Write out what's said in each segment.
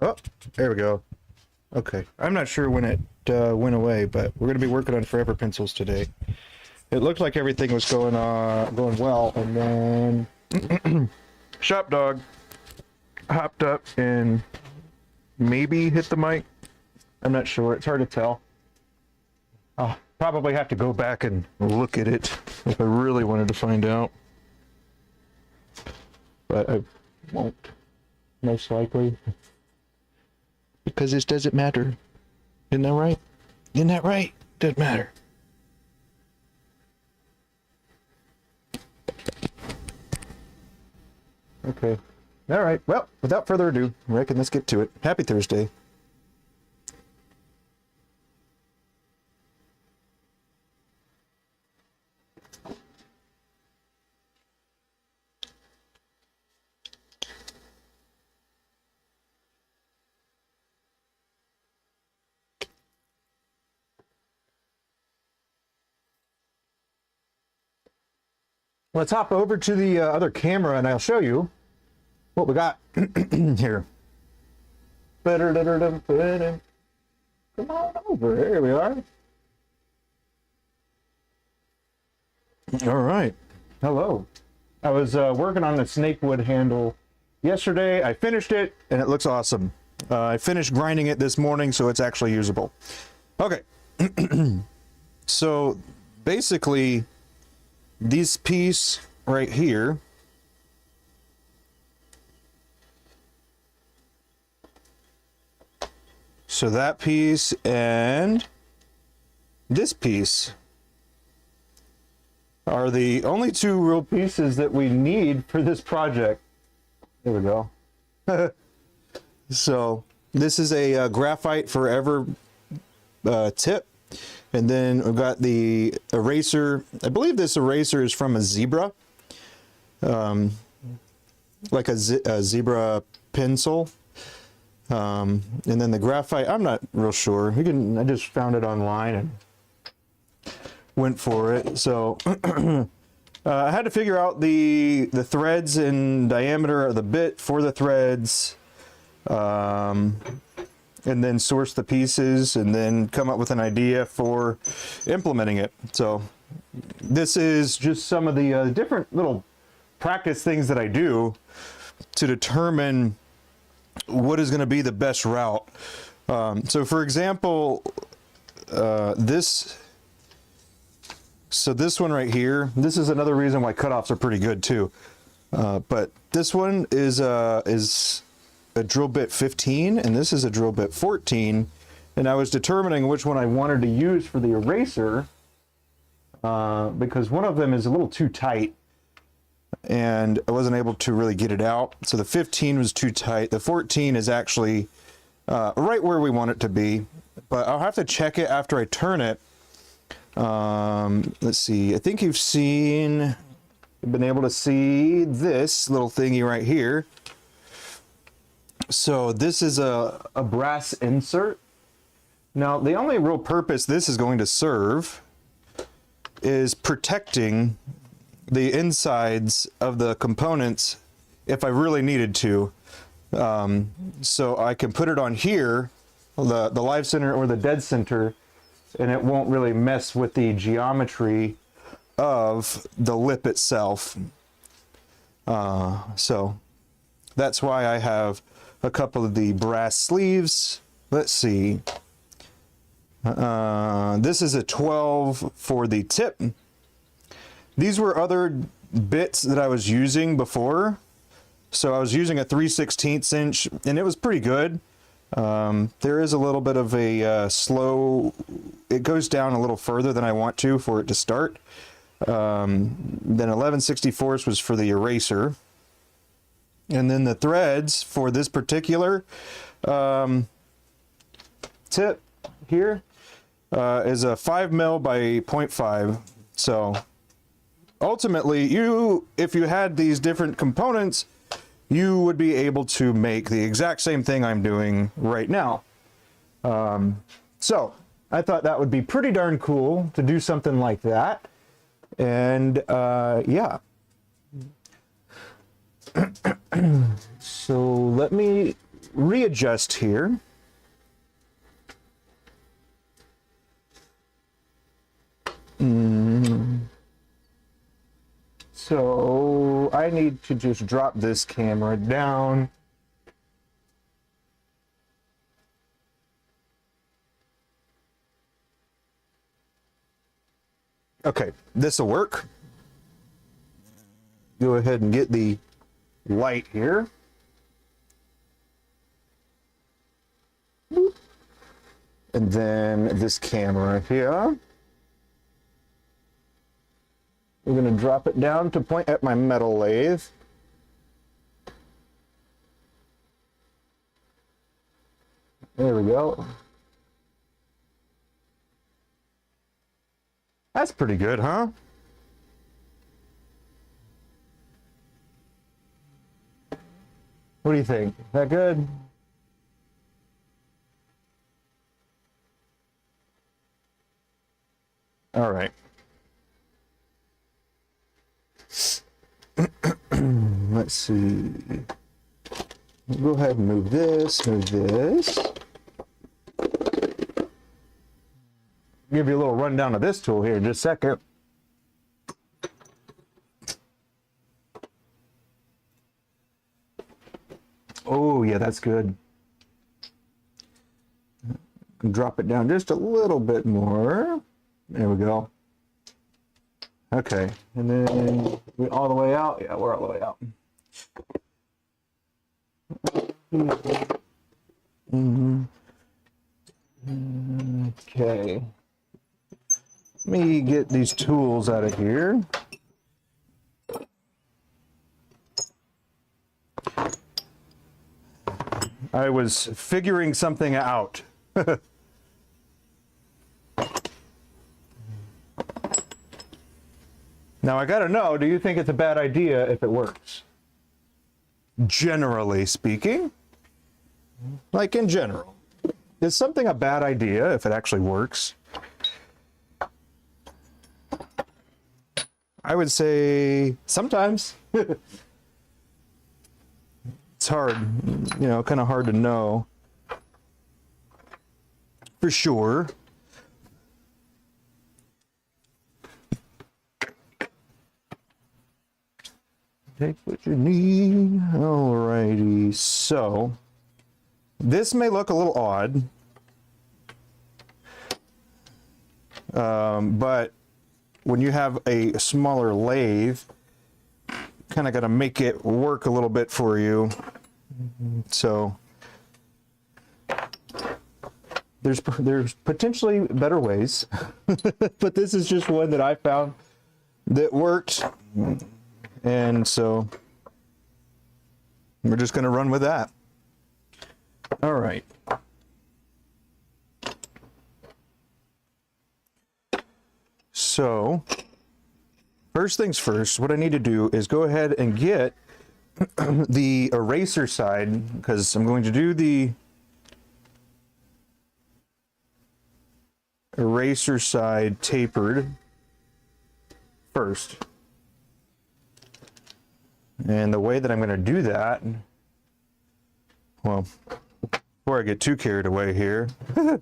Oh, there we go. Okay, I'm not sure when it went away, but we're going to be working on forever pencils today. It looked like everything was going well, and then Shop Dog hopped up and maybe hit the mic. I'm not sure. It's hard to tell. I'll probably have to go back and look at it if I really wanted to find out. But I won't, most likely. Because this doesn't matter. Isn't that right? Isn't that right? Doesn't matter. Okay. All right. Well, without further ado, I reckon let's get to it. Happy Thursday. Let's hop over to the other camera and I'll show you what we got here. Come on over. Here we are. All right. Hello. I was working on the snakewood handle yesterday. I finished it and it looks awesome. I finished grinding it this morning, so it's actually usable. Okay. So basically, this piece right here so that piece and this piece are the only two real pieces that we need for this project. There we go. So this is a graphite forever tip. And then we've got the eraser. I believe this eraser is from a zebra, like a zebra pencil. And then the graphite, I'm not real sure. I just found it online and went for it. So I had to figure out the threads and diameter of the bit for the threads. And then source the pieces and then come up with an idea for implementing it. So this is just some of the different little practice things that I do to determine what is going to be the best route. So for example, this one right here, this is another reason why cutoffs are pretty good too. But this one is a drill bit 15 and this is a drill bit 14, and I was determining which one I wanted to use for the eraser because one of them is a little too tight and I wasn't able to really get it out. So the 15 was too tight. The 14 is actually right where we want it to be, but I'll have to check it after I turn it. Let's see, I think you've been able to see this little thingy right here. So this is a brass insert. Now the only real purpose this is going to serve is protecting the insides of the components if I really needed to. So I can put it on here, the live center or the dead center, and it won't really mess with the geometry of the lip itself. So that's why I have a couple of the brass sleeves. Let's see. This is a 12 for the tip. These were other bits that I was using before. So I was using a 3/16 inch and it was pretty good. There is a little bit of a slow, it goes down a little further than I want to for it to start. Then 11/64 was for the eraser. And then the threads for this particular tip here is a 5 mil by 0.5. So ultimately, if you had these different components, you would be able to make the exact same thing I'm doing right now. So I thought that would be pretty darn cool to do something like that. And yeah. So let me readjust here. So I need to just drop this camera down. Okay, this will work. Go ahead and get the light here. And then this camera here. We're going to drop it down to point at my metal lathe. There we go. That's pretty good, huh? What do you think? Is that good? All right. Let's see. We'll go ahead and move this, move this. Give you a little rundown of this tool here in just a second. Oh, yeah, that's good. Drop it down just a little bit more. There we go. Okay, and then we all the way out. Yeah, we're all the way out. Okay. Let me get these tools out of here. I was figuring something out. Now I gotta know, do you think it's a bad idea if it works? Generally speaking. Like in general. Is something a bad idea if it actually works? I would say sometimes. It's hard, you know, kind of hard to know for sure. Take what you need. Alrighty, so this may look a little odd, but when you have a smaller lathe, kind of got to make it work a little bit for you. So there's potentially better ways, but this is just one that I found that worked, and so we're just going to run with that. All right. So first things first, what I need to do is go ahead and get the eraser side, because I'm going to do the eraser side tapered first. And the way that I'm going to do that, well, before I get too carried away here, let's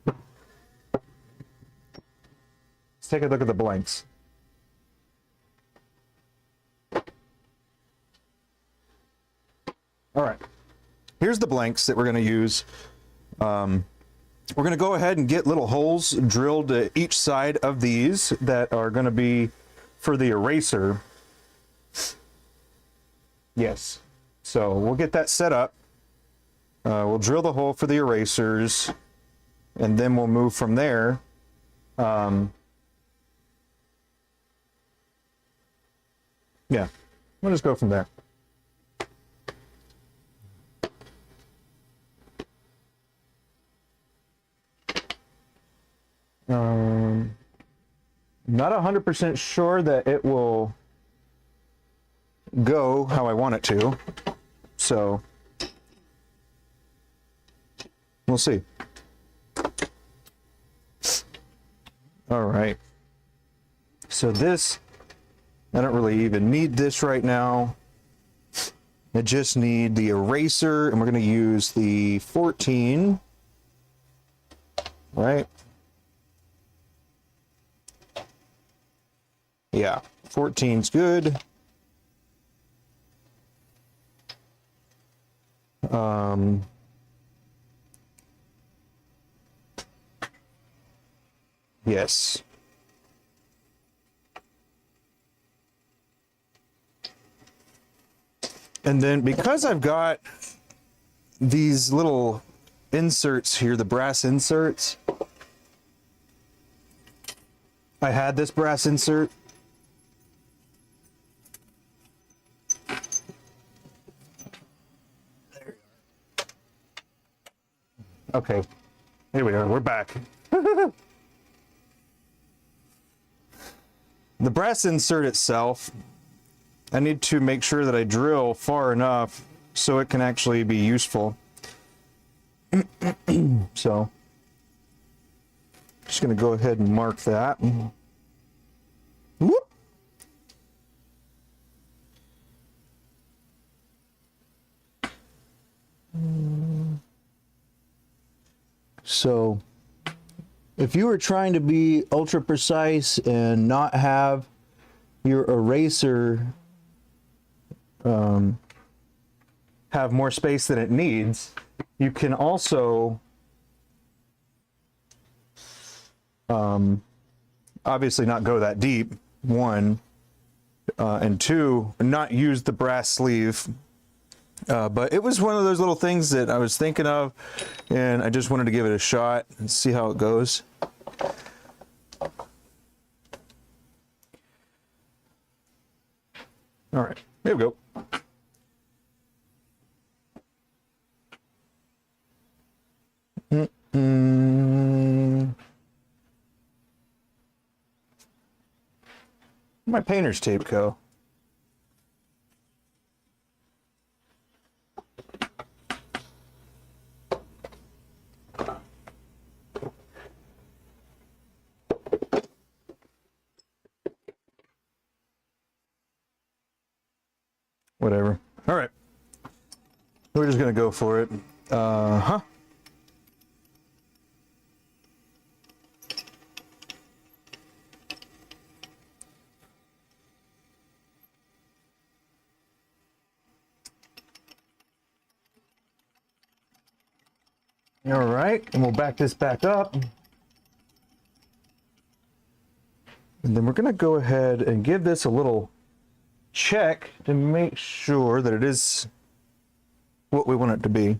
take a look at the blanks. All right, here's the blanks that we're going to use. We're going to go ahead and get little holes drilled to each side of these that are going to be for the eraser. Yes, so we'll get that set up. We'll drill the hole for the erasers, and then we'll move from there. Yeah, we'll just go from there. Not 100% sure that it will go how I want it to, so we'll see. All right, so this, I don't really even need this right now. I just need the eraser, and we're going to use the 14, right? Yeah, 14's good. Yes. And then because I've got these little inserts here, the brass inserts, I had this brass insert. Okay, here we are, we're back. The brass insert itself, I need to make sure that I drill far enough so it can actually be useful. So, just gonna go ahead and mark that. Whoop. So, if you were trying to be ultra precise and not have your eraser have more space than it needs, you can also obviously not go that deep, one, and two, not use the brass sleeve. But it was one of those little things that I was thinking of, and I just wanted to give it a shot and see how it goes. All right, here we go. Where'd my painter's tape go? Whatever. All right. We're just going to go for it. All right. And we'll back this back up. And then we're going to go ahead and give this a little check to make sure that it is what we want it to be.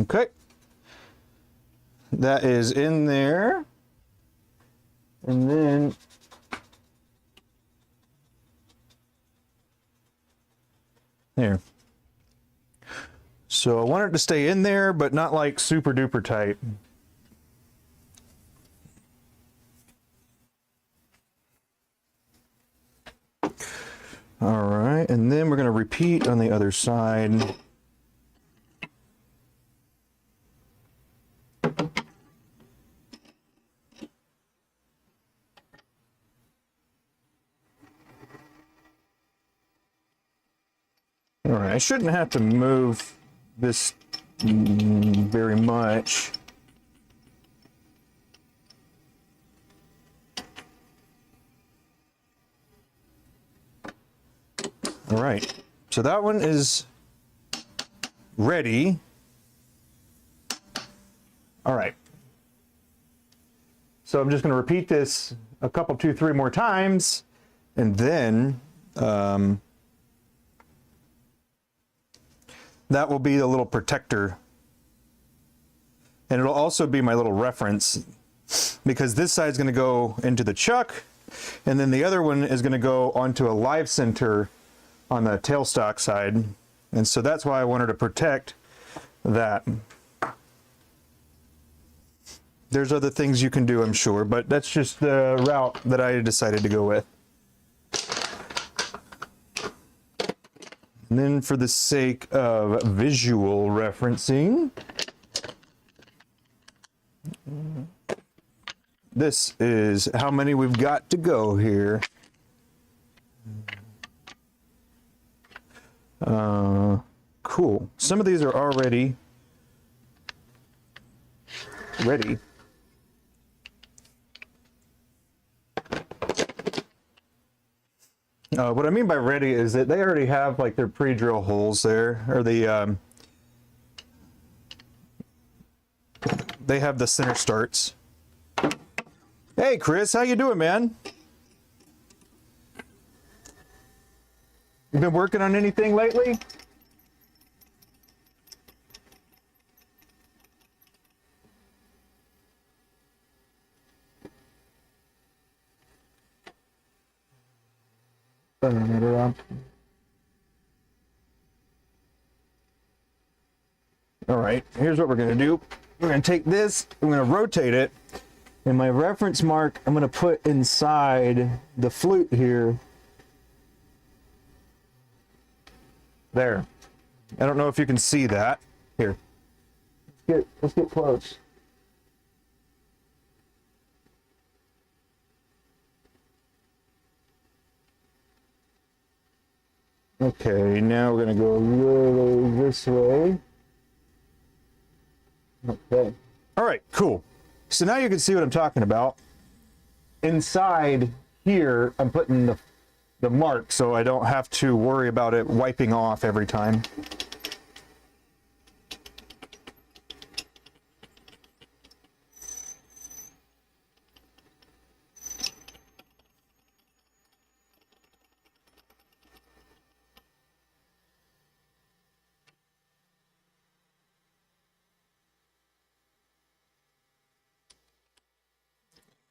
Okay. That is in there. And then there. So I want it to stay in there, but not like super duper tight. All right, and then we're going to repeat on the other side. All right, I shouldn't have to move this very much. All right, so that one is ready. All right. So I'm just going to repeat this a couple, 2, 3 more times, and then that will be the little protector. And it'll also be my little reference, because this side is going to go into the chuck, and then the other one is going to go onto a live center on the tailstock side. And so that's why I wanted to protect that. There's other things you can do, I'm sure, but that's just the route that I decided to go with. And then for the sake of visual referencing, this is how many we've got to go here. Cool. Some of these are already ready. What I mean by ready is that they already have like their pre-drill holes there, or the they have the center starts. Hey Chris, how you doing, man? You been working on anything lately? All right, here's what we're gonna do. We're gonna take this, I'm gonna rotate it, and my reference mark I'm gonna put inside the flute here. There. I don't know if you can see that. Here. Let's get close. Okay, now we're gonna go a little this way. Okay. All right, cool. So now you can see what I'm talking about. Inside here, I'm putting the mark so I don't have to worry about it wiping off every time.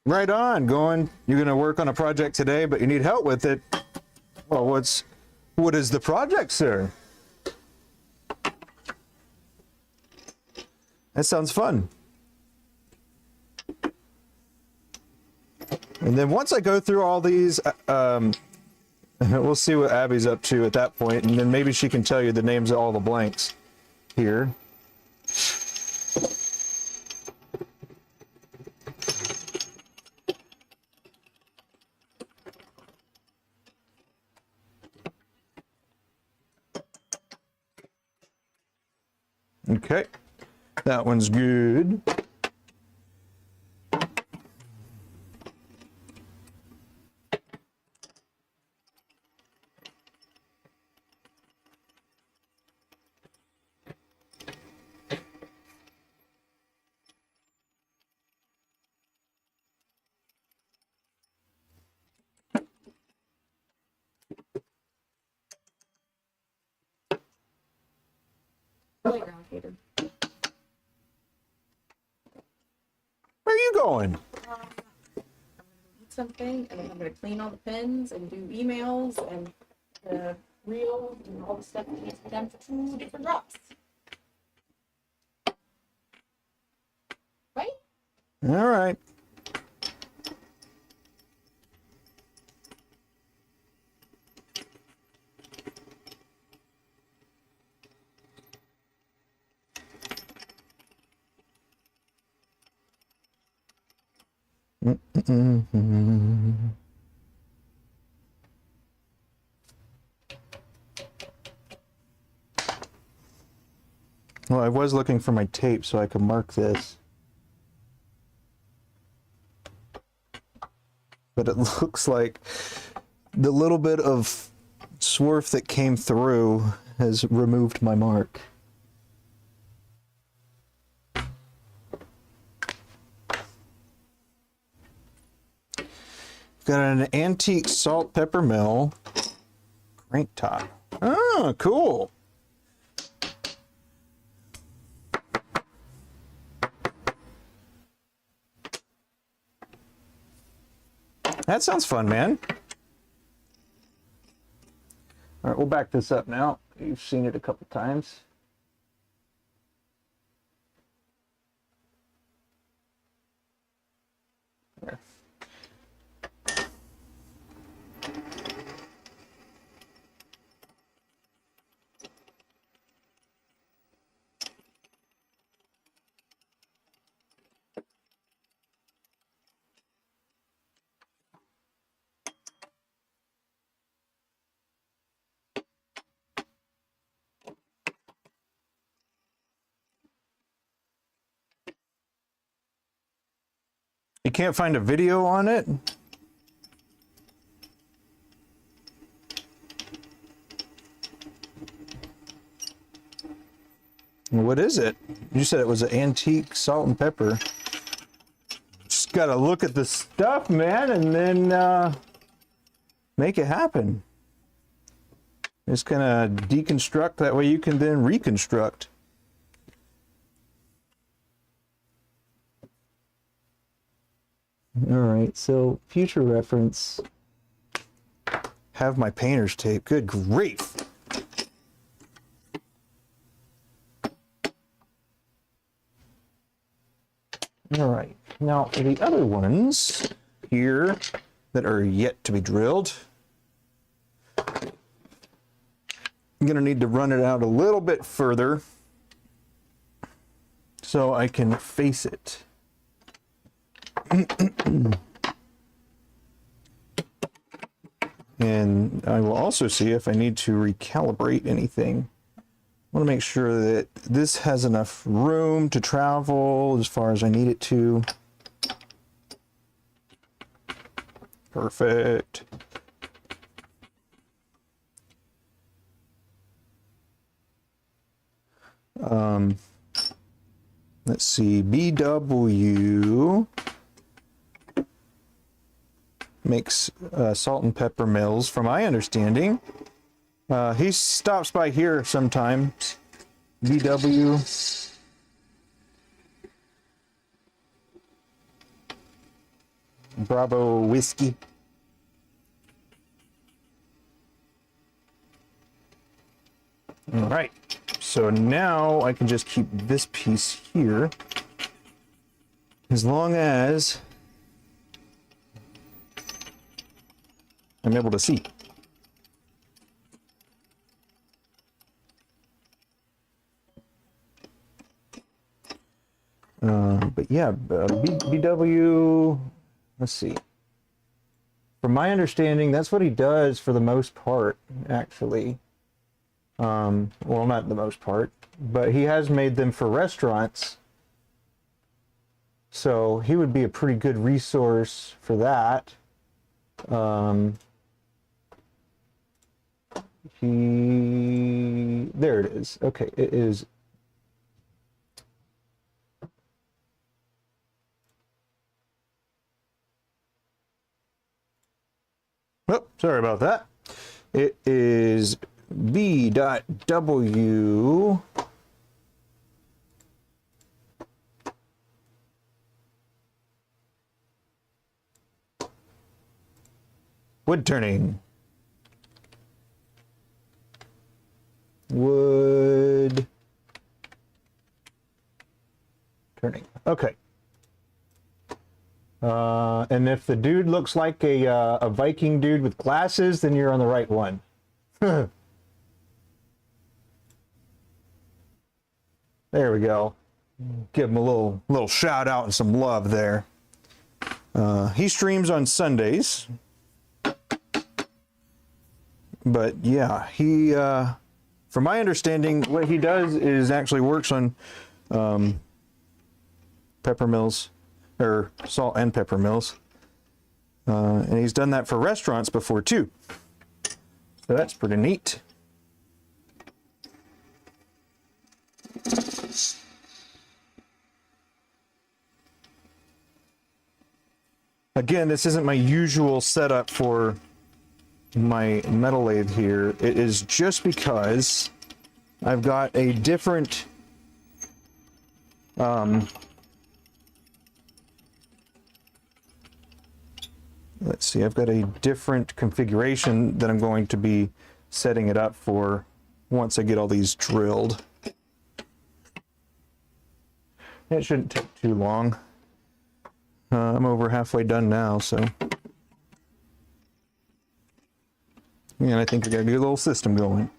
Right on, you're gonna work on a project today, but you need help with it. Well, what is the project, sir? That sounds fun. And then once I go through all these, we'll see what Abby's up to at that point, and then maybe she can tell you the names of all the blanks here. Okay, that one's good. Playground catered. Where are you going? I'm gonna eat something, and then I'm gonna clean all the pins and do emails and the reel and all the stuff that needs to be done for 2 different drops. Right? All right. Well, I was looking for my tape so I could mark this. But it looks like the little bit of swarf that came through has removed my mark. Got an antique salt pepper mill crank top. Oh, cool. That sounds fun, man. All right, we'll back this up now. You've seen it a couple times. There. You can't find a video on it? What is it? You said it was an antique salt and pepper. Just gotta look at the stuff, man, and then make it happen. Just kind of deconstruct, that way you can then reconstruct. All right, so future reference. Have my painter's tape. Good grief. All right, now the other ones here that are yet to be drilled, I'm gonna need to run it out a little bit further so I can face it. And I will also see if I need to recalibrate anything. I want to make sure that this has enough room to travel as far as I need it to. Perfect. Let's see, BW makes salt and pepper mills, from my understanding. He stops by here sometimes. BW. Bravo Whiskey. All right, so now I can just keep this piece here as long as I'm able to see. But yeah, BW, let's see. From my understanding, that's what he does for the most part, actually. Well, not the most part, but he has made them for restaurants. So he would be a pretty good resource for that. There it is. Okay, it is. Oh, sorry about that. It is B.W. Wood turning. Wood turning. Okay. And if the dude looks like a Viking dude with glasses, then you're on the right one. There we go. Give him a little shout out and some love there. He streams on Sundays. But yeah, he, from my understanding, what he does is actually works on pepper mills, or salt and pepper mills. And he's done that for restaurants before too. So that's pretty neat. Again, this isn't my usual setup for my metal lathe here. It is just because I've got a different let's see, I've got a different configuration that I'm going to be setting it up for once I get all these drilled. It shouldn't take too long. I'm over halfway done now, so. And I think we got a good little system going.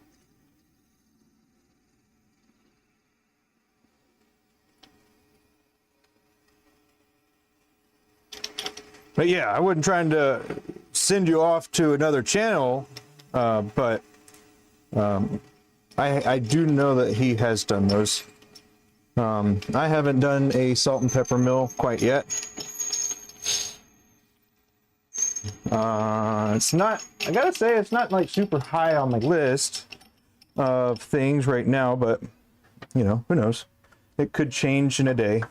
But yeah, I wasn't trying to send you off to another channel, but I do know that he has done those. I haven't done a salt and pepper mill quite yet. It's not, I gotta say, it's not like super high on my list of things right now, but you know, who knows? It could change in a day.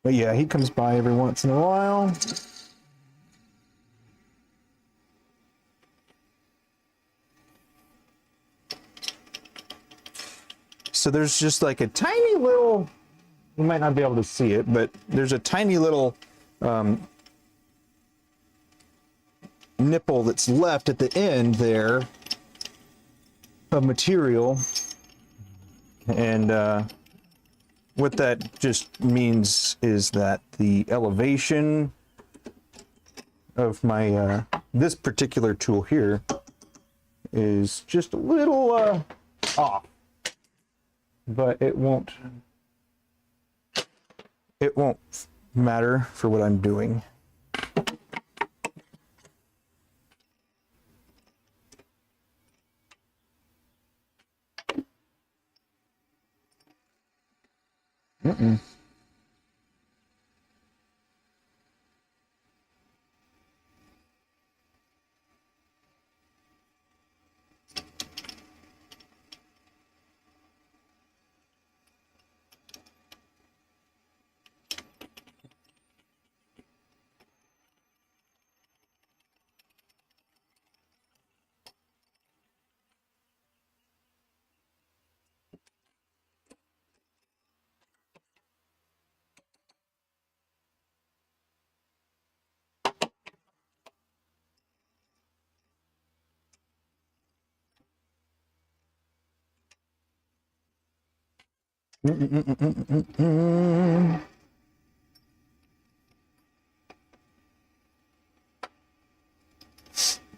But yeah, he comes by every once in a while. So there's just like a tiny little, you might not be able to see it, but there's a tiny little nipple that's left at the end there of material. And what that just means is that the elevation of my this particular tool here is just a little off, but it won't matter for what I'm doing.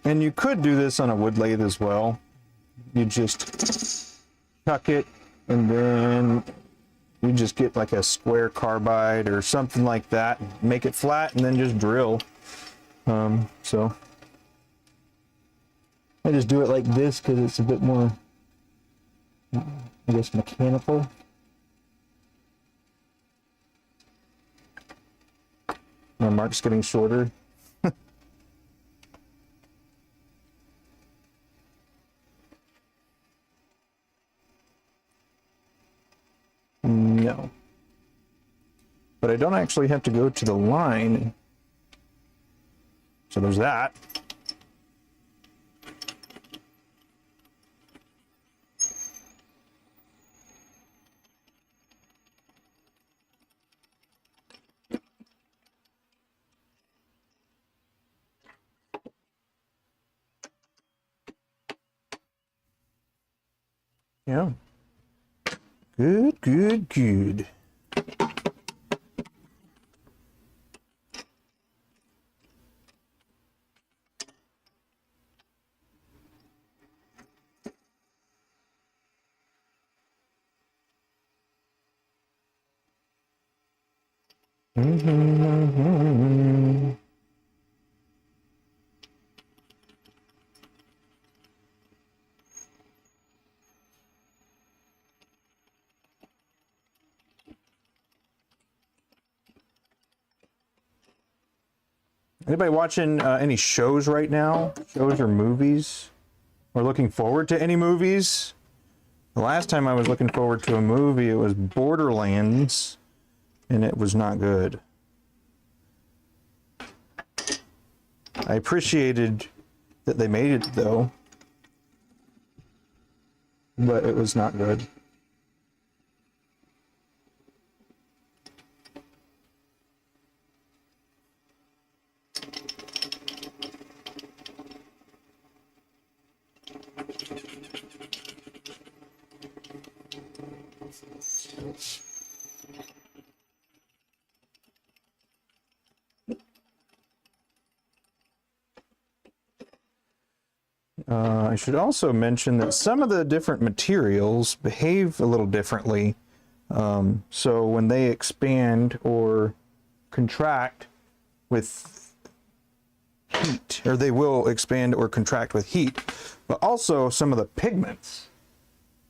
And you could do this on a wood lathe as well. You just tuck it, and then you just get like a square carbide or something like that, make it flat, and then just drill. So I just do it like this because it's a bit more, I guess, mechanical. My mark's getting shorter. No. But I don't actually have to go to the line. So there's that. Yeah. Good, good, good. Anybody watching any shows right now? Shows or movies? Or looking forward to any movies? The last time I was looking forward to a movie, it was Borderlands, and it was not good. I appreciated that they made it, though, but it was not good. I should also mention that some of the different materials behave a little differently. So when they expand or contract with heat, or they will expand or contract with heat, but also some of the pigments.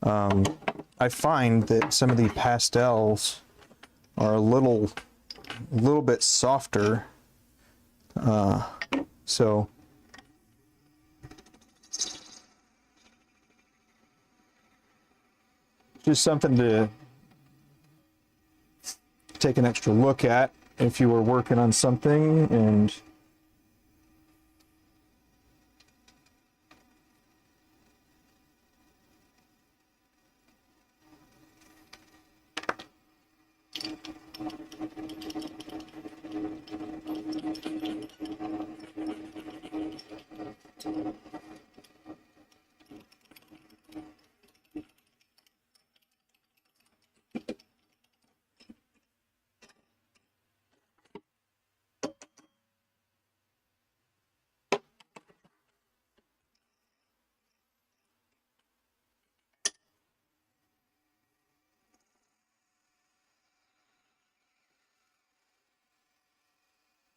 I find that some of the pastels are a little bit softer, so just something to take an extra look at if you were working on something.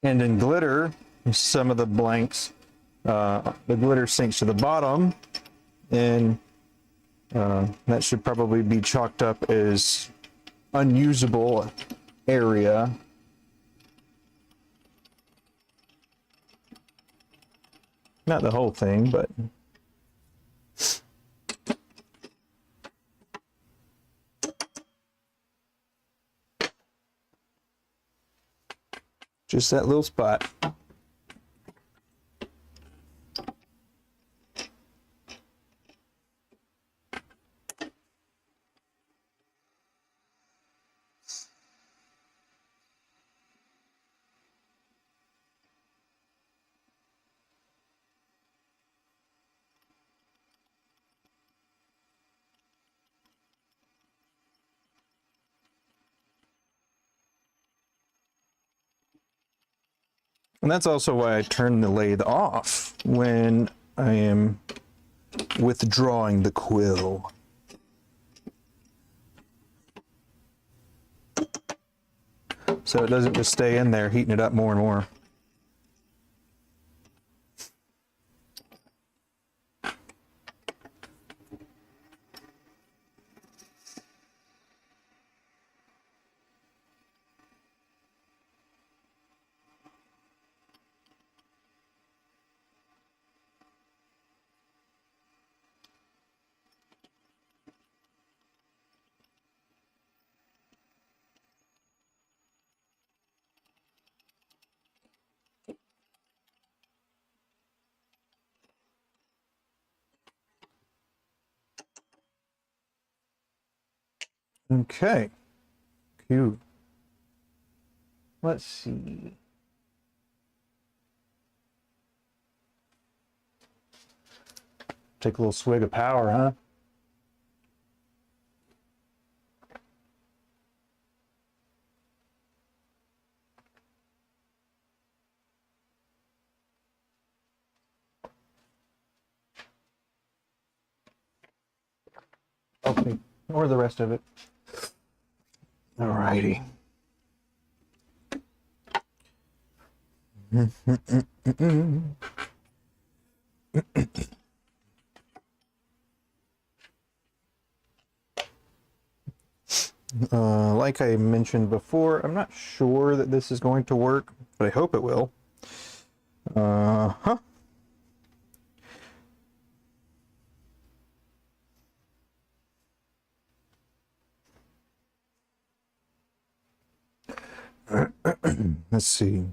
And in glitter, some of the blanks, the glitter sinks to the bottom, and that should probably be chalked up as unusable area. Not the whole thing, but just that little spot. And that's also why I turn the lathe off when I am withdrawing the quill. So it doesn't just stay in there heating it up more and more. Okay. Cute. Let's see. Take a little swig of power, huh? Okay, or the rest of it. Alrighty. Like I mentioned before, I'm not sure that this is going to work, but I hope it will. Let's see.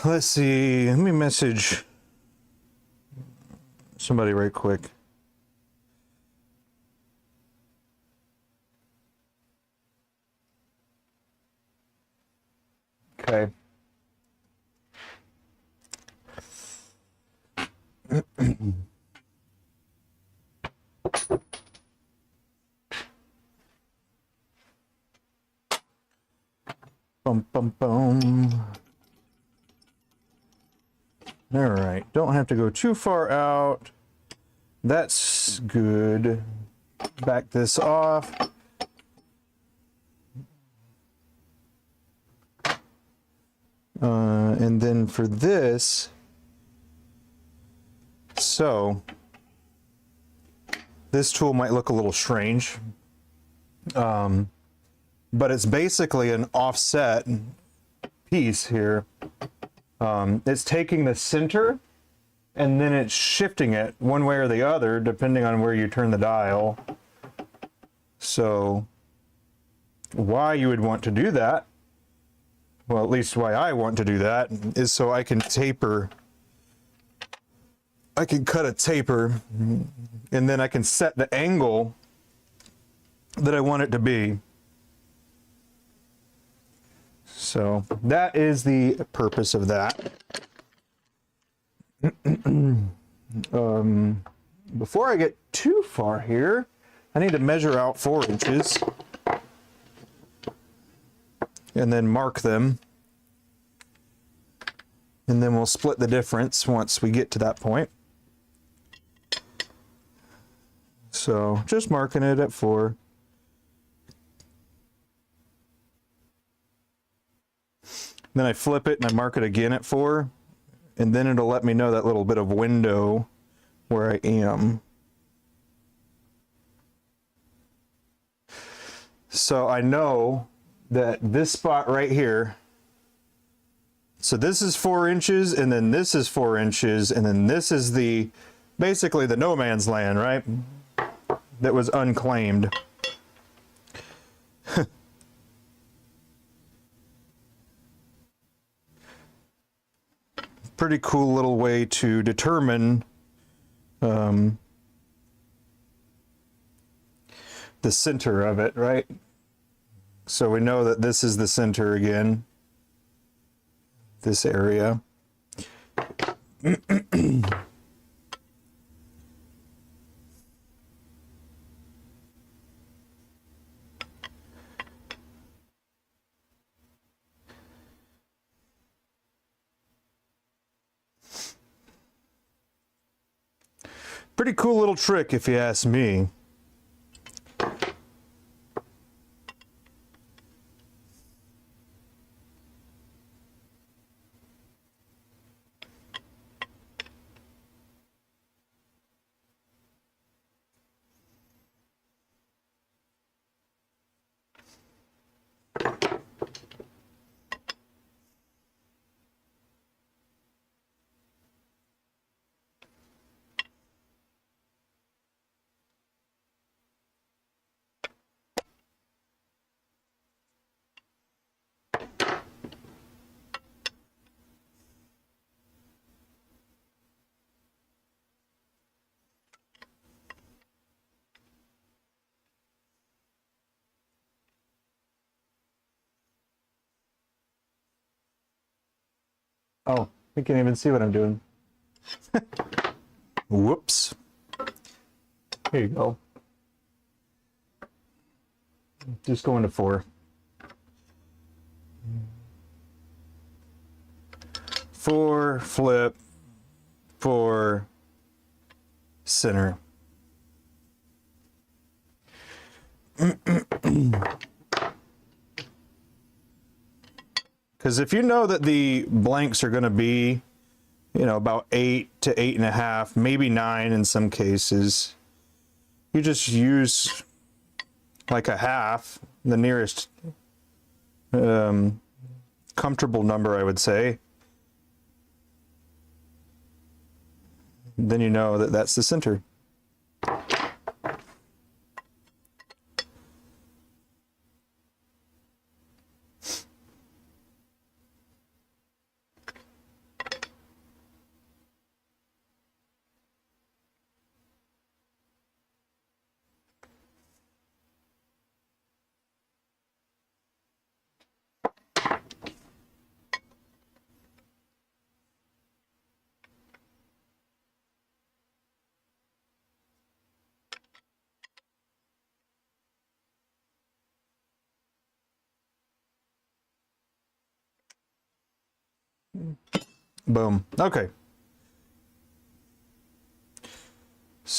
Let's see. Let me message somebody right quick. Okay. Bum, bum, bum. All right, don't have to go too far out. That's good. Back this off. And then for this, so this tool might look a little strange, but it's basically an offset piece here. It's taking the center and then it's shifting it one way or the other depending on where you turn the dial. So why you would want to do that, well, at least why I want to do that, is so I can taper. I can cut a taper and then I can set the angle that I want it to be. So that is the purpose of that. Before I get too far here, I need to measure out 4 inches and then mark them. And then we'll split the difference once we get to that point. So just marking it at 4. Then I flip it and I mark it again at 4. And then it'll let me know that little bit of window where I am. So I know that this spot right here, so this is 4 inches, and then this is 4 inches, and then this is the, basically the no man's land, right? That was unclaimed. Pretty cool little way to determine the center of it, right? So we know that this is the center again, this area. Pretty cool little trick if you ask me. Oh, you can't even see what I'm doing. Whoops. Here you go. Just going to 4. 4, flip, 4, center. Because if you know that the blanks are going to be, you know, about 8 to 8.5, maybe 9 in some cases, you just use like a half, the nearest comfortable number, I would say. Then you know that that's the center. Boom. Okay.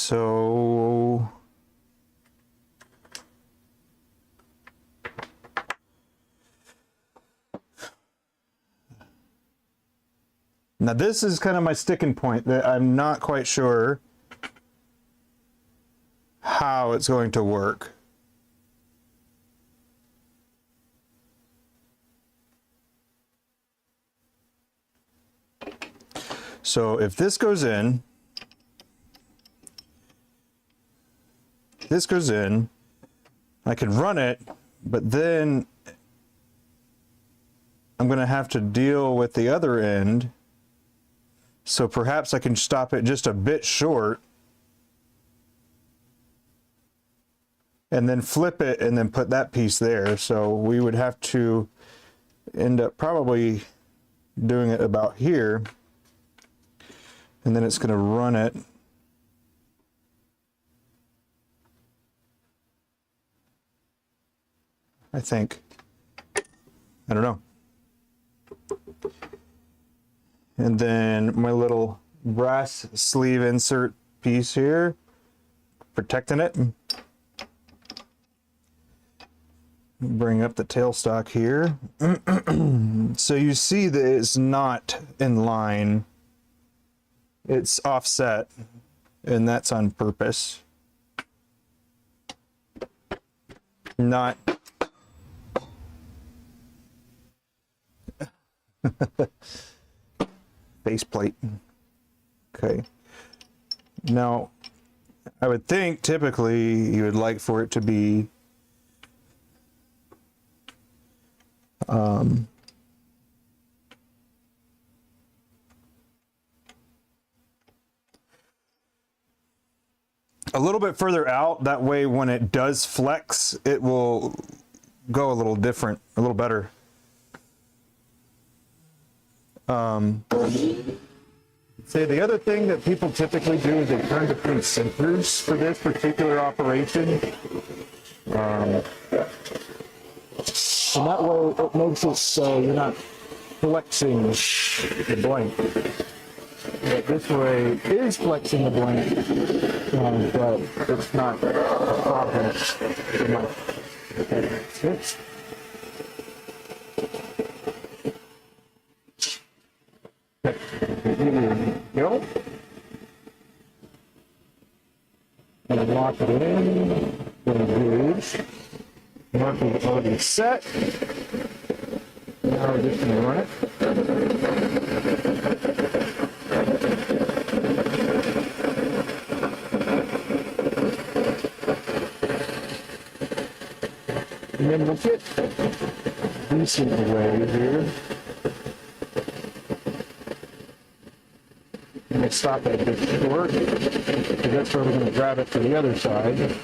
So now this is kind of my sticking point that I'm not quite sure how it's going to work. So if this goes in, I can run it, but then I'm going to have to deal with the other end. So perhaps I can stop it just a bit short and then flip it and then put that piece there. So we would have to end up probably doing it about here. And then it's going to run it. I think. I don't know. And then my little brass sleeve insert piece here, protecting it. Bring up the tailstock here. So you see that it's not in line. It's offset, and that's on purpose. Not faceplate. Okay. Now, I would think typically you would like for it to be a little bit further out. That way when it does flex, it will go a little different, a little better. Say the other thing that people typically do is they turn between sensors for this particular operation. And that way it makes it so you're not flexing the blank. But this way it is flexing the blank, but it's not a problem for my fix. Go. And lock it in. Engage. Mark is already set. Now we're just going to run it. And then we'll get decent away here. And we'll stop it a bit short, because that's where we're going to grab it to the other side.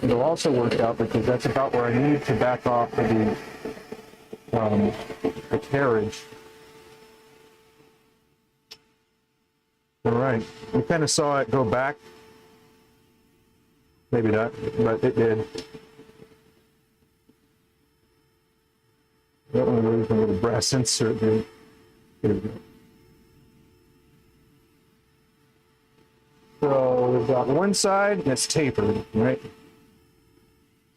It'll also work out because that's about where I need to back off of the carriage. All right, we kind of saw it go back. Maybe not, but it did. That one was a little brass insert here. Here we go. So we've got one side and it's tapered, right?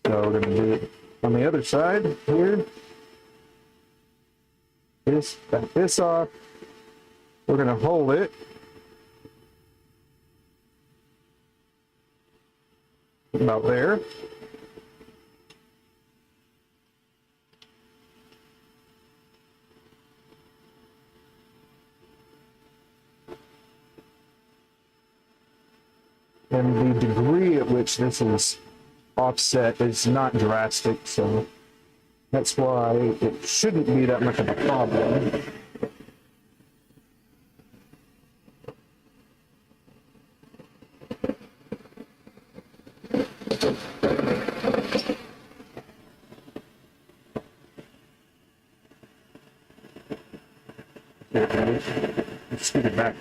So we're going to do it on the other side here. Back this off. We're going to hold it. About there. And the degree at which this is offset is not drastic, so that's why it shouldn't be that much of a problem. Let's scoot it back.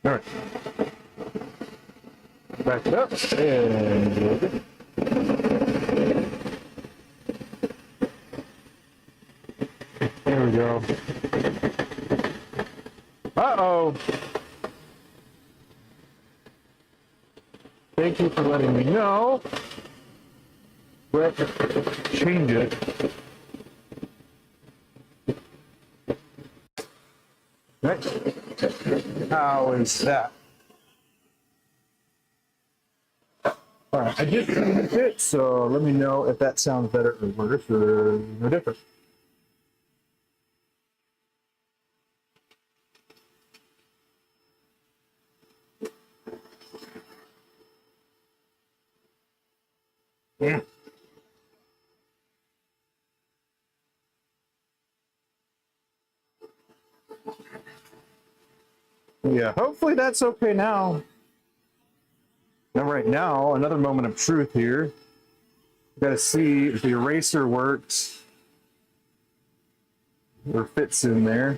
All right. Back it up and There we go. Uh-oh. Thank you for letting me know. Let's change it. Right. How is that? All right, I just changed it, so let me know if that sounds better or worse or no different. Yeah. Yeah, hopefully that's okay now. Now, right now, another moment of truth here. Got to see if the eraser works or fits in there.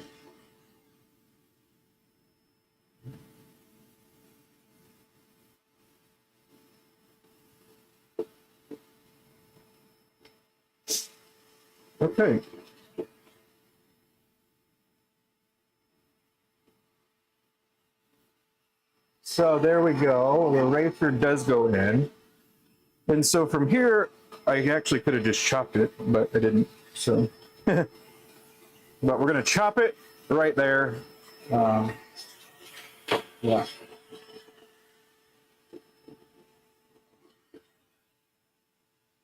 Okay. So there we go. The eraser does go in. And so from here, I actually could have just chopped it, but I didn't. So, but we're going to chop it right there. Yeah.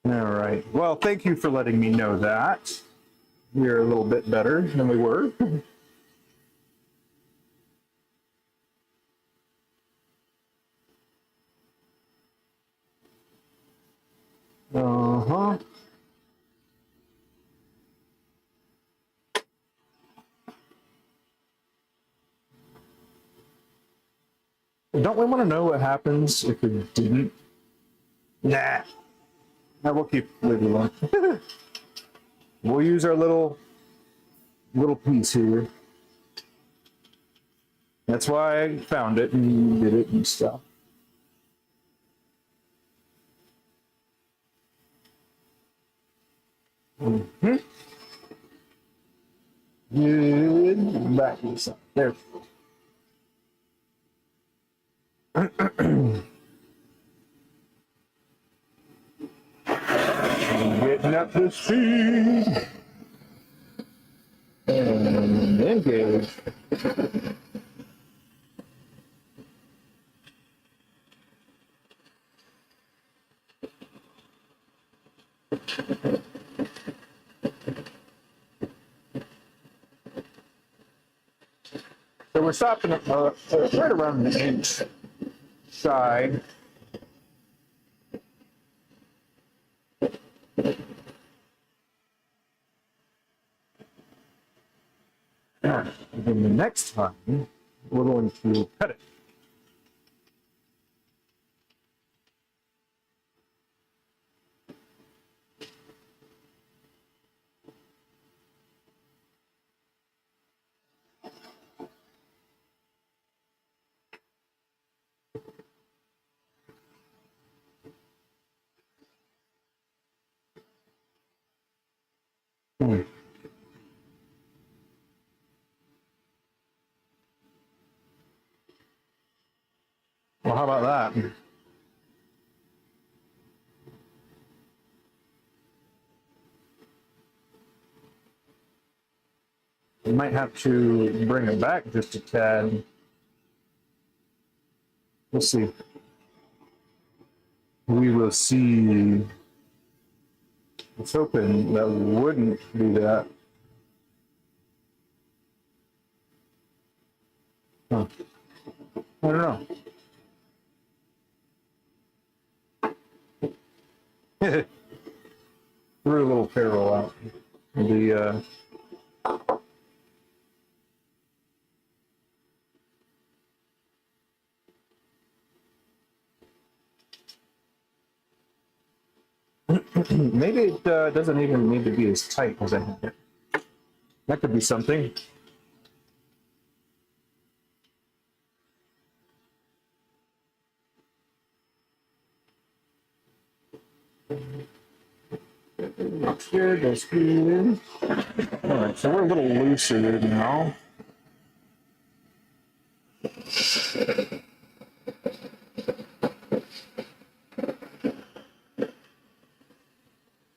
All right. Well, thank you for letting me know that. We're a little bit better than we were. Uh-huh. Don't we want to know what happens if we didn't? Nah. Nah, we'll keep leave it alone. We'll use our little piece here. That's why I found it and did it and stuff. Mm-hmm. Good. Back to the side. There. Getting up to speed. And engage. So we're stopping right around an inch shy. And then the next time, we're going to cut it. Well, how about that? We might have to bring it back just a tad. We'll see. We will see. I was hoping that wouldn't do that. Huh. I don't know. Threw a little ferrule out. The maybe it doesn't even need to be as tight as I had it. That could be something. Looks good, that's good. Alright, so we're a little looser now.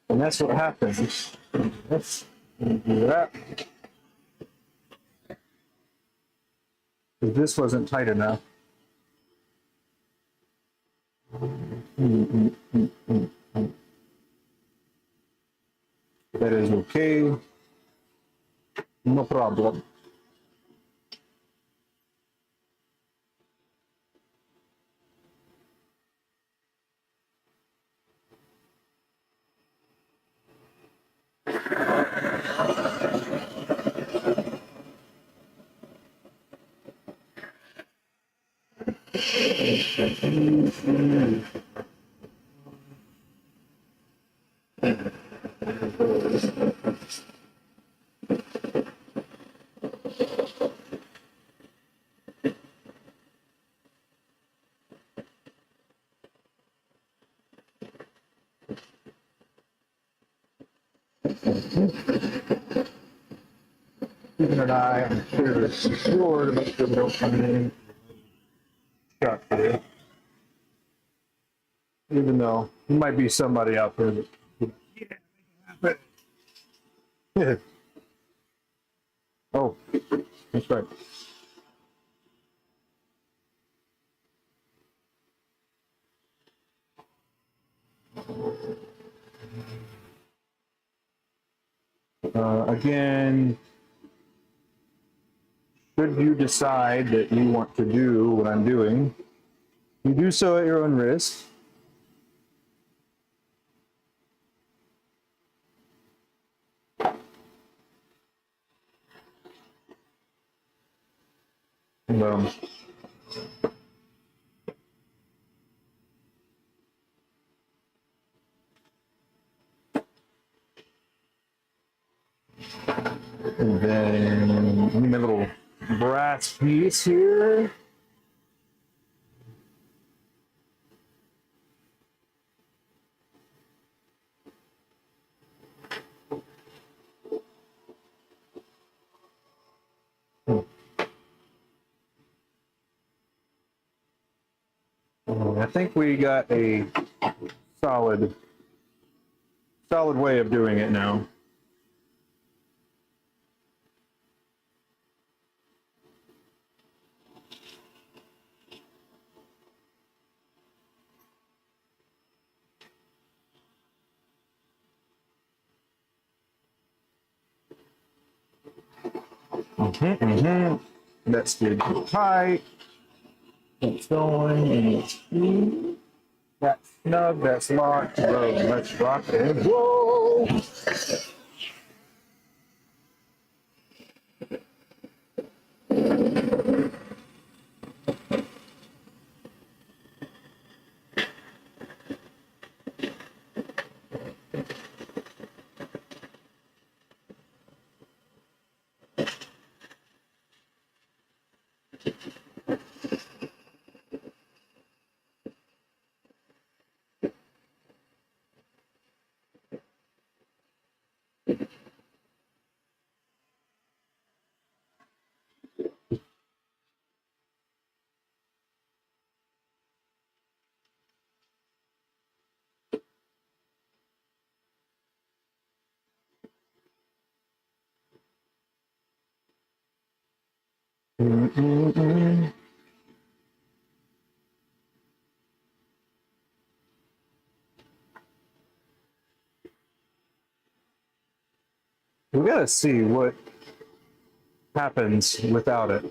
And that's what happens. Let's do that. This wasn't tight enough. That is okay. No problem. Keeping an eye on the sure to make sure they don't come in. Shot here. Even though there might be somebody out there that yeah. Oh, that's right. Again, should you decide that you want to do what I'm doing, you do so at your own risk. And, and then give me a little brass piece here. I think we got a solid way of doing it now. That's good. Tight. That's going and it's clean. That's snug, that's locked. So let's rock and roll. We gotta see what happens without it.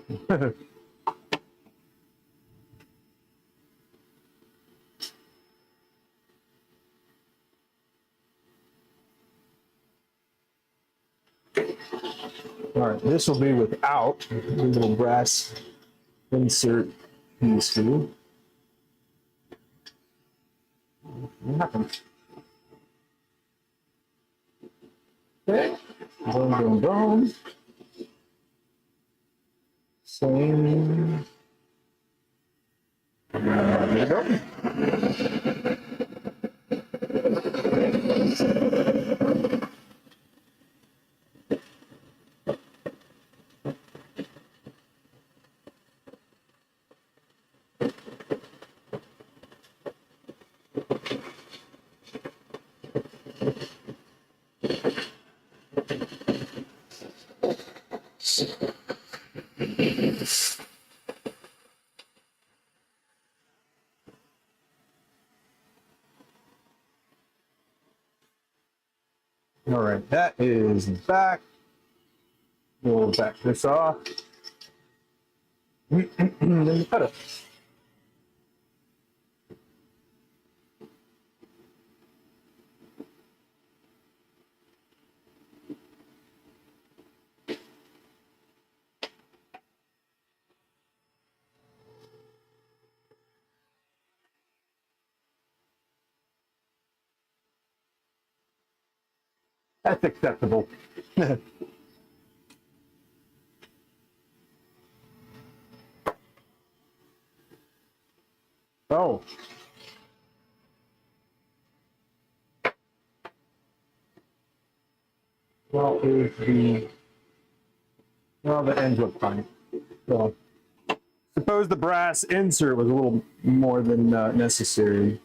All right, this will be without the little brass insert piece here. What happened? Okay. Boom, boom, boom. Same. There we go. All right, that is back. We'll back this off. Then you cut it. That's acceptable. Oh. Well, the ends look fine. So, suppose the brass insert was a little more than necessary.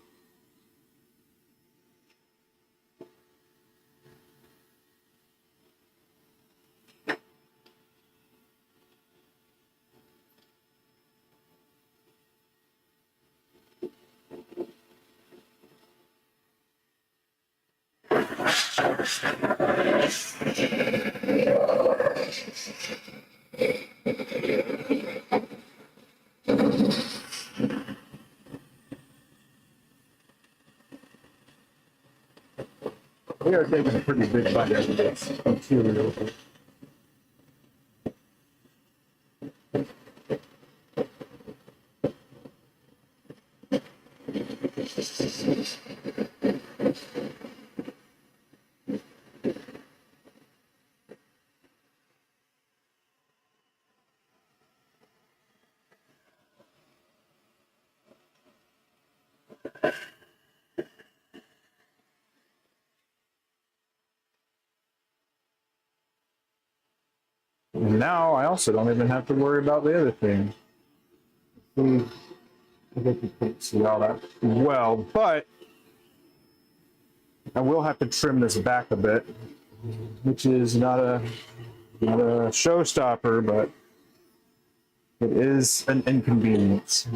We are taking a pretty big bite out of this material. And now I also don't even have to worry about the other thing. I think you can't see all that well, but I will have to trim this back a bit, which is not a showstopper, but it is an inconvenience.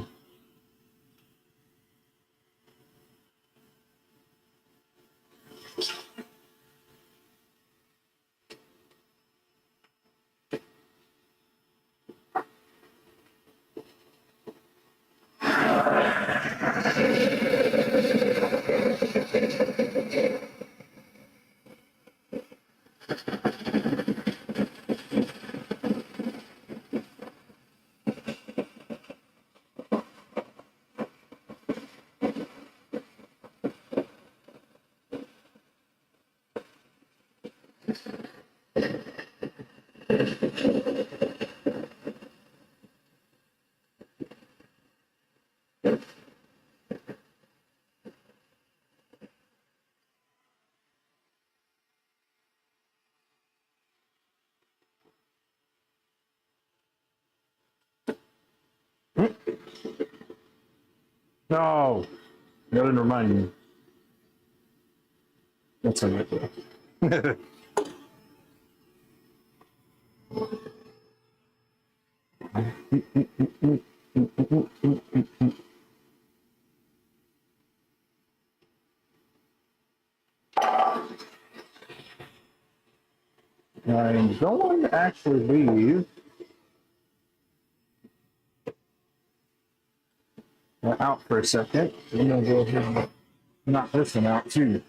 No, that didn't remind me. That's all right though. I'm going to actually leave out for a second. I'm going to go ahead and knock this one out too.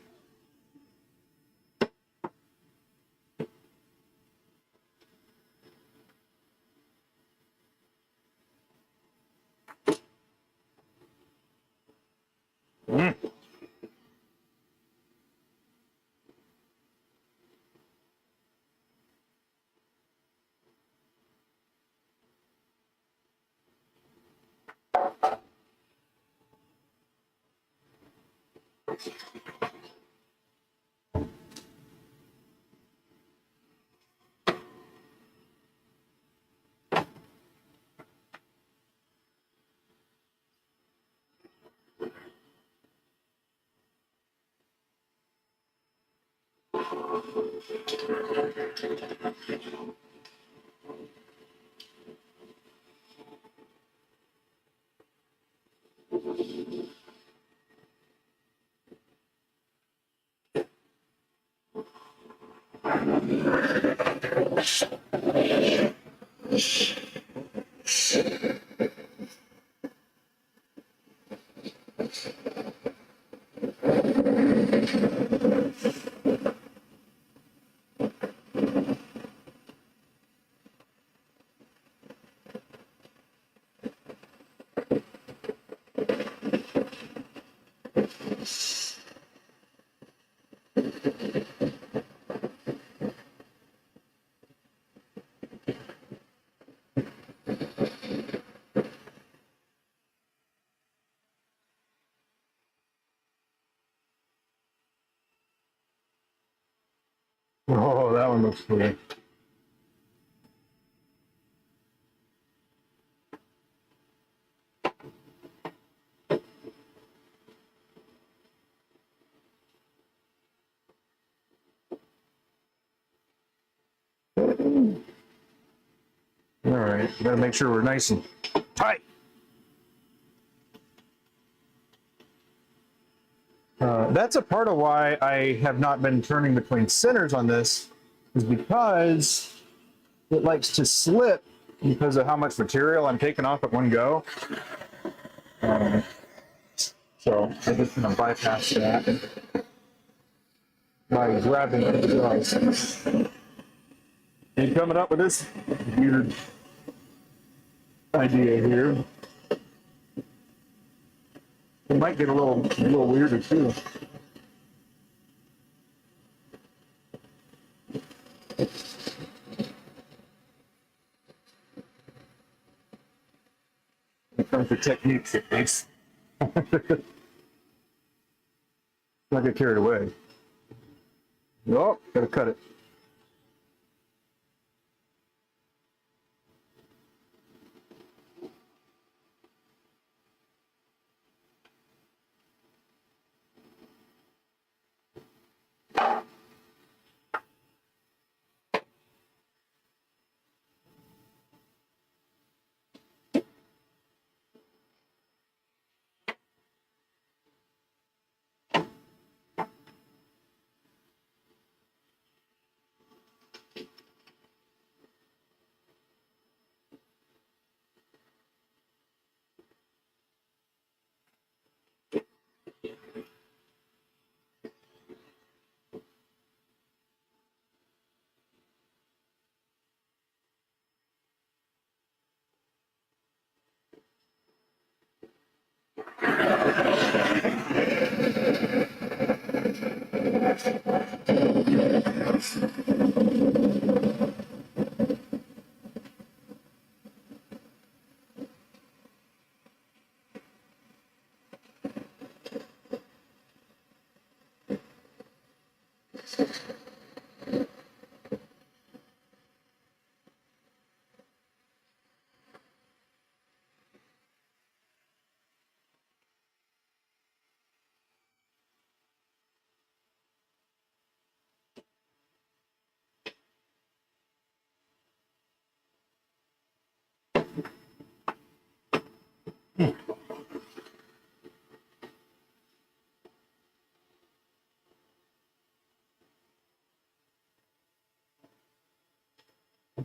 Oh, that one looks cool. All right, gotta make sure we're nice and tight. That's a part of why I have not been turning between centers on this, is because it likes to slip because of how much material I'm taking off at one go. So I'm just gonna bypass that by grabbing it. And coming up with this weird idea here. It might get a little weirder too. When it comes to techniques, at least. Don't get carried away. Oh, gotta cut it.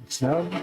Snug.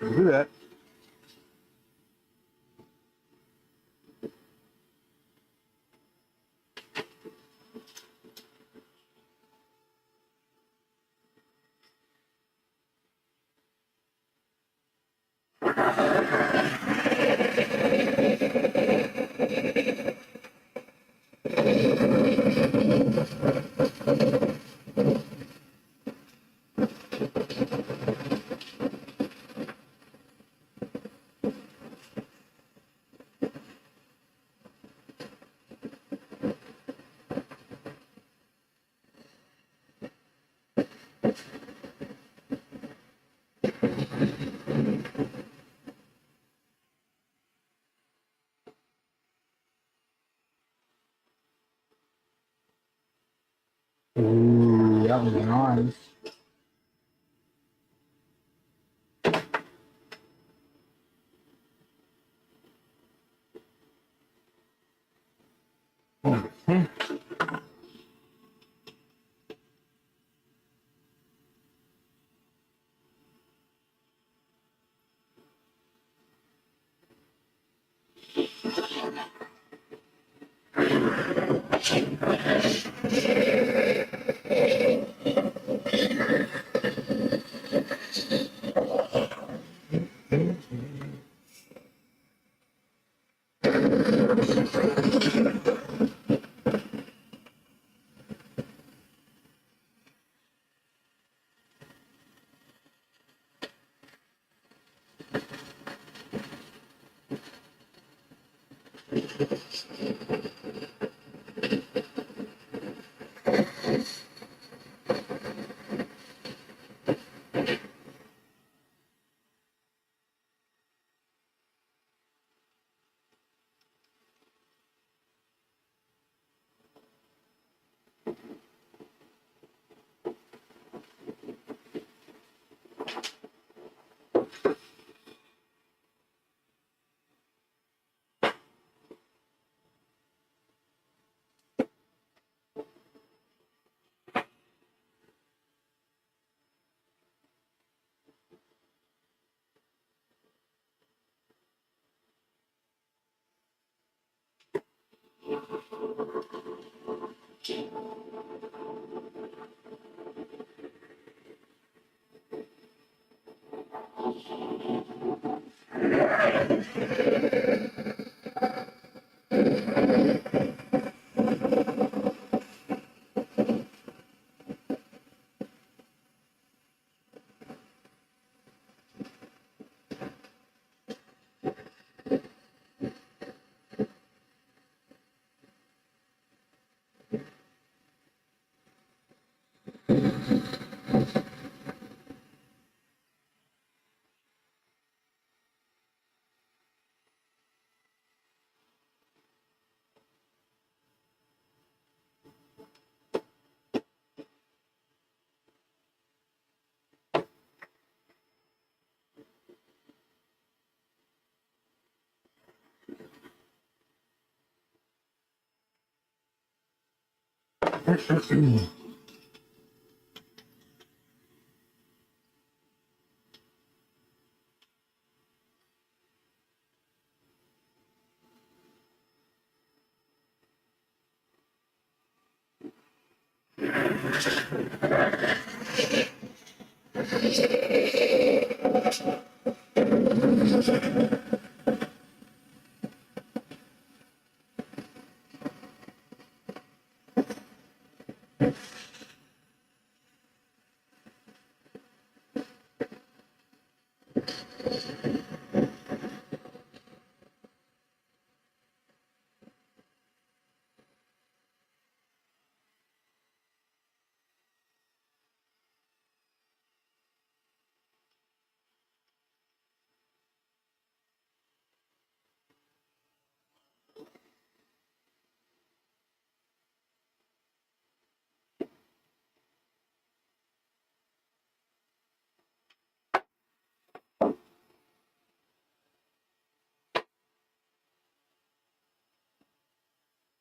Do that. Ooh, that was nice.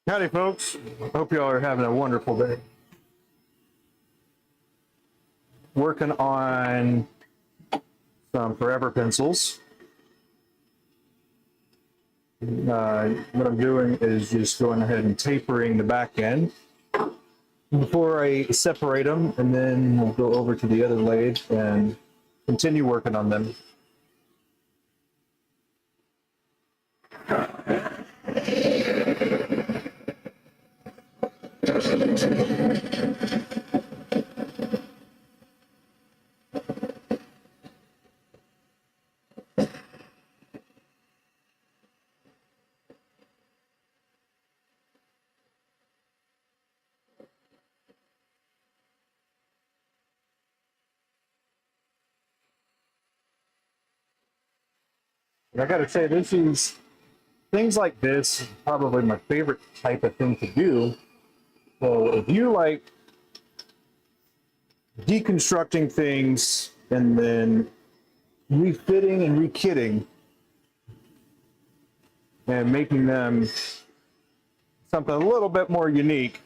Howdy, folks. Hope y'all are having a wonderful day. Working on some Forever pencils. What I'm doing is just going ahead and tapering the back end before I separate them, and then we'll go over to the other lathe and continue working on them. I gotta say, this is things like this is probably my favorite type of thing to do. So if you like deconstructing things and then refitting and rekitting and making them something a little bit more unique,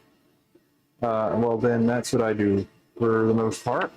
well, then that's what I do for the most part.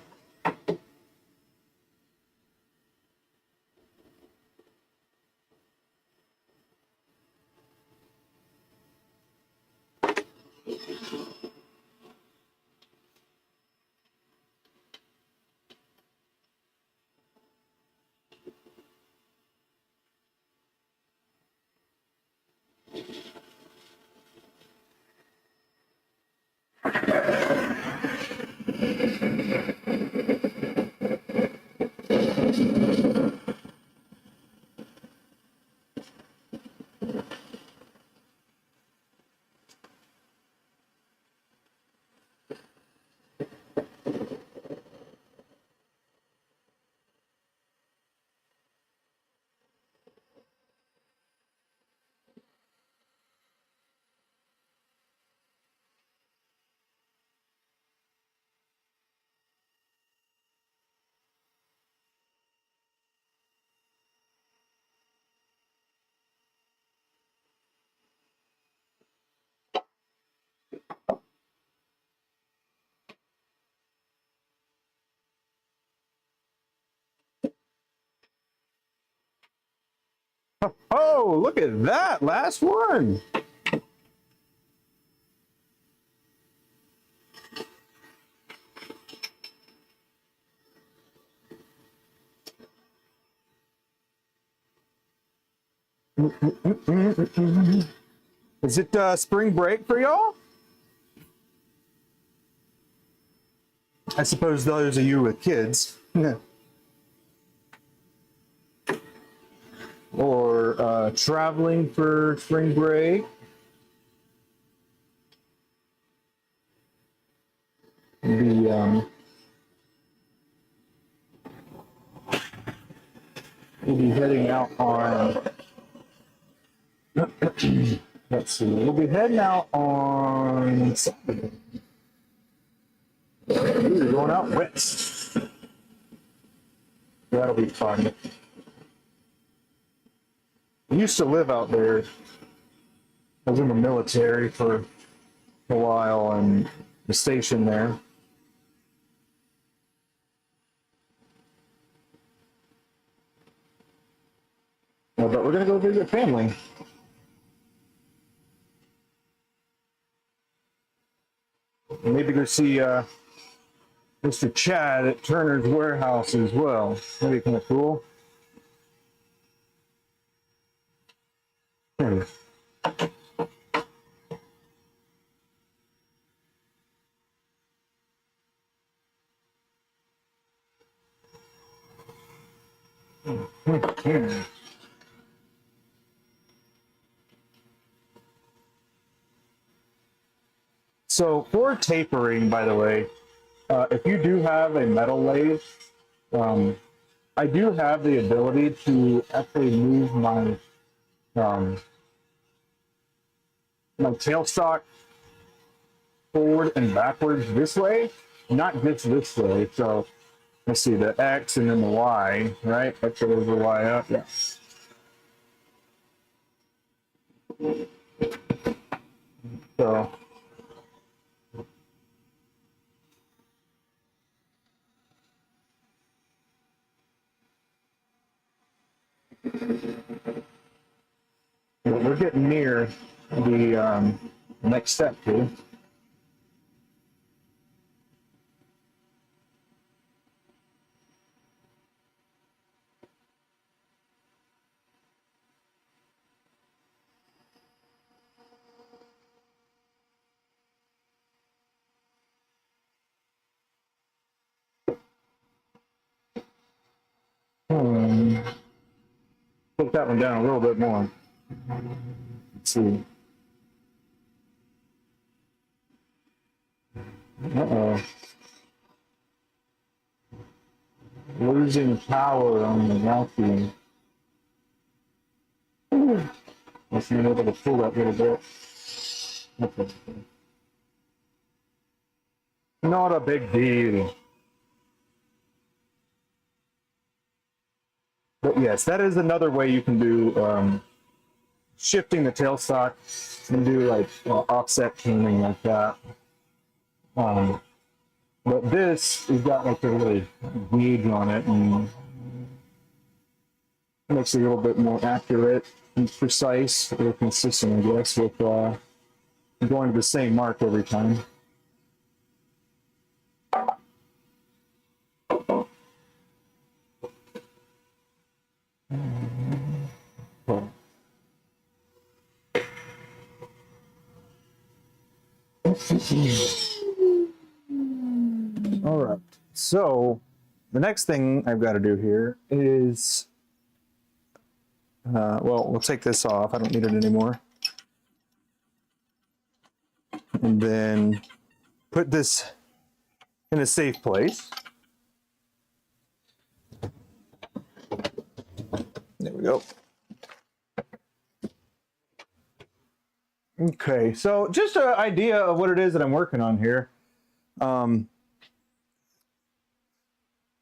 Oh, look at that last one. Is it spring break for y'all? I suppose those of you with kids. Or traveling for spring break. We'll be heading out on, let's see, we'll be heading out on Saturday. We're going out west. That'll be fun. I used to live out there. I was in the military for a while and was stationed there. But we're going to go visit family. And maybe go see Mr. Chad at Turner's warehouse as well. That'd be kind of cool. So for tapering, by the way, if you do have a metal lathe, I do have the ability to actually move my my tailstock forward and backwards this way, not just this way. So let's see, the X and then the Y, right? X over the Y up, yeah. So we're getting near the next step here. Put that one down a little bit more. Let's see. Uh-oh. Losing power on the lathe. Let's see, able to pull that little bit. Okay. Not a big deal. But yes, that is another way you can do shifting the tailstock and do like offset tuning like that. But this has got like a really gauge on it and it makes it a little bit more accurate and precise or consistent, I guess, with going to the same mark every time. All right, so the next thing I've got to do here is, well, we'll take this off. I don't need it anymore. And then put this in a safe place. There we go. Okay, so just an idea of what it is that I'm working on here.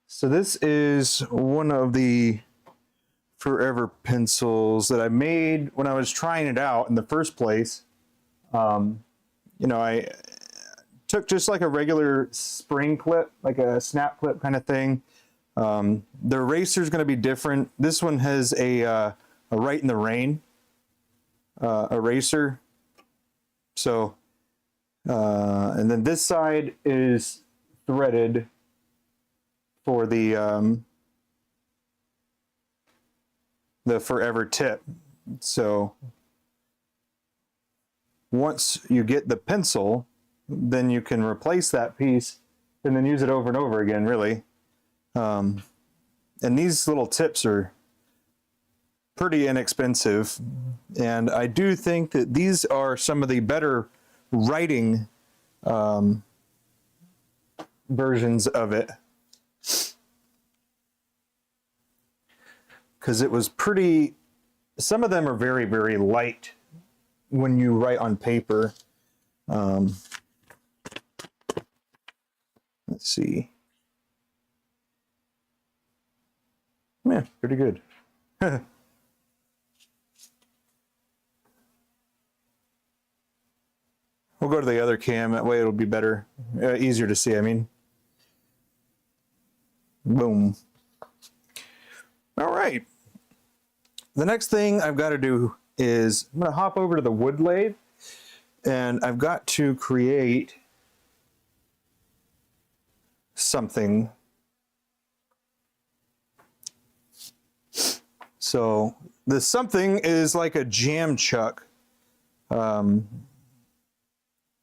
So this is one of the Forever pencils that I made when I was trying it out in the first place. You know, I took just like a regular spring clip, like a snap clip kind of thing. The eraser is going to be different. This one has a Right in the Rain eraser. So, and then this side is threaded for the Forever tip. So once you get the pencil, then you can replace that piece and then use it over and over again, really. And these little tips are pretty inexpensive. And I do think that these are some of the better writing versions of it. Because it was pretty, some of them are very, very light when you write on paper. Let's see. Yeah, pretty good. We'll go to the other cam, that way it'll be better, easier to see, I mean. Boom. All right. The next thing I've got to do is I'm going to hop over to the wood lathe and I've got to create something. So the something is like a jam chuck.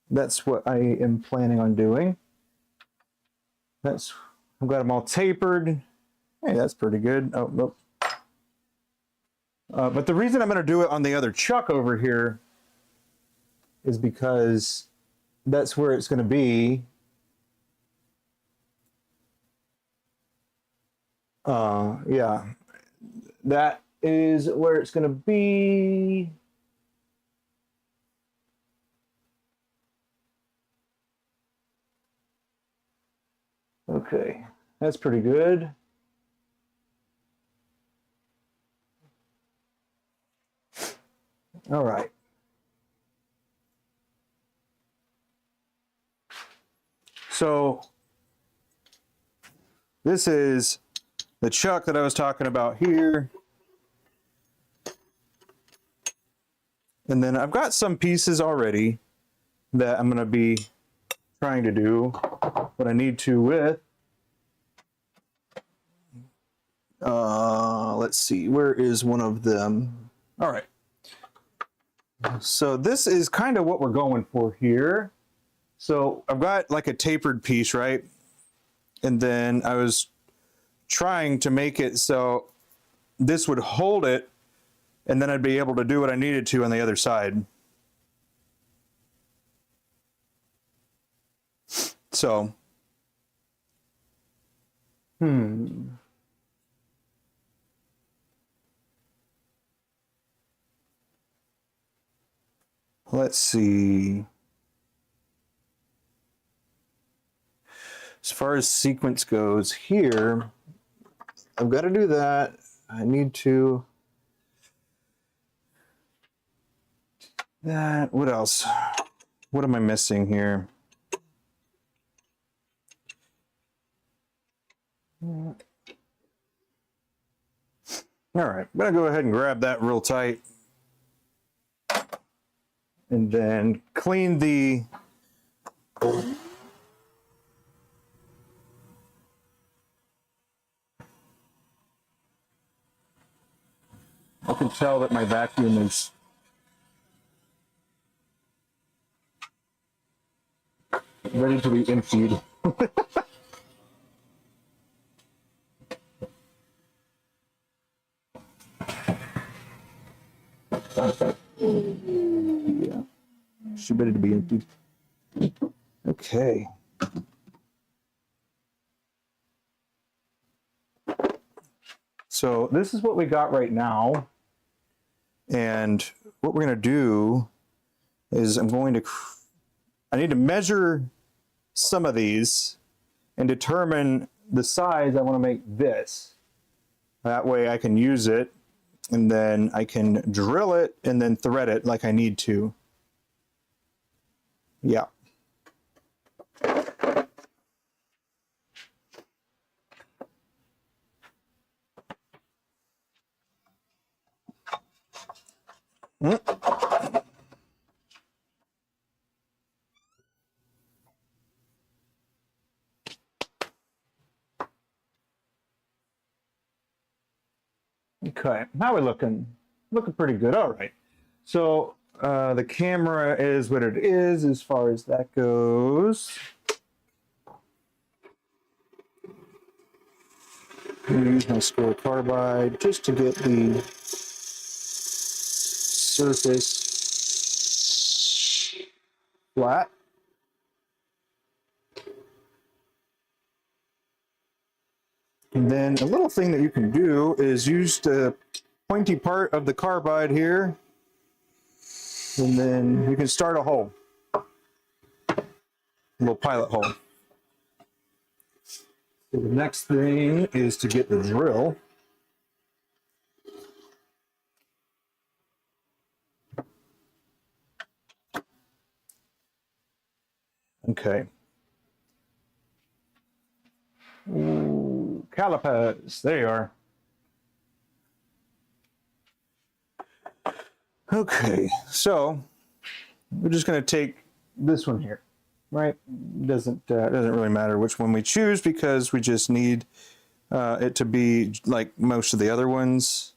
That's what I am planning on doing. I've got them all tapered. Hey, that's pretty good. Oh, nope. But the reason I'm going to do it on the other chuck over here is because that's where it's going to be. Yeah, that is where it's going to be. Okay, that's pretty good. All right. So this is the chuck that I was talking about here. And then I've got some pieces already that I'm going to be trying to do what I need to with. Let's see, where is one of them? All right. So this is kind of what we're going for here. So I've got like a tapered piece, right? And then I was trying to make it so this would hold it, and then I'd be able to do what I needed to on the other side. So, let's see. As far as sequence goes here, I've got to do that. I need to. That. What else? What am I missing here? All right, I'm gonna go ahead and grab that real tight, and then clean the. I can tell that my vacuum is ready to be emptied. Yeah, she's ready to be emptied. Okay. So this is what we got right now. And what we're going to do is I need to measure some of these and determine the size I want to make this. That way I can use it, and then I can drill it and then thread it like I need to. Yeah. Okay, how are we looking? Looking pretty good. All right. So the camera is what it is as far as that goes. I'm going to use my square carbide just to get the surface flat. And then a little thing that you can do is use the pointy part of the carbide here, and then you can start a hole, a little pilot hole. So the next thing is to get the drill. Okay. Ooh, calipers, there you are. Okay, so we're just going to take this one here, right? Doesn't really matter which one we choose, because we just need it to be like most of the other ones.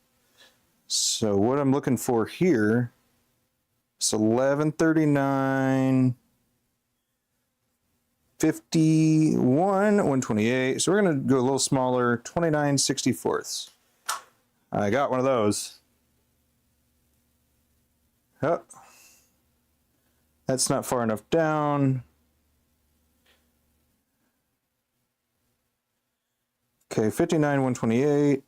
So what I'm looking for here is 1139, 51, 128. So we're going to go a little smaller, 29/64. I got one of those. Oh, that's not far enough down. Okay, 59, 128.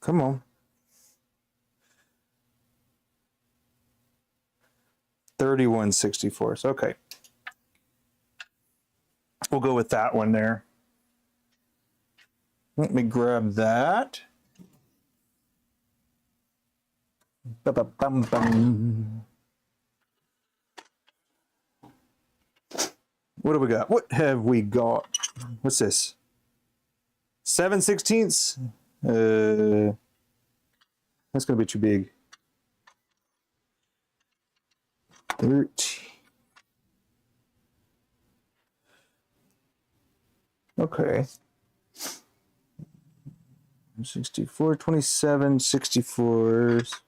Come on. 31/64. Okay. We'll go with that one there. Let me grab that. Ba-ba-bum-bum. What do we got? What have we got? What's this? 7/16. That's going to be too big. 13. Okay. 64, 27, 64s.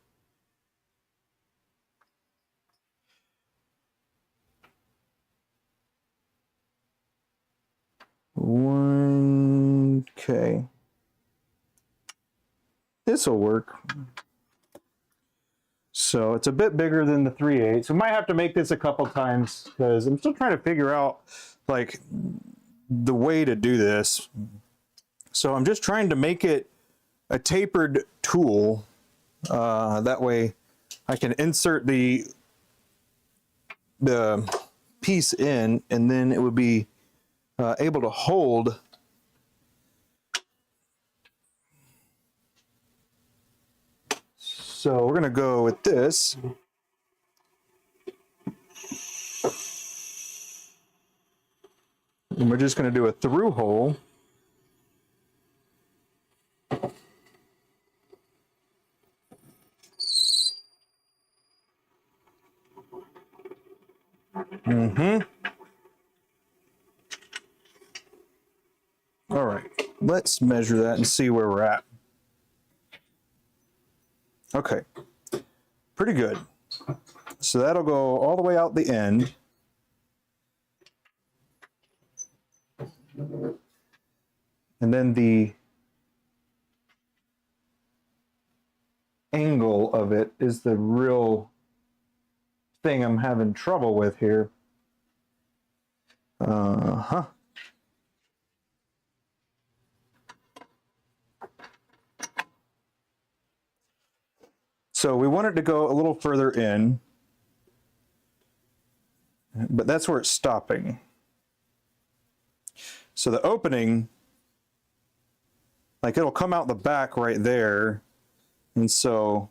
Okay. This will work. So it's a bit bigger than the 3/8. We might have to make this a couple times because I'm still trying to figure out like the way to do this. So I'm just trying to make it a tapered tool. That way I can insert the piece in, and then it would be able to hold. So we're going to go with this. And we're just going to do a through hole. All right, let's measure that and see where we're at. Okay, pretty good. So that'll go all the way out the end. And then the angle of it is the real thing I'm having trouble with here. So we want it to go a little further in, but that's where it's stopping. So the opening, like it'll come out the back right there. And so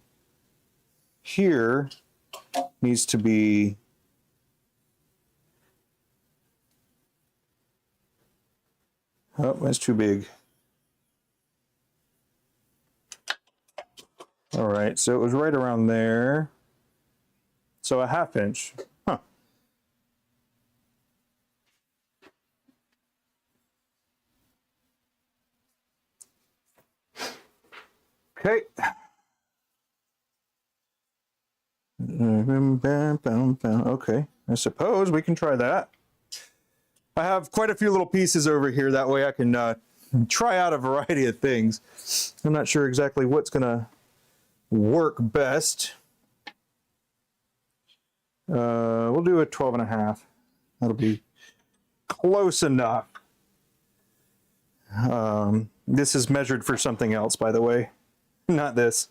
here needs to be oh, that's too big. All right, so it was right around there. So a 1/2 inch. Huh. Okay. Okay, I suppose we can try that. I have quite a few little pieces over here. That way I can try out a variety of things. I'm not sure exactly what's gonna work best. We'll do a 12.5. That'll be close enough. This is measured for something else, by the way, not this.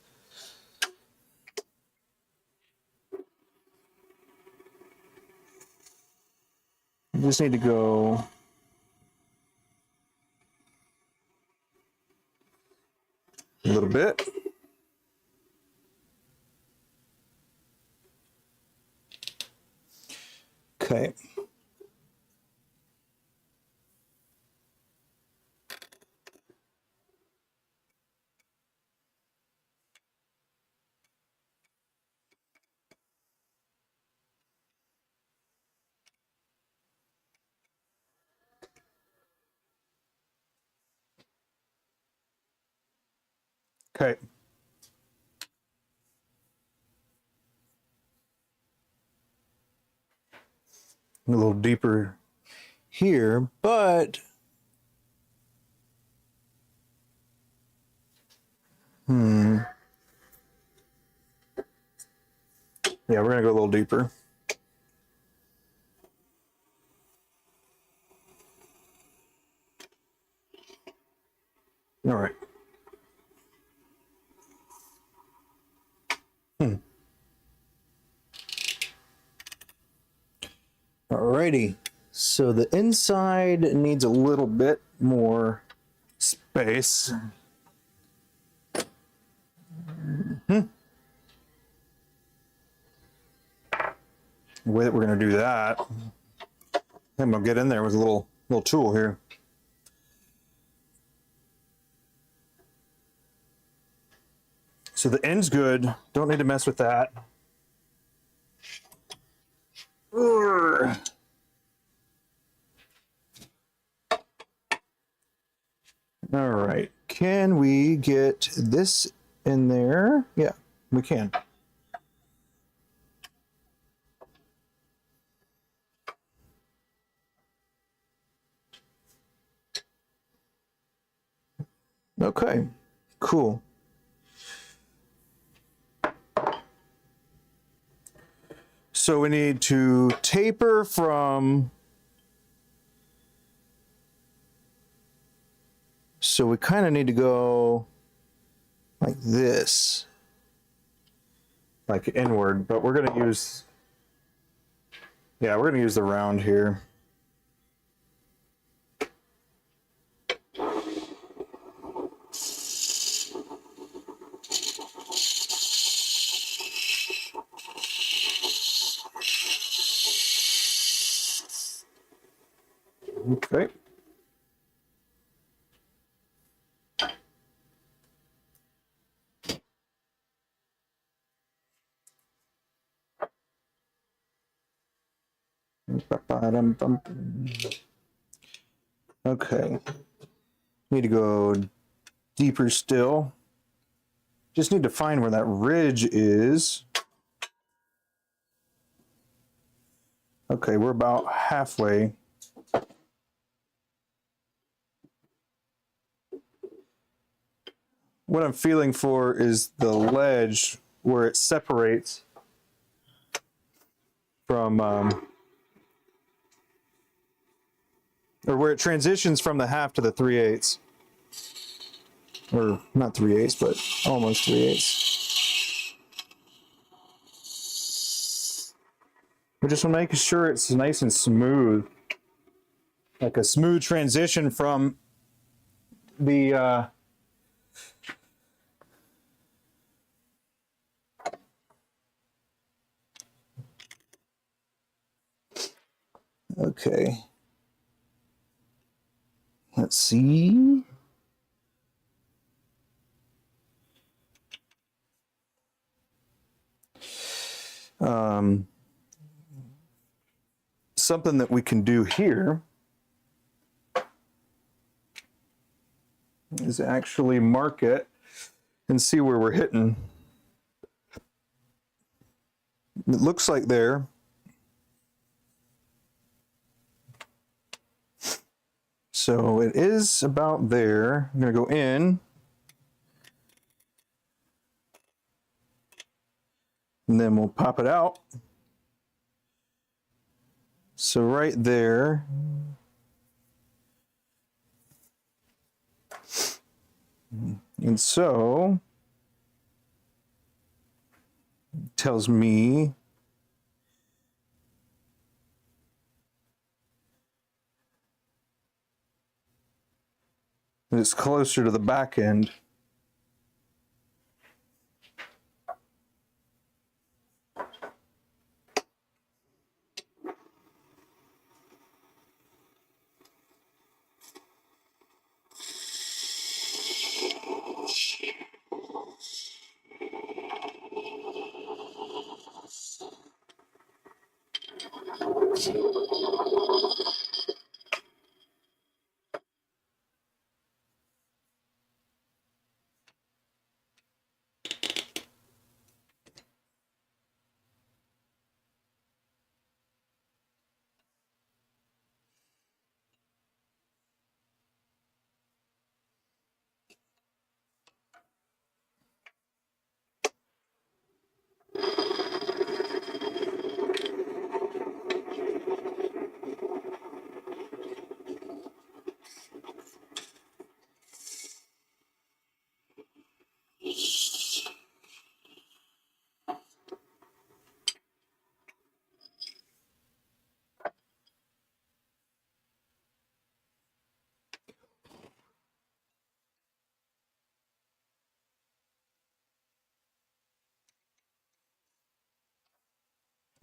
You just need to go a little bit. Okay. Okay. A little deeper here, but yeah, we're gonna go a little deeper. All right. Alrighty, so the inside needs a little bit more space. The way that we're going to do that, I'm going to get in there with a little tool here. So the end's good. Don't need to mess with that. Urgh. All right. Can we get this in there? Yeah, we can. Okay, cool. So we need to taper from, so we kind of need to go like this, like inward, but we're going to use, yeah, we're going to use the round here. Okay. Okay. Need to go deeper still. Just need to find where that ridge is. Okay, we're about halfway. What I'm feeling for is the ledge where it separates from, or where it transitions from the half to the 3/8. Or not 3/8, but almost 3/8. We're just making sure it's nice and smooth. Like a smooth transition from the, okay. Let's see. Something that we can do here is actually mark it and see where we're hitting. It looks like there. So it is about there. I'm going to go in. And then we'll pop it out. So right there. And so it tells me that it's closer to the back end.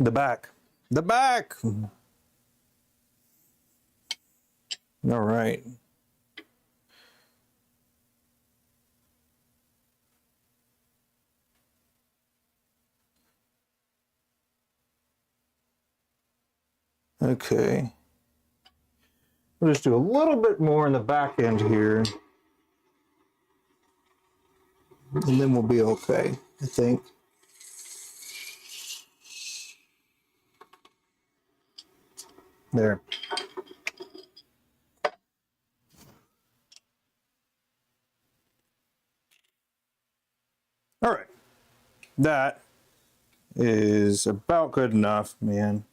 The back. The back. All right. Okay. We'll just do a little bit more in the back end here. And then we'll be okay, I think. There. All right. That is about good enough, man.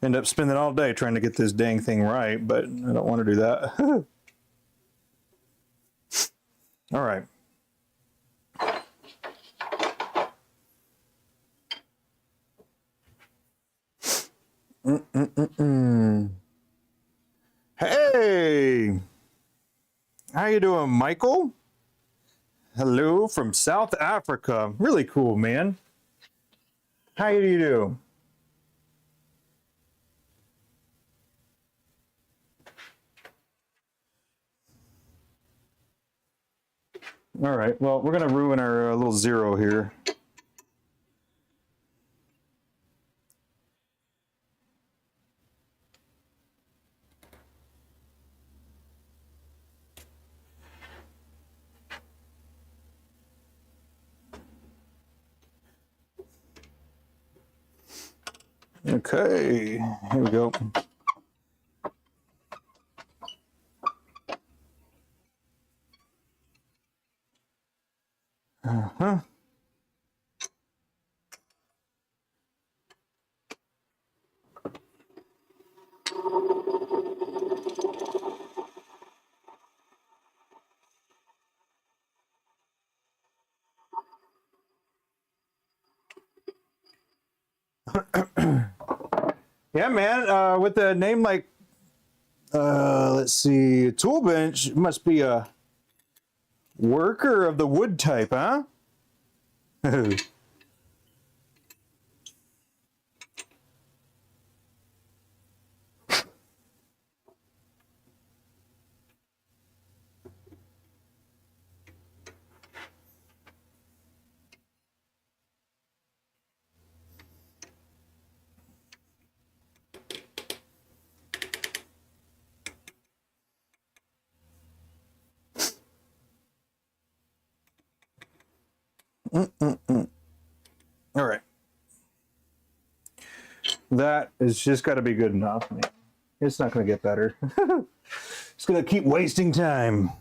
End up spending all day trying to get this dang thing right, but I don't want to do that. All right. Hey, how you doing, Michael? Hello from South Africa. Really cool, man. How do you do? All right, well, we're gonna ruin our little zero here. Okay, here we go. Uh-huh. Yeah, man, with a name like, let's see, Tool Bench, must be a worker of the wood type, huh? All right. That is just got to be good enough, man. It's not going to get better. It's going to keep wasting time.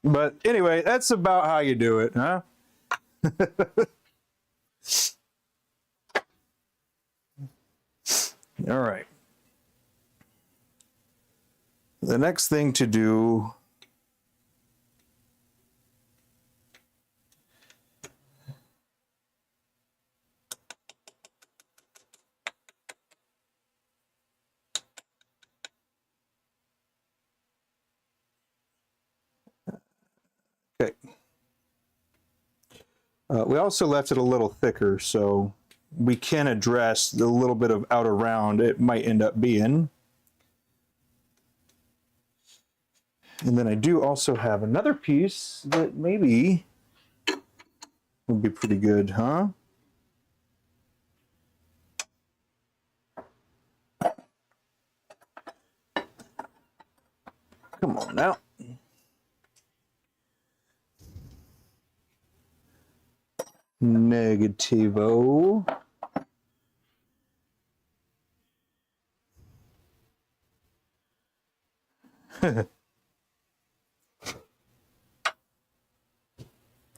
But anyway, that's about how you do it, huh? All right. The next thing to do okay. We also left it a little thicker, so we can address the little bit of outer round it might end up being. And then I do also have another piece that maybe would be pretty good, huh? Come on now. Negativo.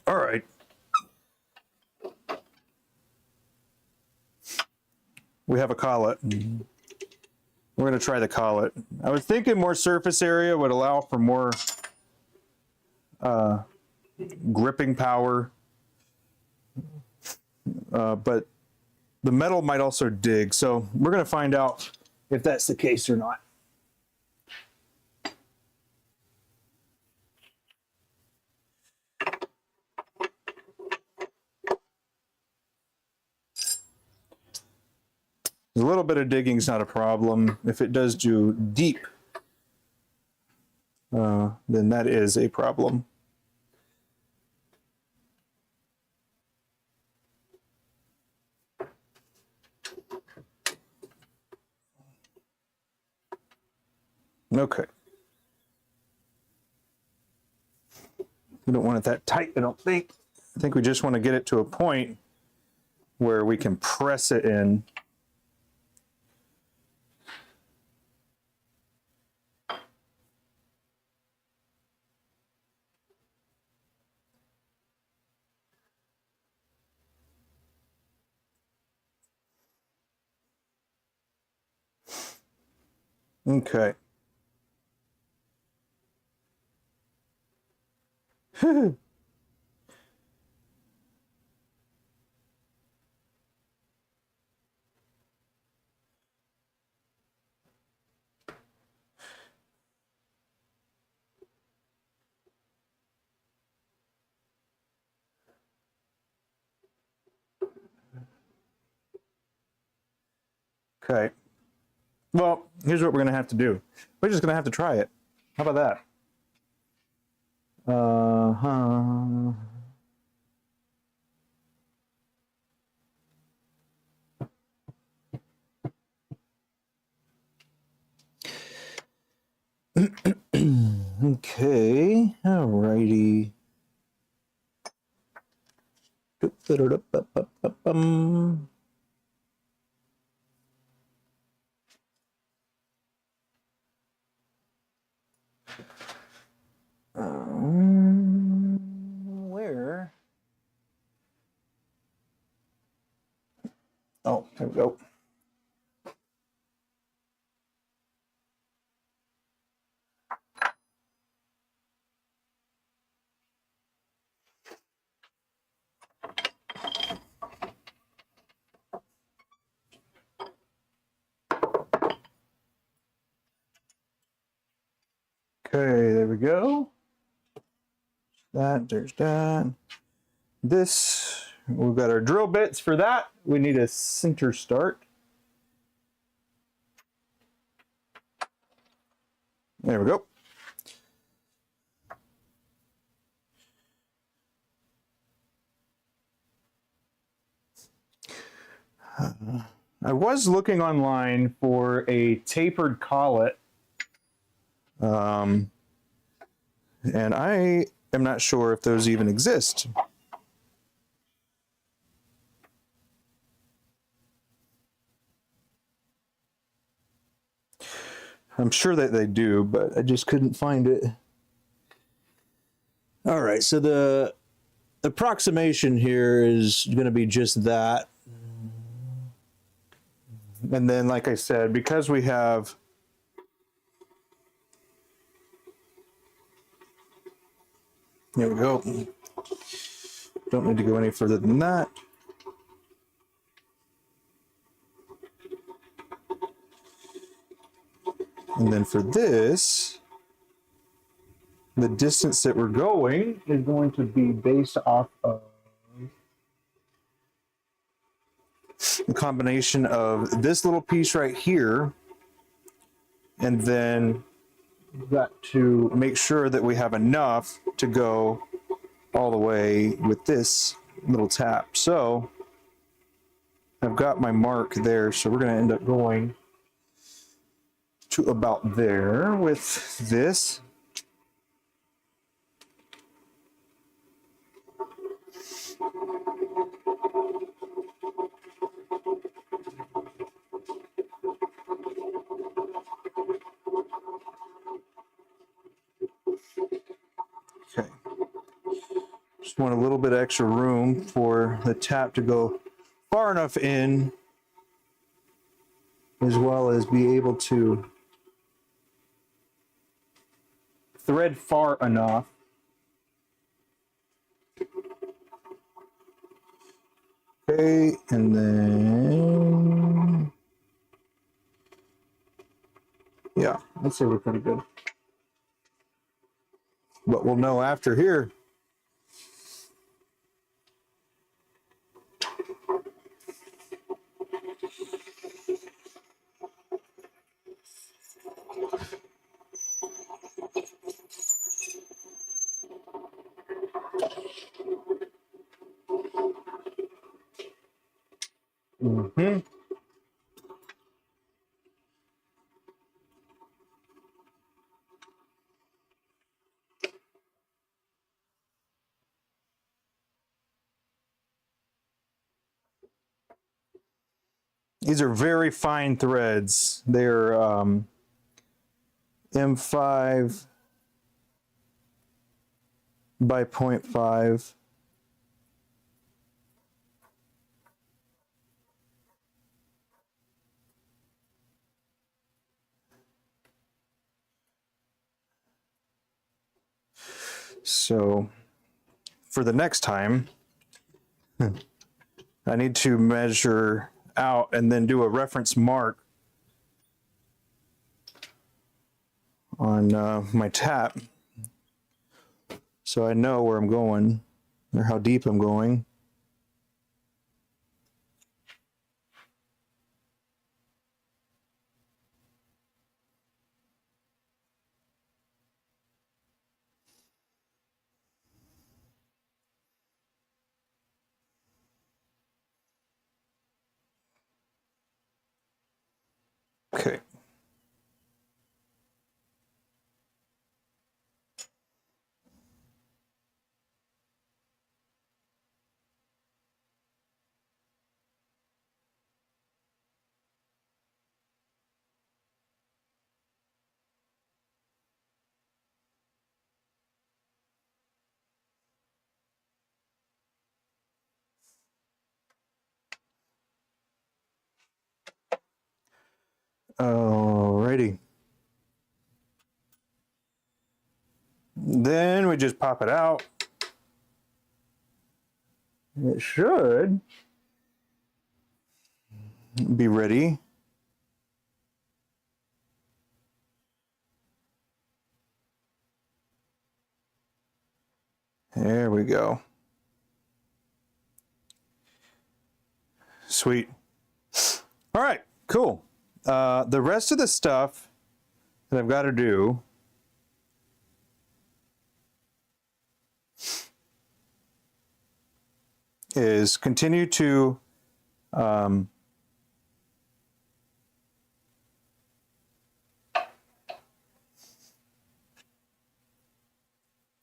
All right. We have a collet. We're going to try the collet. I was thinking more surface area would allow for more gripping power. But the metal might also dig. So we're going to find out if that's the case or not. A little bit of digging is not a problem. If it does do deep, then that is a problem. Okay. We don't want it that tight, I don't think. I think we just want to get it to a point where we can press it in. Okay. Okay. Well, here's what we're going to have to do. We're just going to have to try it. How about that? Uh-huh. Okay. Alrighty. Where? Oh, there we go. Okay, there we go. There's that. This, we've got our drill bits for that. We need a center start. There we go. I was looking online for a tapered collet, and I am not sure if those even exist. I'm sure that they do, but I just couldn't find it. All right, so the approximation here is going to be just that. And then, like I said, because we have there we go. Don't need to go any further than that. And then for this, the distance that we're going is going to be based off of the combination of this little piece right here, and then we've got to make sure that we have enough to go all the way with this little tap. So I've got my mark there, so we're going to end up going to about there with this. Okay. Just want a little bit extra room for the tap to go far enough in, as well as be able to thread far enough. Okay, and then yeah, I'd say we're pretty good. But we'll know after here. Mm-hmm. These are very fine threads. They're M5 by 0.5. So for the next time, I need to measure out and then do a reference mark on my tap so I know where I'm going or how deep I'm going. Okay. Alrighty. Then we just pop it out. It should be ready. There we go. Sweet. All right, cool. The rest of the stuff that I've got to do is continue to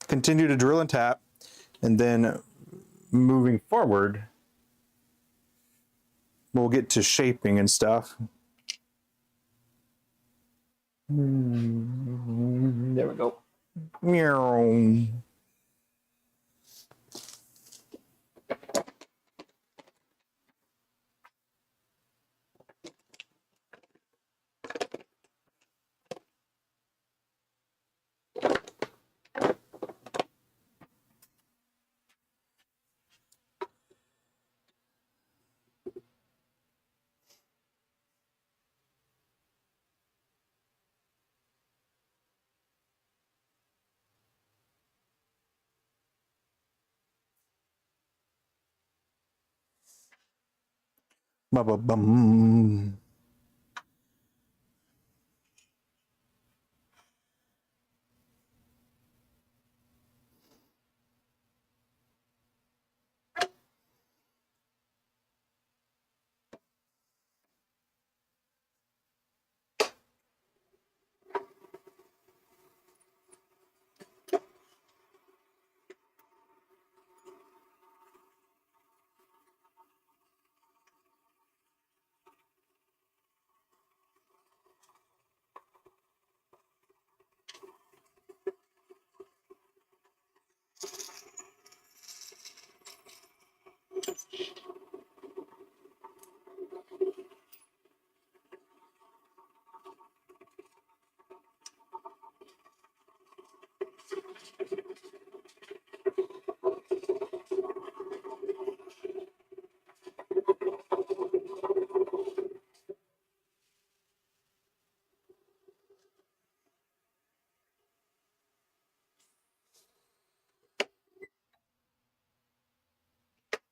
continue to drill and tap, and then moving forward, we'll get to shaping and stuff. There we go. Meow. Ba-ba-bum.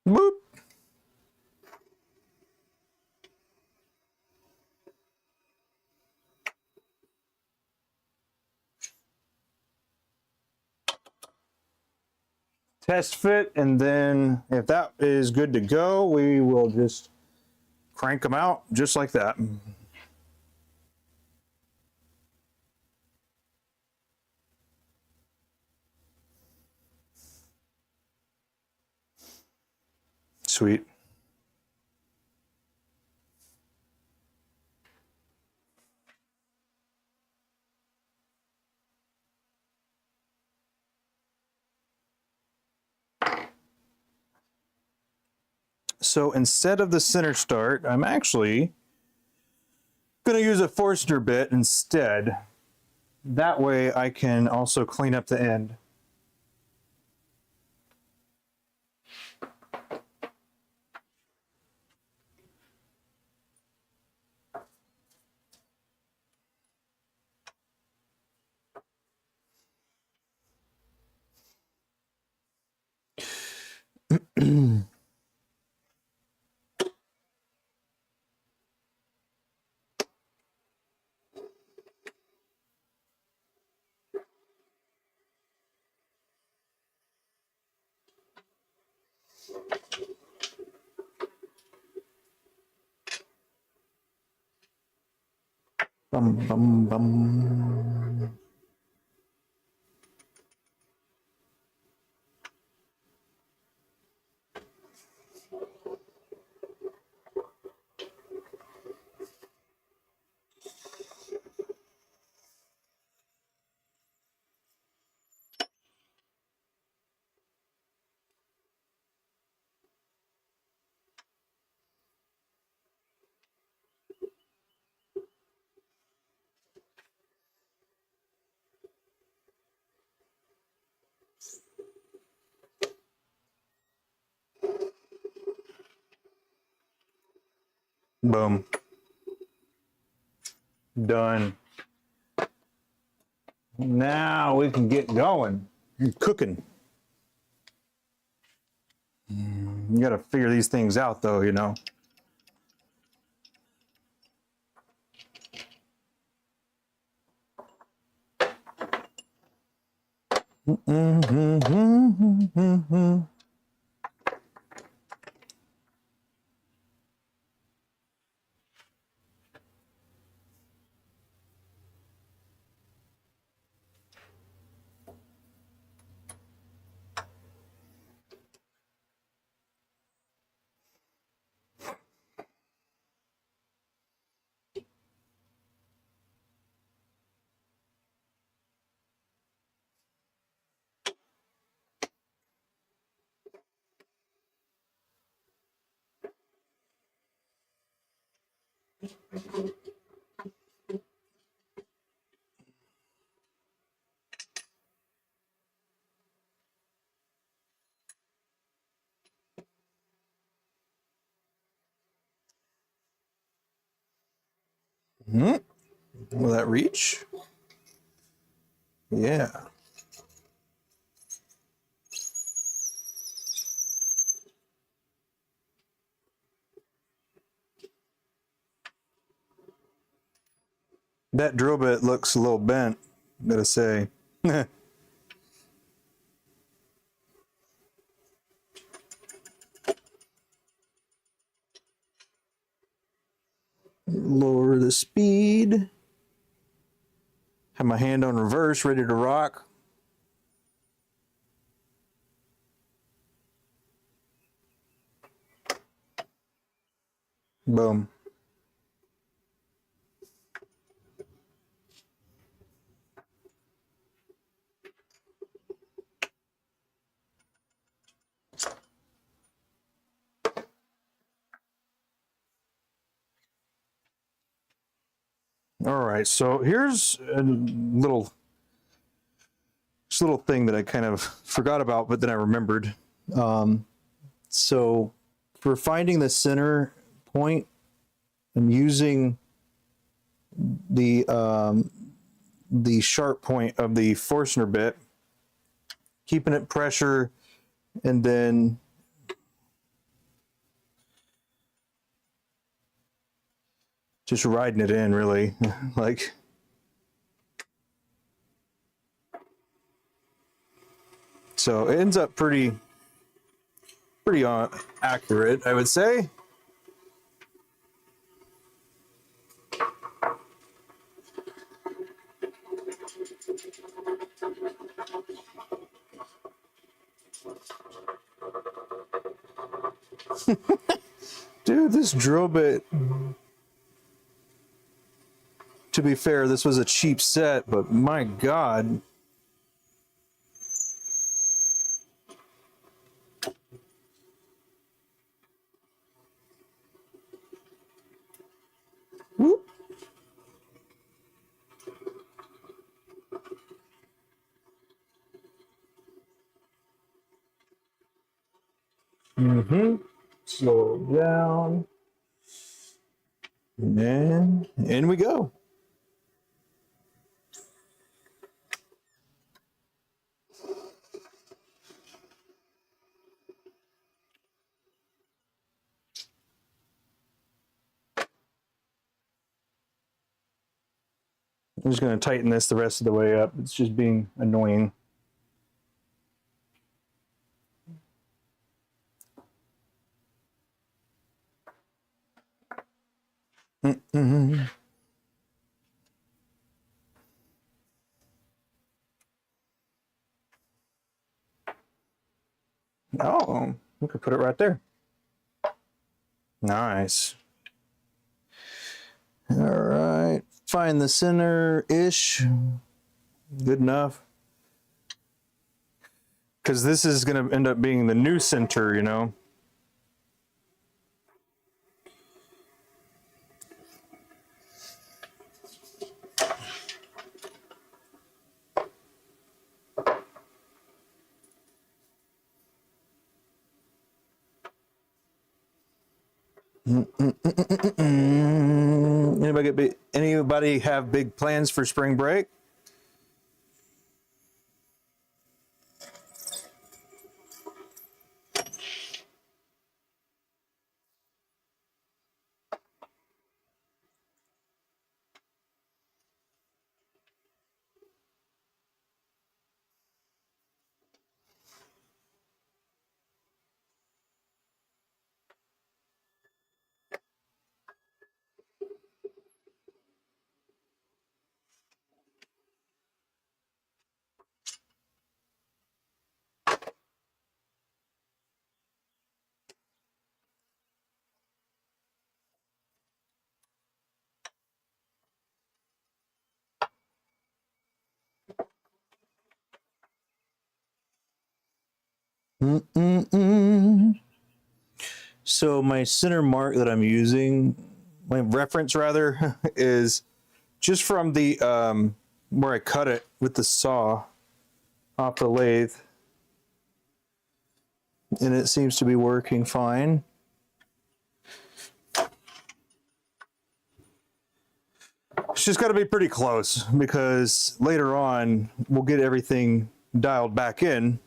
Boop. Test fit, and then if that is good to go, we will just crank them out just like that. Sweet. So instead of the center start, I'm actually going to use a Forstner bit instead. That way I can also clean up the end. Bum, bum, bum. Boom. Done. Now we can get going. Cooking. You got to figure these things out though, you know. Will that reach? Yeah. That drill bit looks a little bent, gotta say. Lower the speed. Have my hand on reverse, ready to rock. Boom. All right, so here's a little thing that I kind of forgot about, but then I remembered. So for finding the center point, I'm using the sharp point of the Forstner bit, keeping it pressure, and then just riding it in, really. Like, so it ends up pretty accurate, I would say. Dude, this drill bit, to be fair, this was a cheap set, but my God. Mm-hmm. Slow it down. And in we go. I'm just going to tighten this the rest of the way up. It's just being annoying. Mm-hmm. Oh, we could put it right there. Nice. All right. Find the center-ish. Good enough. Because this is going to end up being the new center, you know. Anybody have big plans for spring break? Mm-mm-mm. So my center mark that I'm using, my reference rather, is just from the where I cut it with the saw off the lathe, and it seems to be working fine. It's just got to be pretty close because later on we'll get everything dialed back in.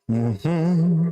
Mm-hmm.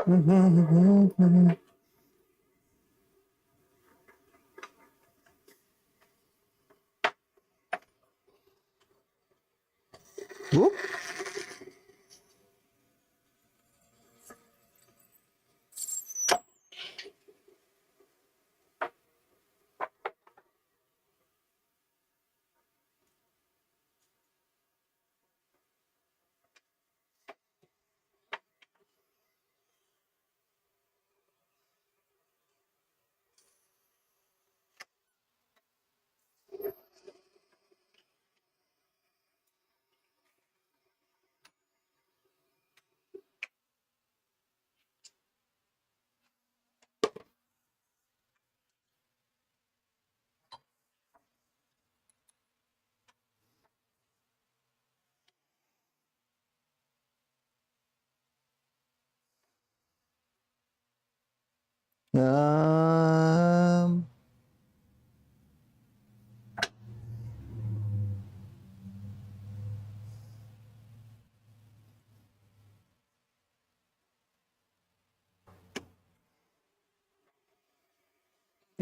Mm-hmm. Whoop. Um,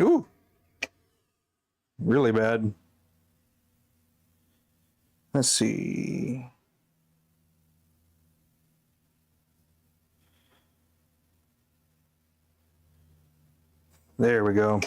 ooh, really bad. Let's see. There we go.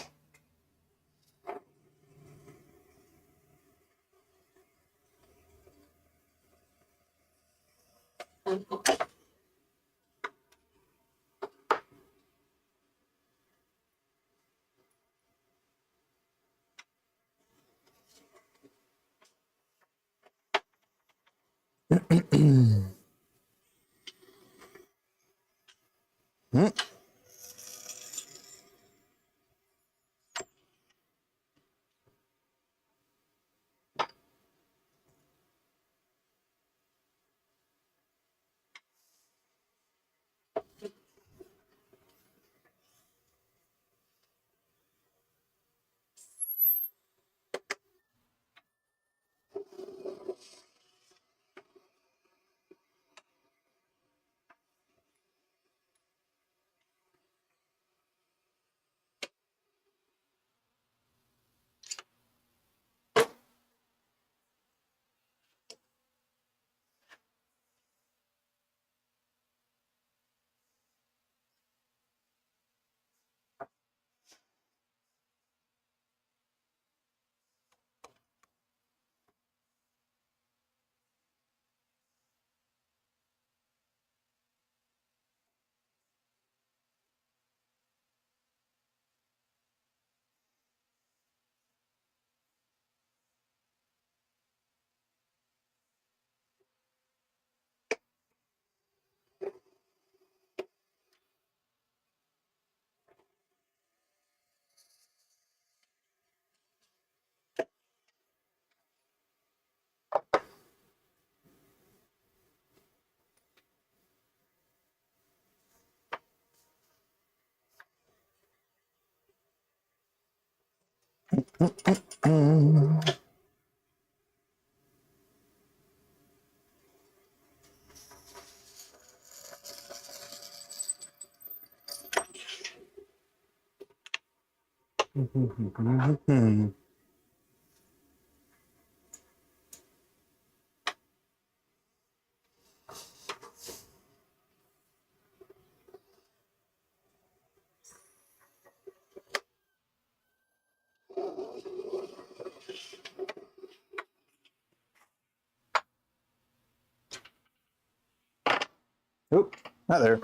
Oop, not there.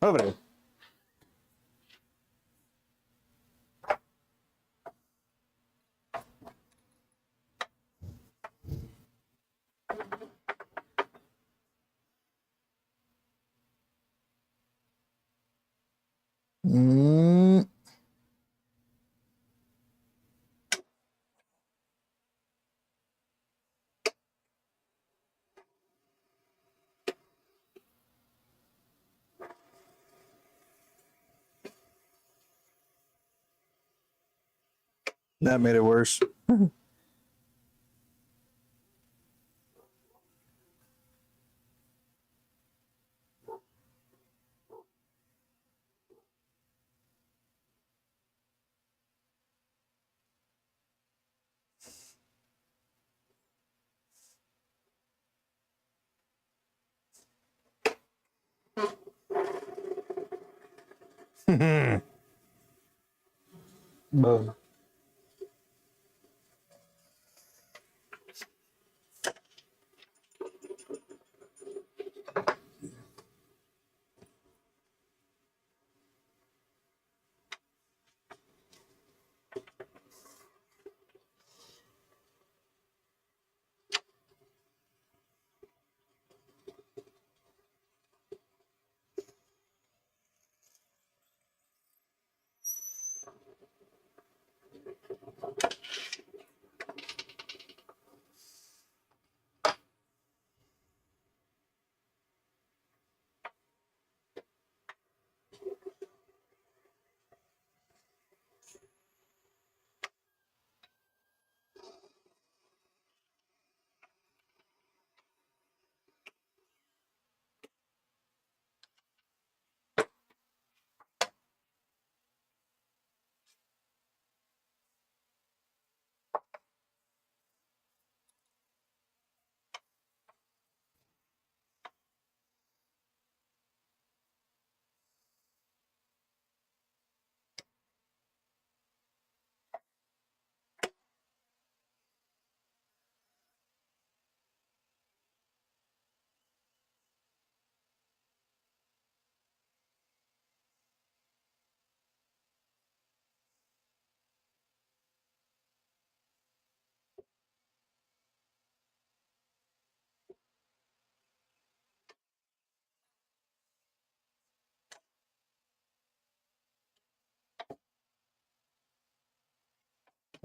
Over there. Mm, that made it worse. Boom.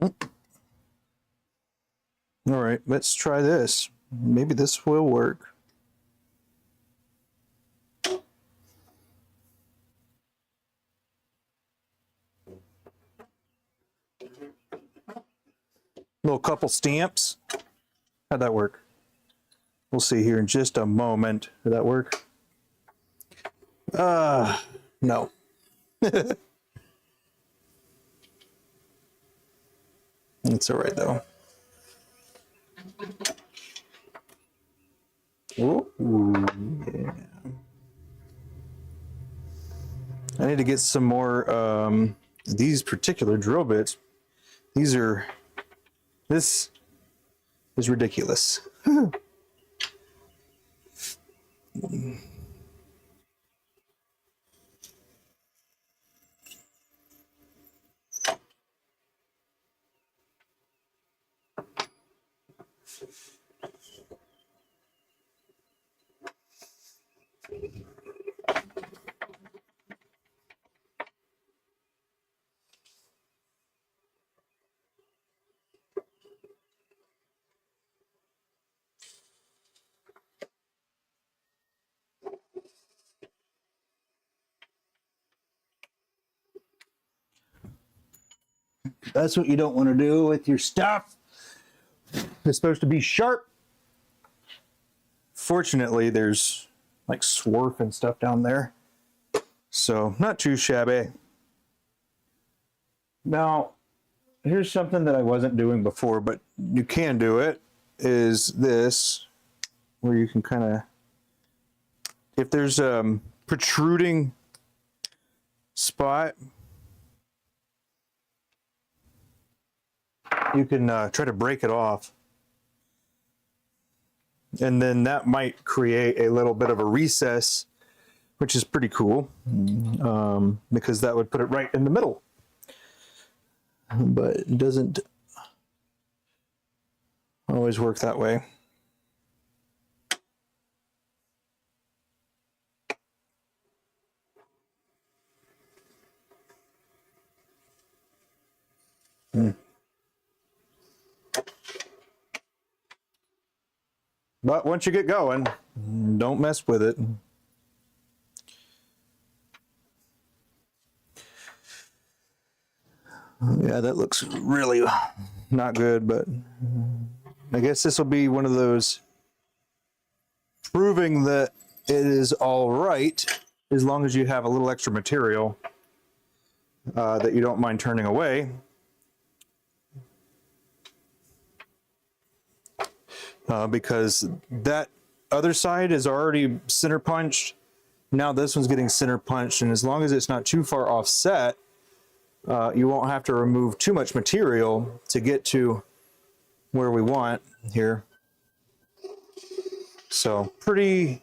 All right, let's try this. Maybe this will work. Little couple stamps. How'd that work? We'll see here in just a moment. Did that work? No. It's all right though. Ooh, yeah. I need to get some more, these particular drill bits. This is ridiculous. That's what you don't want to do with your stuff. It's supposed to be sharp. Fortunately, there's like swarf and stuff down there, so not too shabby. Now, here's something that I wasn't doing before, but you can do it, is this, where you can kind of, if there's a protruding spot, you can try to break it off. And then that might create a little bit of a recess, which is pretty cool, because that would put it right in the middle. But it doesn't always work that way. But once you get going, don't mess with it. Yeah, that looks really not good, but I guess this will be one of those proving that it is all right, as long as you have a little extra material that you don't mind turning away. Because that other side is already center punched. Now this one's getting center punched, and as long as it's not too far offset, you won't have to remove too much material to get to where we want here. So pretty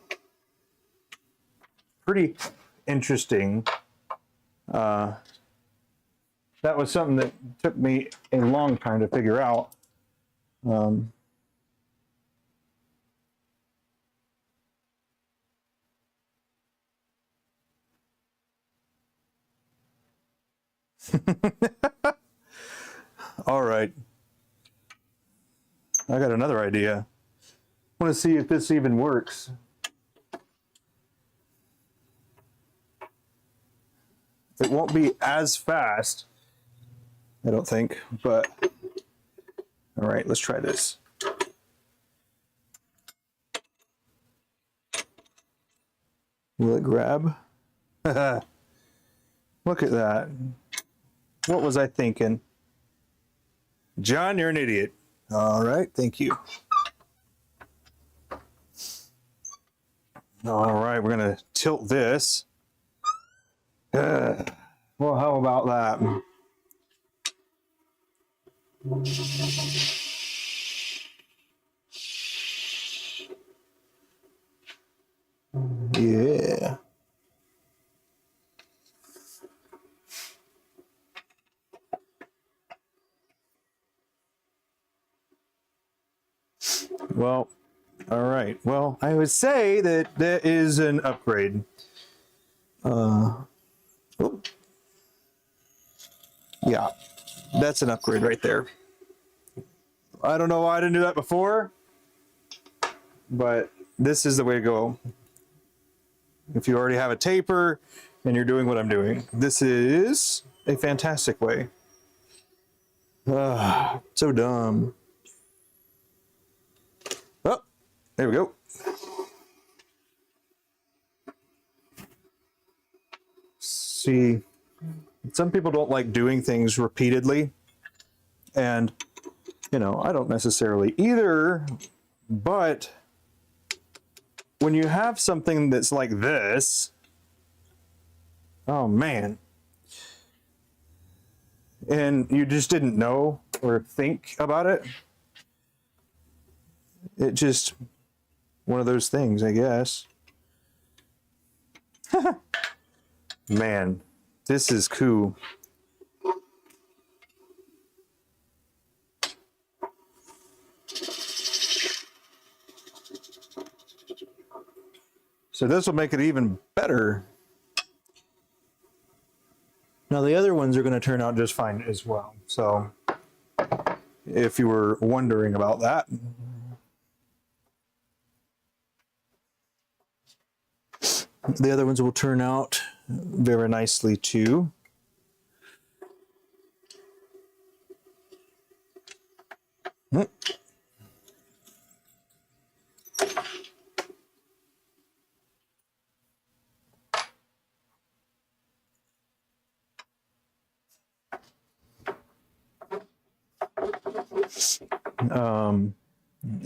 interesting. That was something that took me a long time to figure out. All right, I got another idea. I want to see if this even works. It won't be as fast, I don't think, but all right, let's try this. Will it grab? Look at that. What was I thinking? John, you're an idiot. All right, thank you. All right, we're gonna tilt this. Well, how about that? Yeah. Well, all right. Well, I would say that that is an upgrade. Yeah. That's an upgrade right there. I don't know why I didn't do that before, but this is the way to go. If you already have a taper and you're doing what I'm doing, this is a fantastic way. So dumb. Oh, there we go. See, some people don't like doing things repeatedly, and you know, I don't necessarily either, but when you have something that's like this, oh man, and you just didn't know or think about it, it just one of those things, I guess. Man, this is cool. So this will make it even better. Now the other ones are going to turn out just fine as well. So if you were wondering about that. The other ones will turn out very nicely too.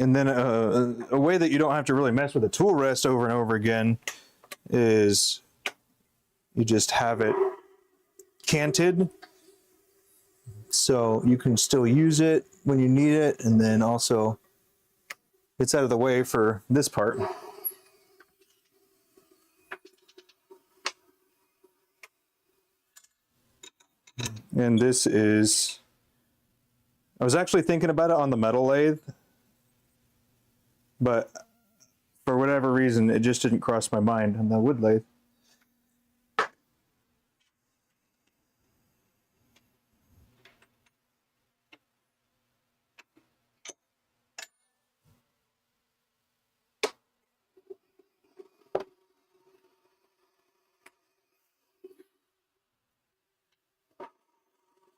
And then a way that you don't have to really mess with the tool rest over and over again is you just have it canted so you can still use it when you need it, and then also it's out of the way for this part. And this is, I was actually thinking about it on the metal lathe, but for whatever reason, it just didn't cross my mind on the wood lathe.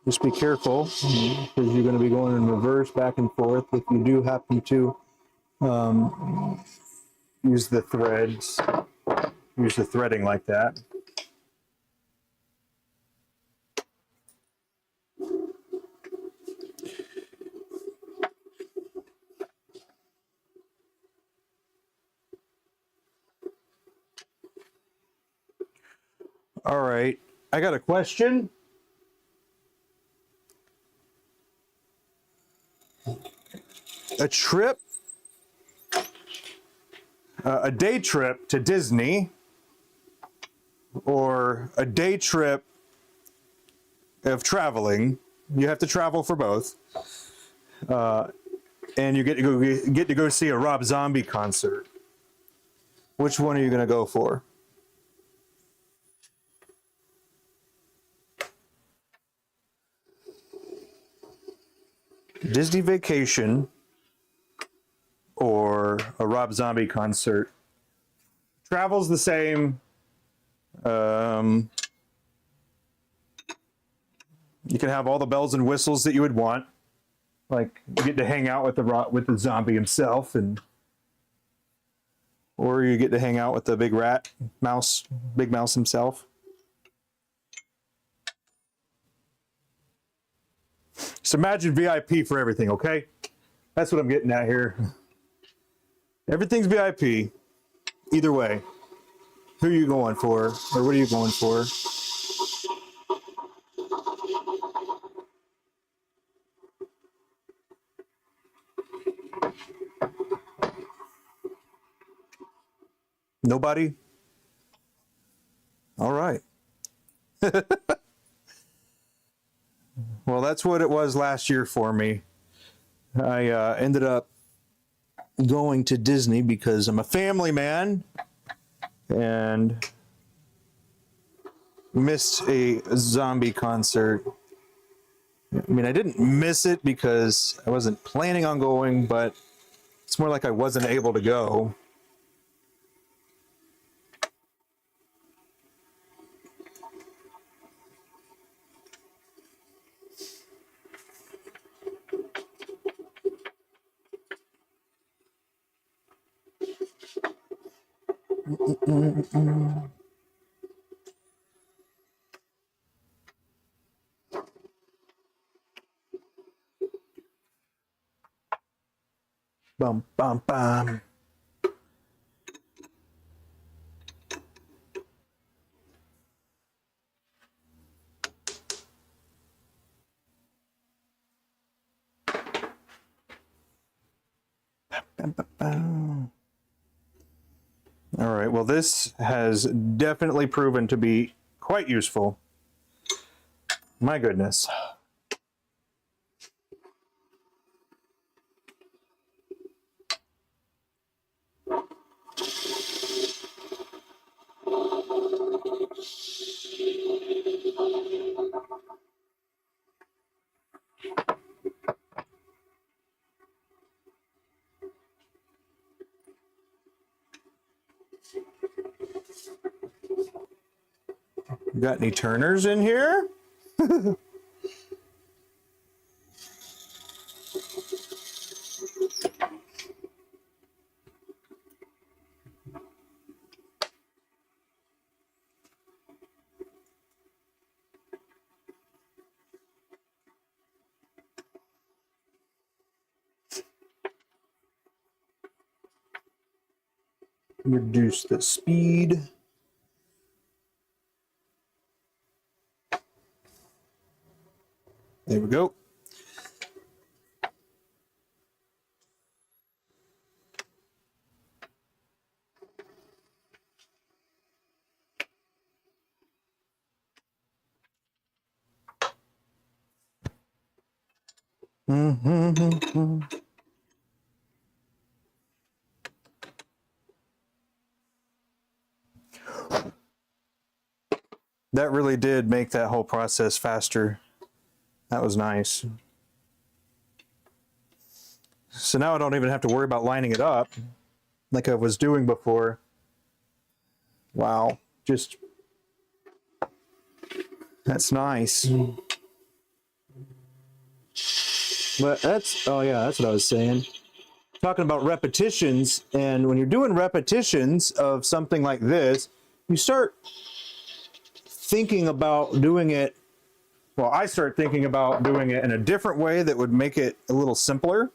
Just be careful, because you're going to be going in reverse back and forth if you do happen to use the threads, use the threading like that. All right, I got a question. A trip, a day trip to Disney, or a day trip of traveling. You have to travel for both, and you get to go see a Rob Zombie concert. Which one are you going to go for? Disney vacation or a Rob Zombie concert? Travel's the same. You can have all the bells and whistles that you would want. Like you get to hang out with the zombie himself, or you get to hang out with the big mouse himself. So imagine VIP for everything, okay? That's what I'm getting at here. Everything's VIP. Either way. Who are you going for? Or what are you going for? Nobody? All right. Well, that's what it was last year for me. I ended up going to Disney because I'm a family man and missed a zombie concert. I mean, I didn't miss it because I wasn't planning on going, but it's more like I wasn't able to go. Bum, bum, bum. Bum, bum, bum. All right, well, this has definitely proven to be quite useful. My goodness. Got any turners in here? Reduce the speed. There we go. That really did make that whole process faster. That was nice. So now I don't even have to worry about lining it up like I was doing before. Wow, just, that's nice. But that's, oh yeah, that's what I was saying. Talking about repetitions, and when you're doing repetitions of something like this, you start thinking about doing it, well, I start thinking about doing it in a different way that would make it a little simpler.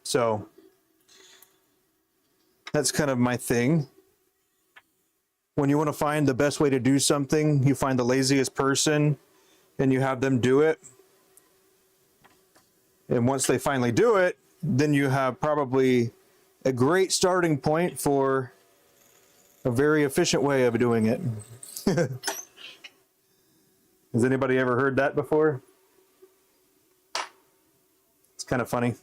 So that's kind of my thing. When you want to find the best way to do something, you find the laziest person and you have them do it. And once they finally do it, then you have probably a great starting point for a very efficient way of doing it. Has anybody ever heard that before? It's kind of funny.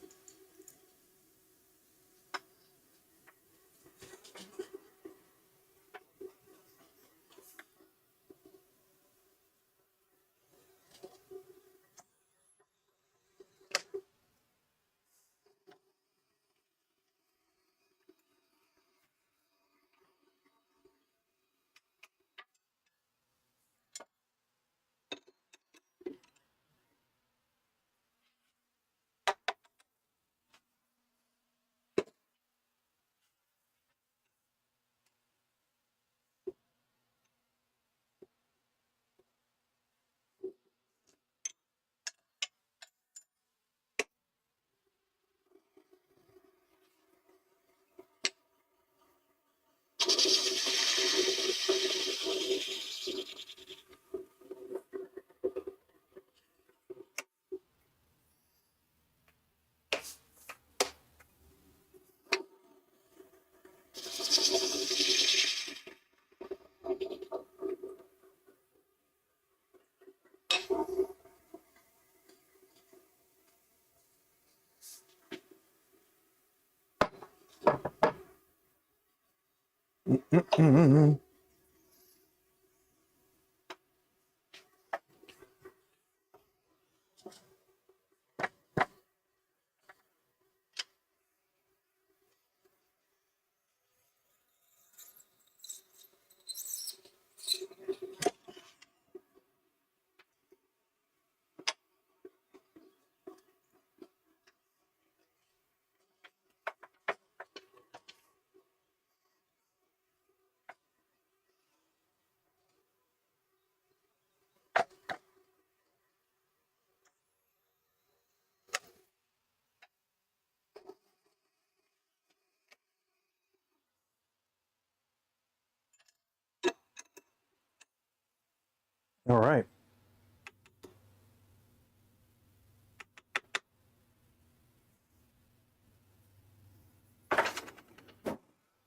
All right.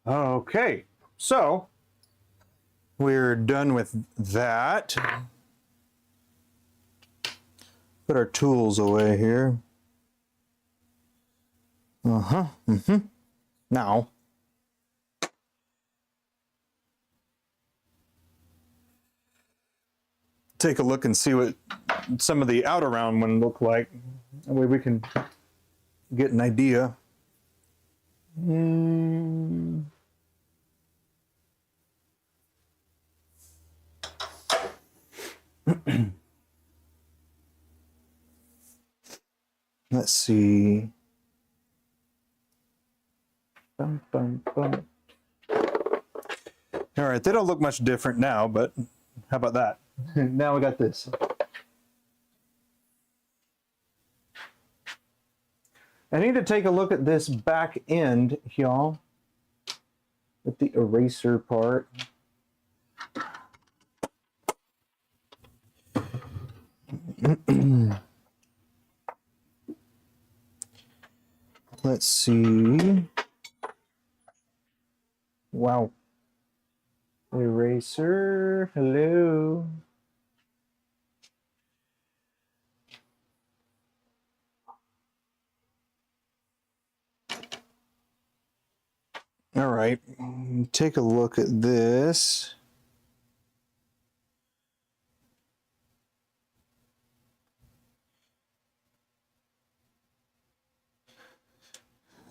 Okay, so we're done with that. Put our tools away here. Now, take a look and see what some of the outer round one look like. That way we can get an idea. Let's see. Bum, bum, bum. All right, they don't look much different now, but how about that? Now we got this. I need to take a look at this back end, y'all, at the eraser part. Let's see. Wow. Eraser, hello. All right, take a look at this.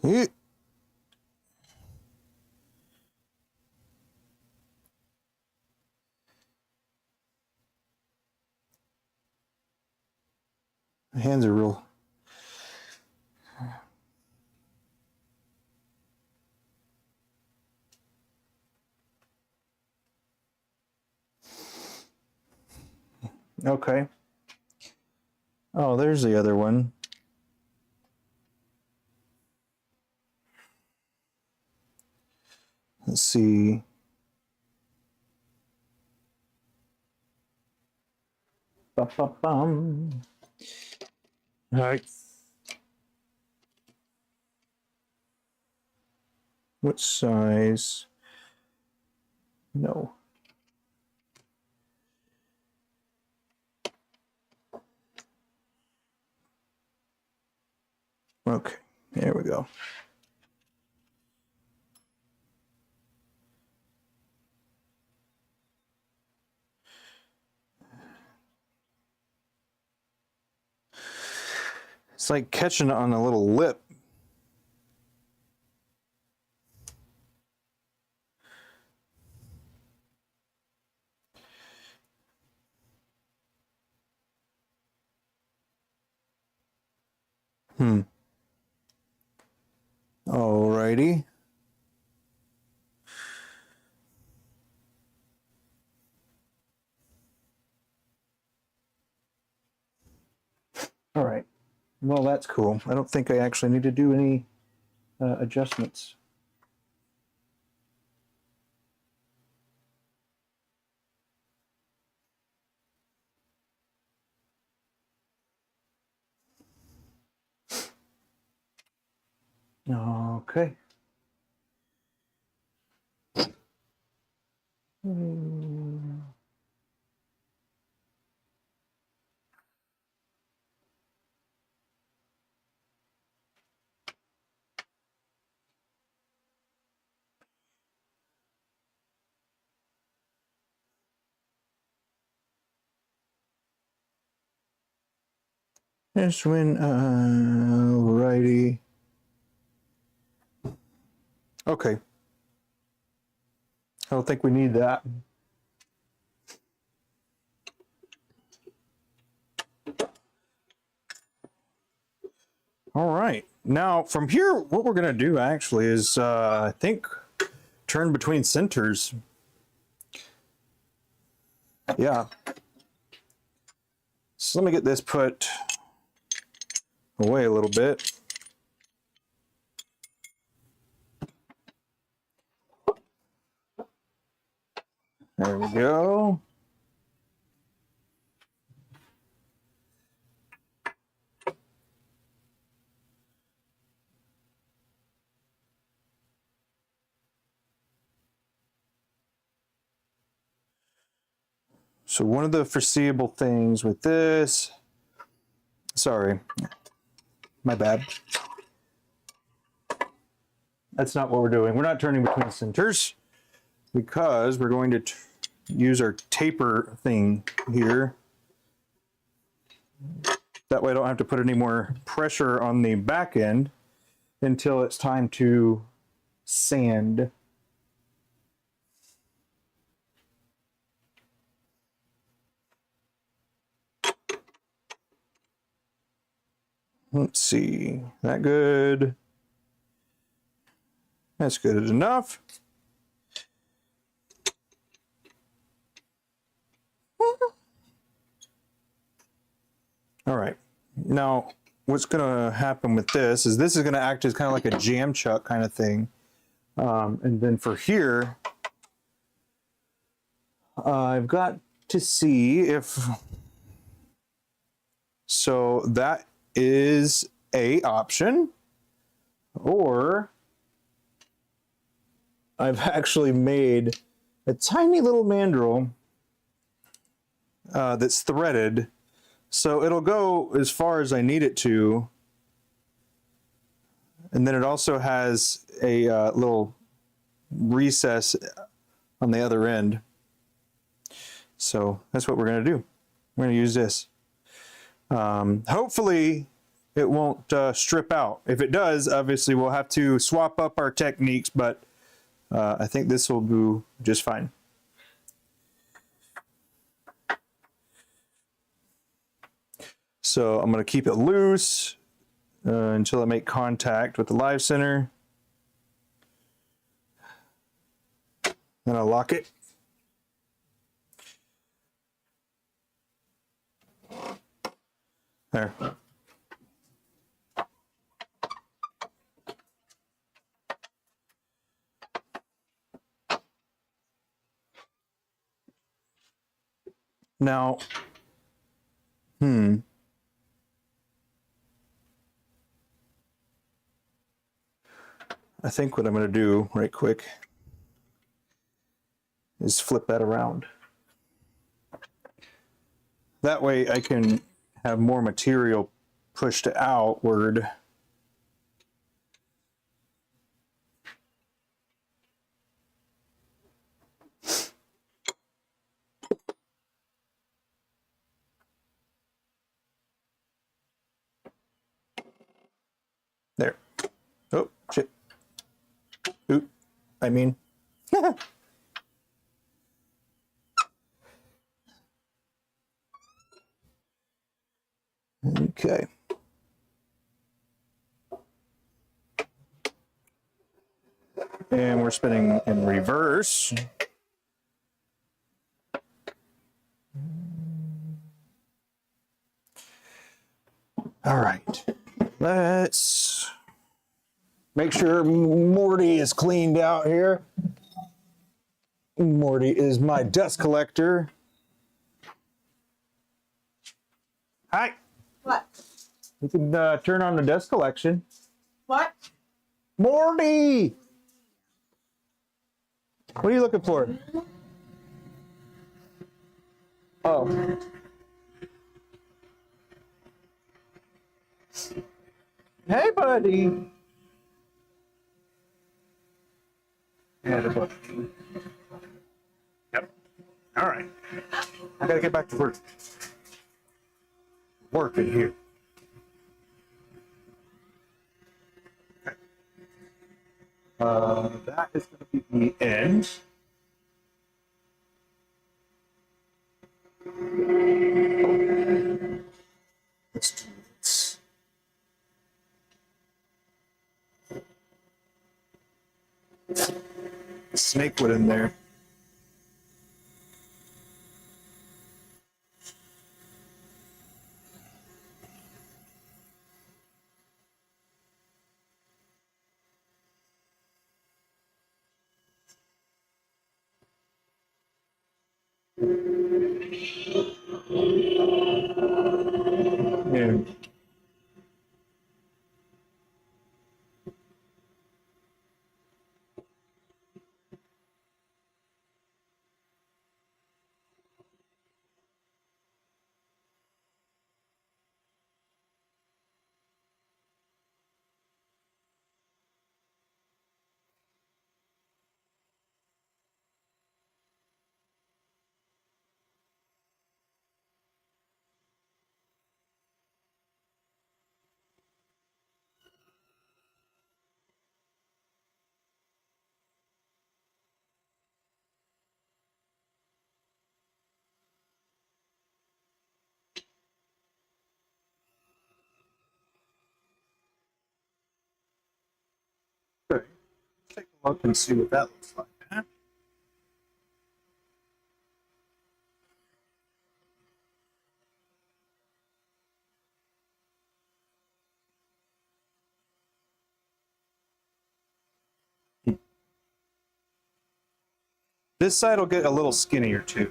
Yeah. My hands are real. Okay. Oh, there's the other one. Let's see. Ba-ba-bum. All right. What size? No. Okay, there we go. It's like catching it on a little lip. Alrighty. All right. Well, that's cool. I don't think I actually need to do any adjustments. Okay. This one, alrighty. Okay. I don't think we need that. All right. Now from here, what we're gonna do actually is, I think, turn between centers. Yeah. So let me get this put away a little bit. There we go. So one of the foreseeable things with this, sorry, my bad. That's not what we're doing. We're not turning between centers because we're going to use our taper thing here. That way I don't have to put any more pressure on the back end until it's time to sand. Let's see, that good? That's good enough. All right, now what's gonna happen with this is gonna act as kind of like a jam chuck kind of thing. And then for here, I've got to see if, so that is a option, or I've actually made a tiny little mandrel that's threaded, so it'll go as far as I need it to, and then it also has a little recess on the other end. So that's what we're going to do. We're going to use this. Hopefully it won't strip out. If it does, obviously we'll have to swap up our techniques, but I think this will do just fine. So I'm going to keep it loose until I make contact with the live center. Then I'll lock it. There. Now, I think what I'm going to do right quick is flip that around. That way I can have more material pushed outward. There. Oh, shit. Oop, I mean. Okay. And we're spinning in reverse. All right. Let's make sure Morty is cleaned out here. Morty is my dust collector. Hi. What? You can turn on the dust collection. What? Morty! What are you looking for? Oh. Hey, buddy. Yeah, yep. All right. I gotta get back to work. Working here. Okay. That is going to be the end. Let's do this. Snake wood in there. Yeah. up and see what that looks like. This side will get a little skinnier too.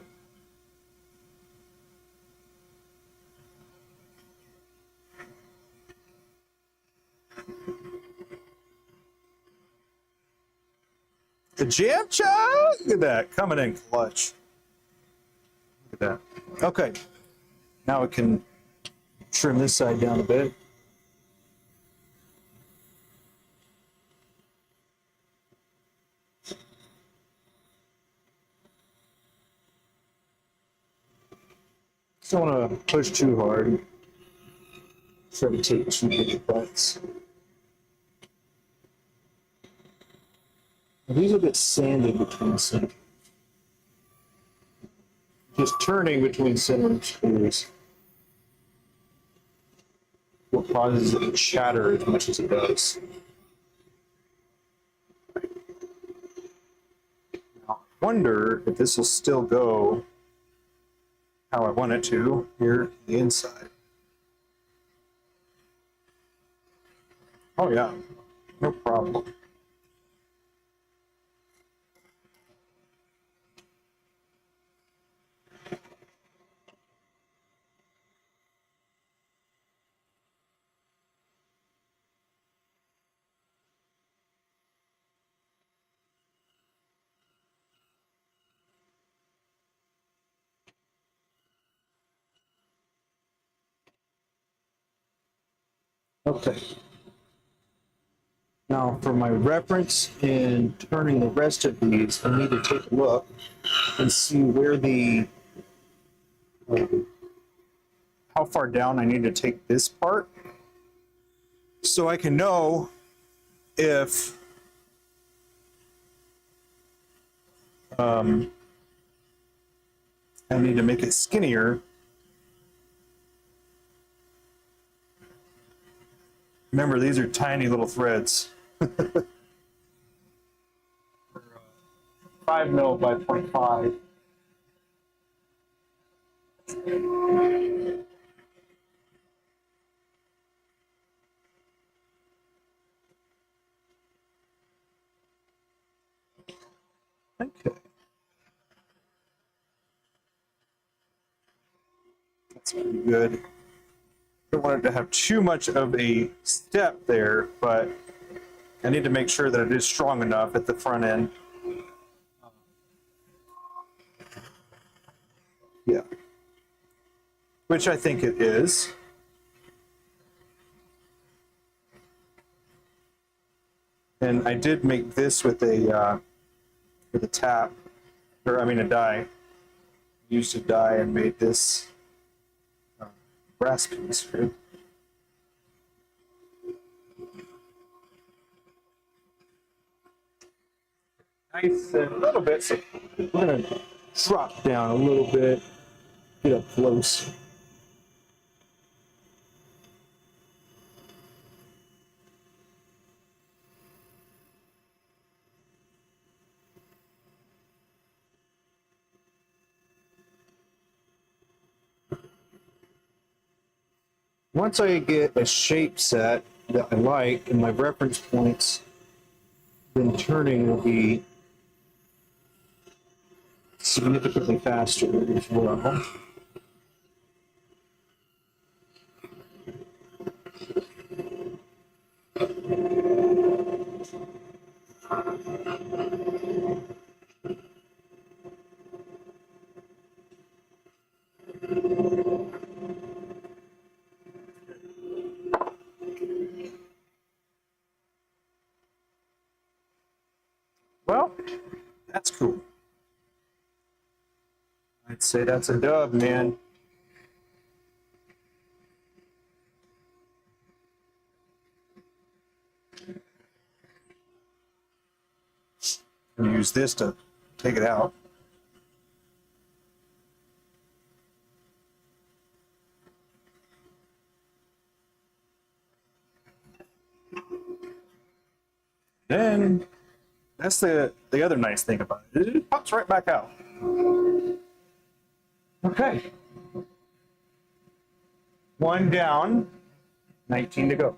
The jam chug! Look at that, coming in clutch. Look at that. Okay, now we can trim this side down a bit. Don't want to push too hard. Try to take too big bites. These will get sanded between center. Just turning between center screws what causes it to chatter as much as it does. Now, I wonder if this will still go how I want it to here on the inside. Oh yeah, no problem. Okay. Now, for my reference in turning the rest of these, I need to take a look and see where the, how far down I need to take this part, so I can know if I need to make it skinnier. Remember, these are tiny little threads. 5 mil by 0.5. Okay. That's pretty good. Don't want it to have too much of a step there, but I need to make sure that it is strong enough at the front end. Yeah. Which I think it is. And I did make this with a tap, or I mean a die. Used a die and made this brass pin screw. Nice and a little bit, so we're gonna drop down a little bit, get up close. Once I get a shape set that I like and my reference points, then turning will be significantly faster as well. Well, that's cool. I'd say that's a dub, man. And use this to take it out. Then That's the other nice thing about it. It pops right back out. Okay. One down, 19 to go.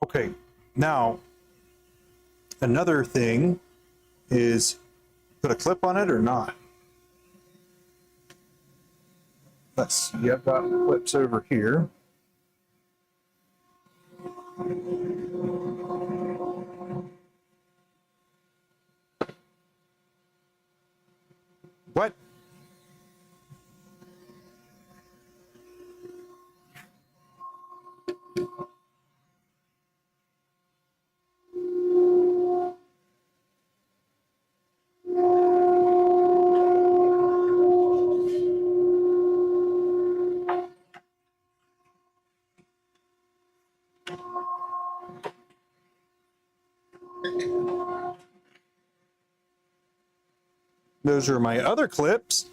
Okay, now another thing is put a clip on it or not. Let's see, I've got clips over here. What? Those are my other clips.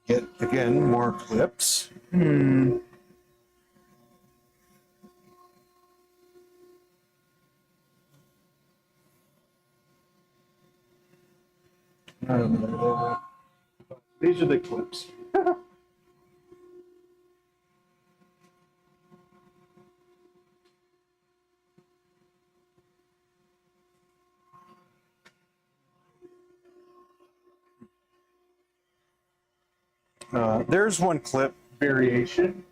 Get, again, more clips. These are the clips. There's one clip variation.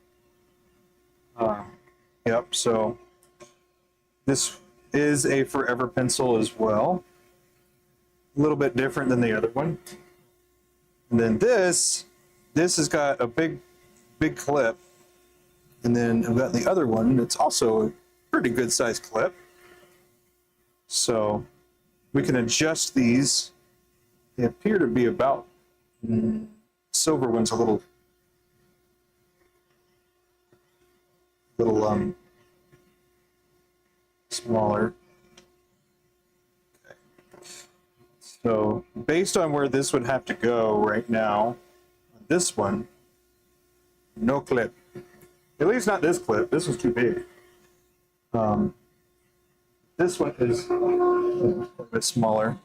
Yep, so this is a forever pencil as well. A little bit different than the other one. And then this has got a big clip. And then I've got the other one that's also a pretty good sized clip. So we can adjust these. They appear to be about, silver one's a little smaller. Okay. So based on where this would have to go right now, this one, no clip. At least not this clip. This was too big. This one is a bit smaller.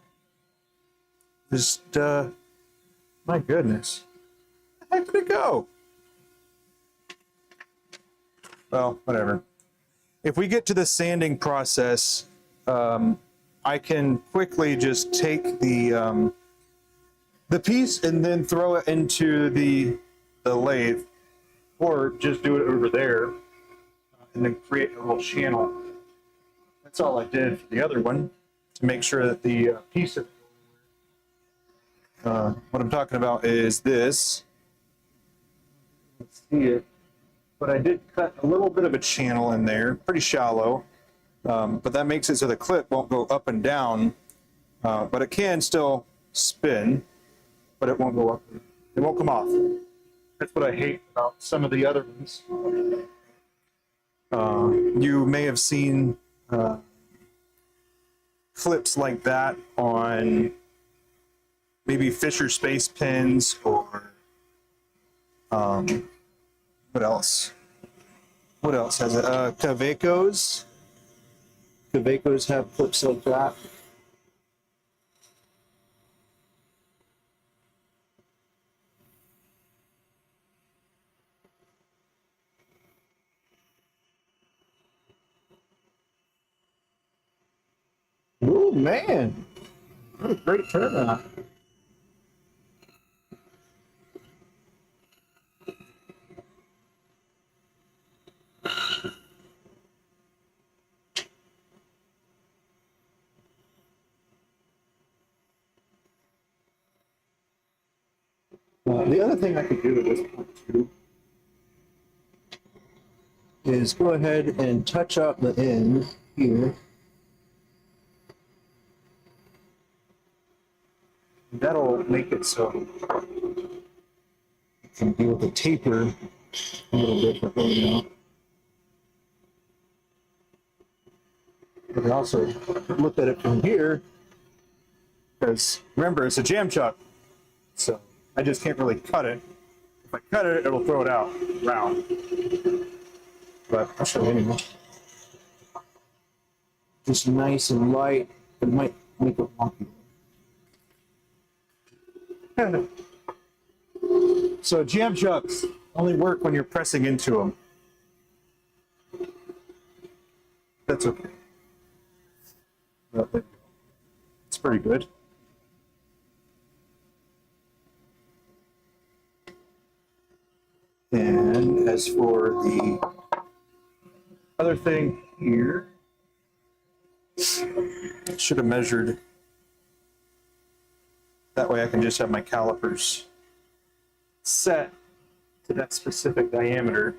Just, my goodness. Where the heck did it go? Well, whatever. if we get to the sanding process, I can quickly just take the piece and then throw it into the lathe, or just do it over there and then create a little channel. That's all I did for the other one, to make sure that the piece of what I'm talking about is this. Let's see it. But I did cut a little bit of a channel in there, pretty shallow. But that makes it so the clip won't go up and down, but it can still spin, but it won't go up. It won't come off. That's what I hate about some of the other ones. You may have seen clips like that on maybe Fisher Space Pins, or what else? What else has it? Kavekos. Kavekos have clips like that. Oh man, what a great turnout. The other thing I could do at this point too is go ahead and touch up the end here. That'll make it so you can be able to taper a little differently now. You can also look at it from here, because remember, it's a jam chuck, so I just can't really cut it. If I cut it, it'll throw it out round. But I'll show you anyway. Just nice and light. It might make it wonky. So jam chucks only work when you're pressing into them. That's okay. It's pretty good. And as for the other thing here, I should have measured. That way I can just have my calipers set to that specific diameter.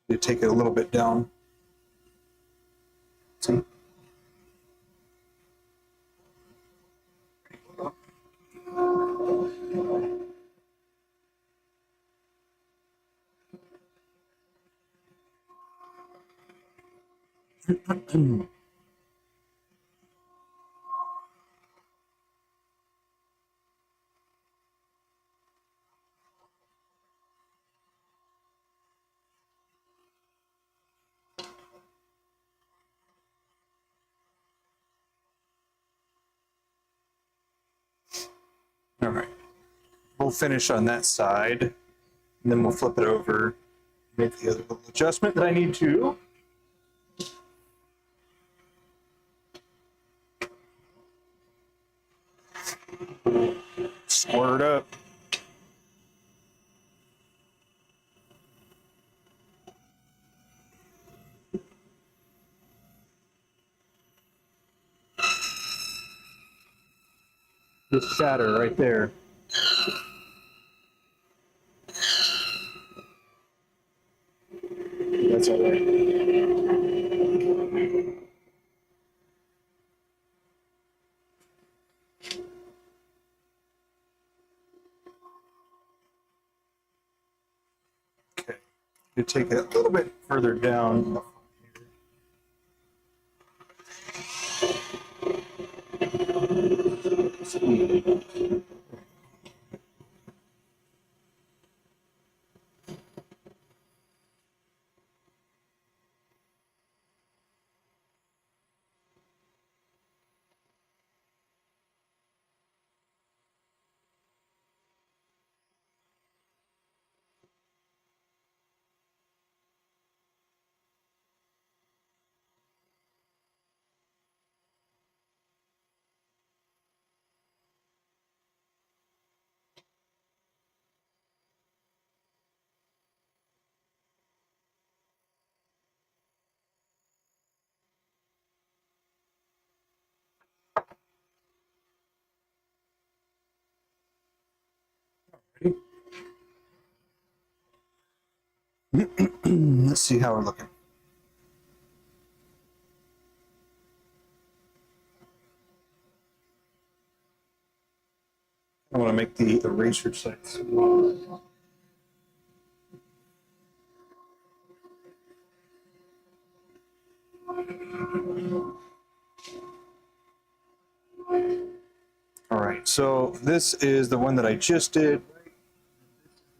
You take it a little bit down. See? All right, we'll finish on that side, and then we'll flip it over, make the other little adjustment that I need to. Squirt up. Just shatter right there. That's all right. Okay, you take it a little bit further down. Let's see how we're looking. I want to make the eraser side smaller. All right, so this is the one that I just did.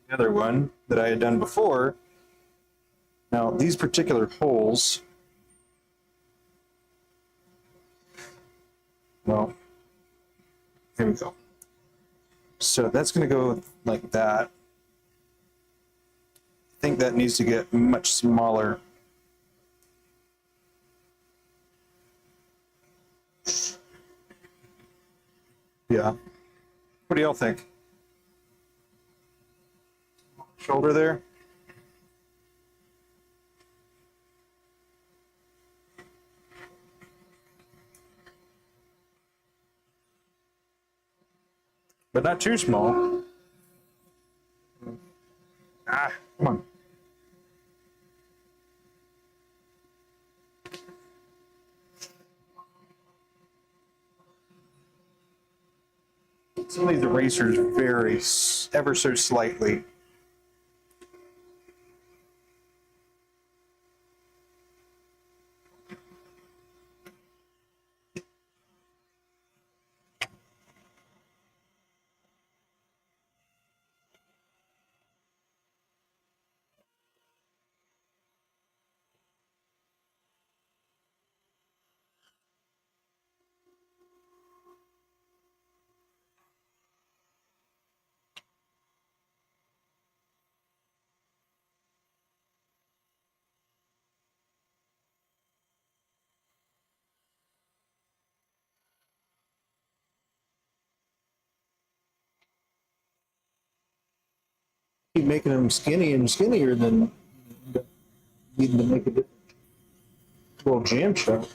The other one that I had done before. Now, these particular holes, well, here we go. So that's going to go like that. I think that needs to get much smaller. Yeah. What do y'all think? Shoulder there? But not too small. Ah, come on. Some of these erasers vary ever so slightly. Keep making them skinny and skinnier, then needing to make a different little jam shop.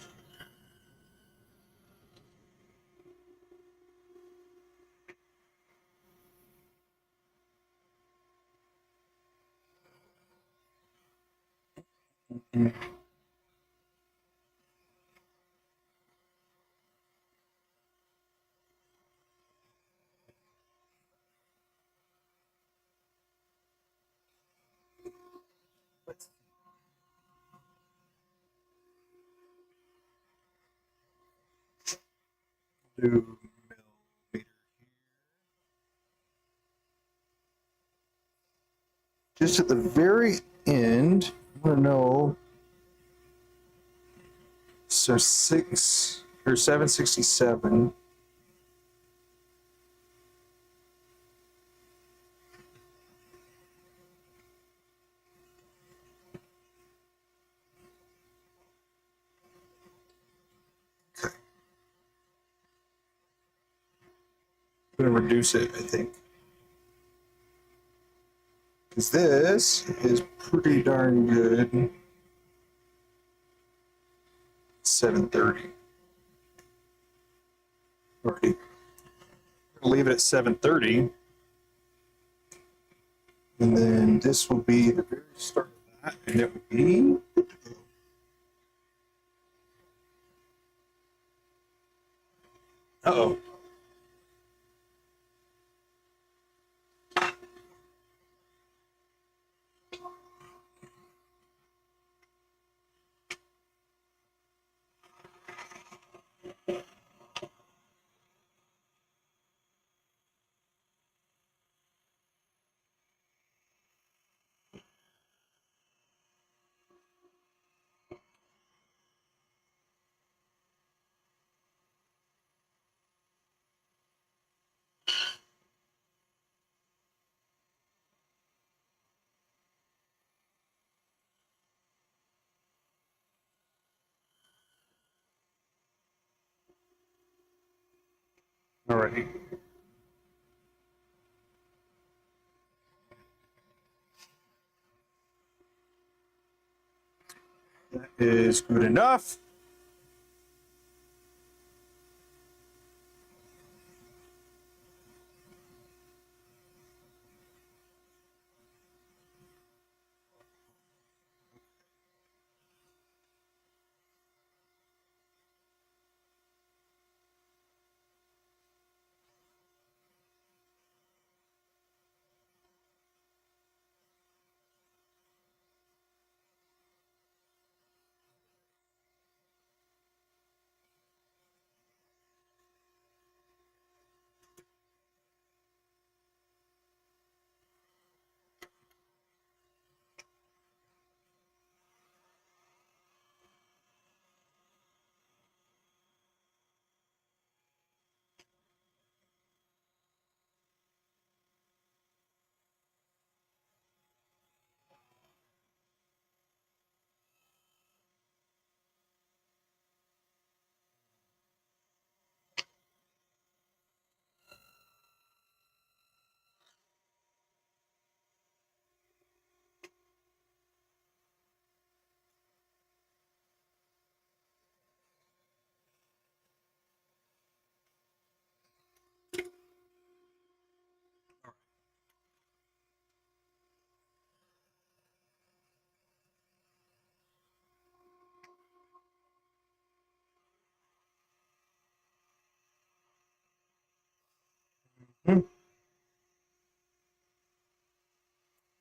Do millimeter. Just at the very end, I want to know. So 767. I'm going to reduce it, I think. Because this is pretty darn good. 730. Already. Leave it at 730. And then this will be the very start of that. And it would be. Uh-oh. Alrighty. That is good enough.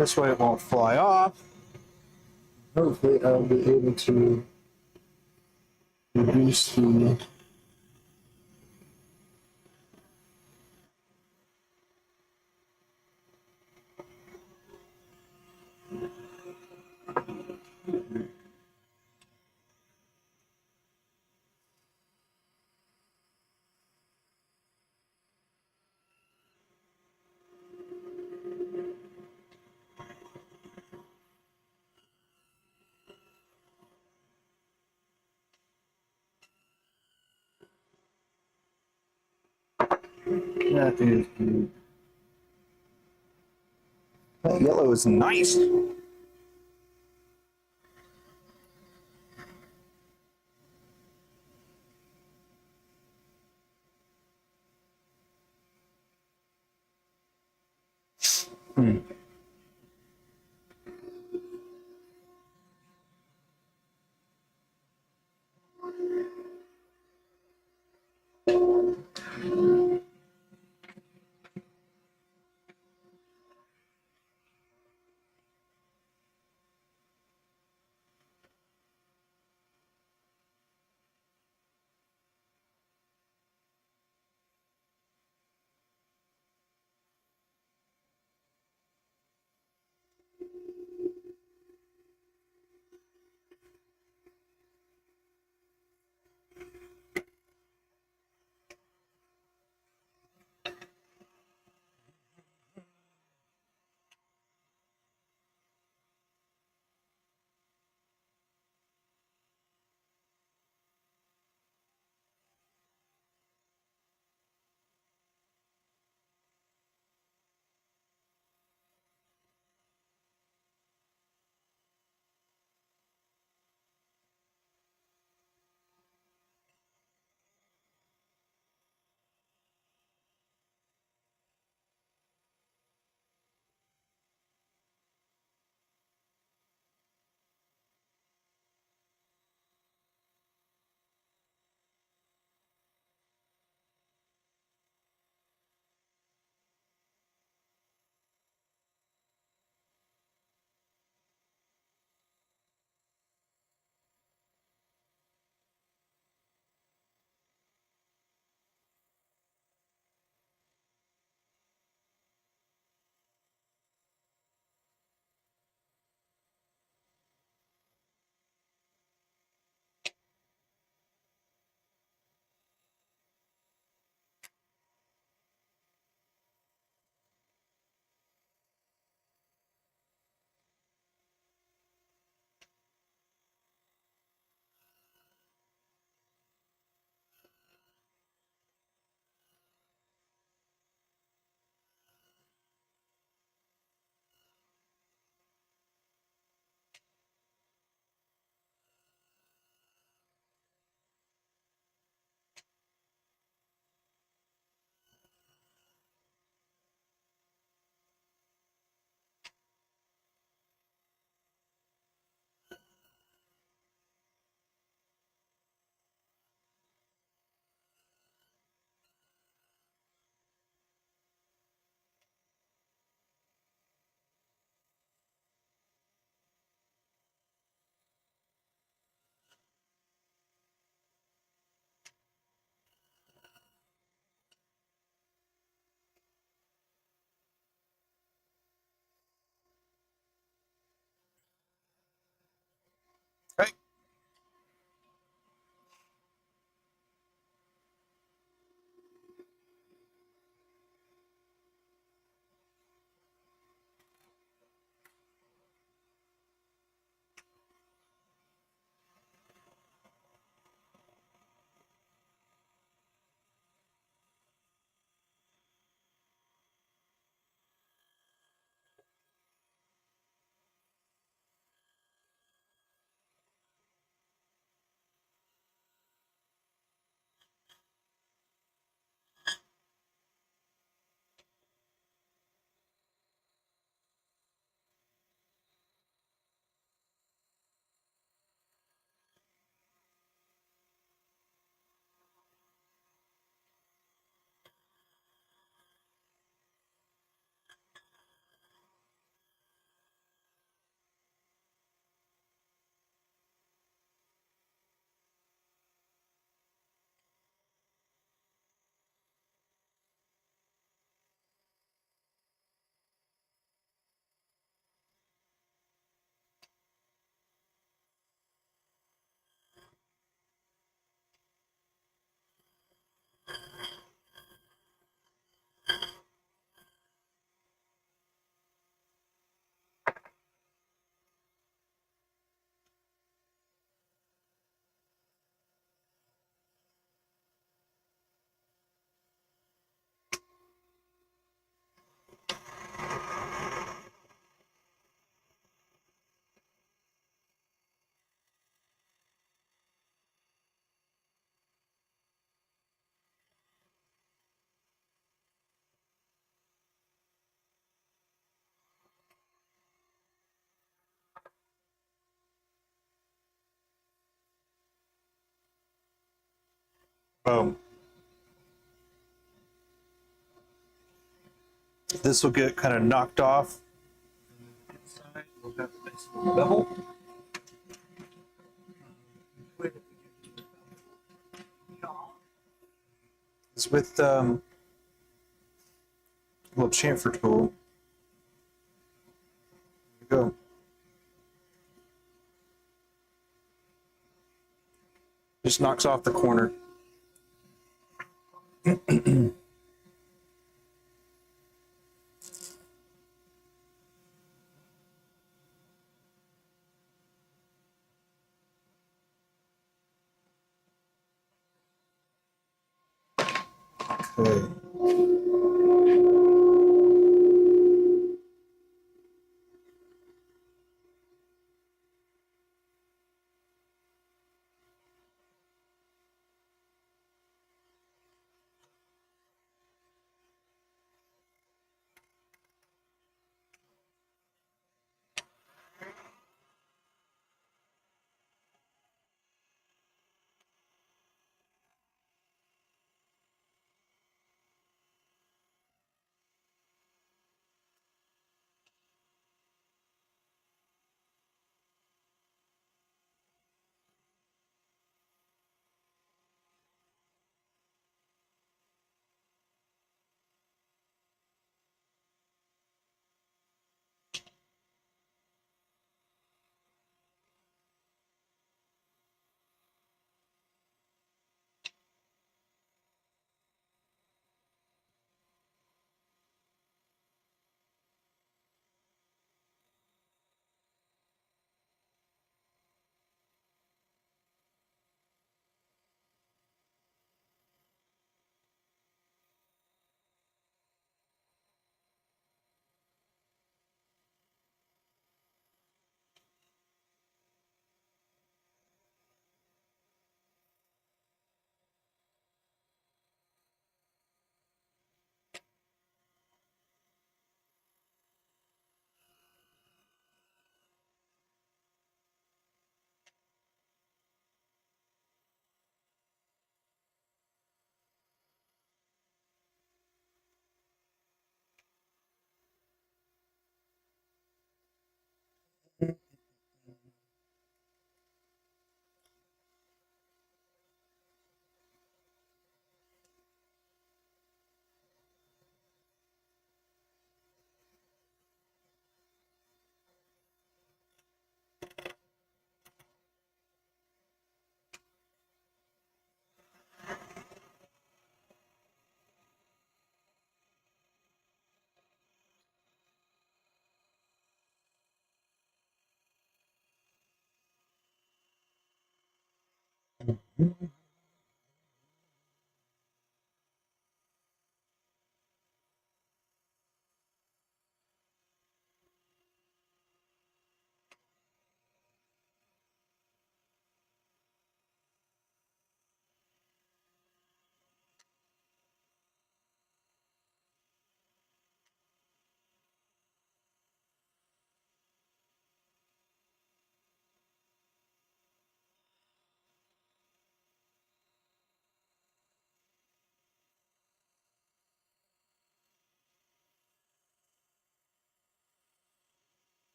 This way it won't fly off. Hopefully I'll be able to reduce the that is good. That yellow is nice. Boom. This will get kind of knocked off. Inside, we'll have a nice little bevel. It's with a little chamfer tool. There you go. Just knocks off the corner. Okay.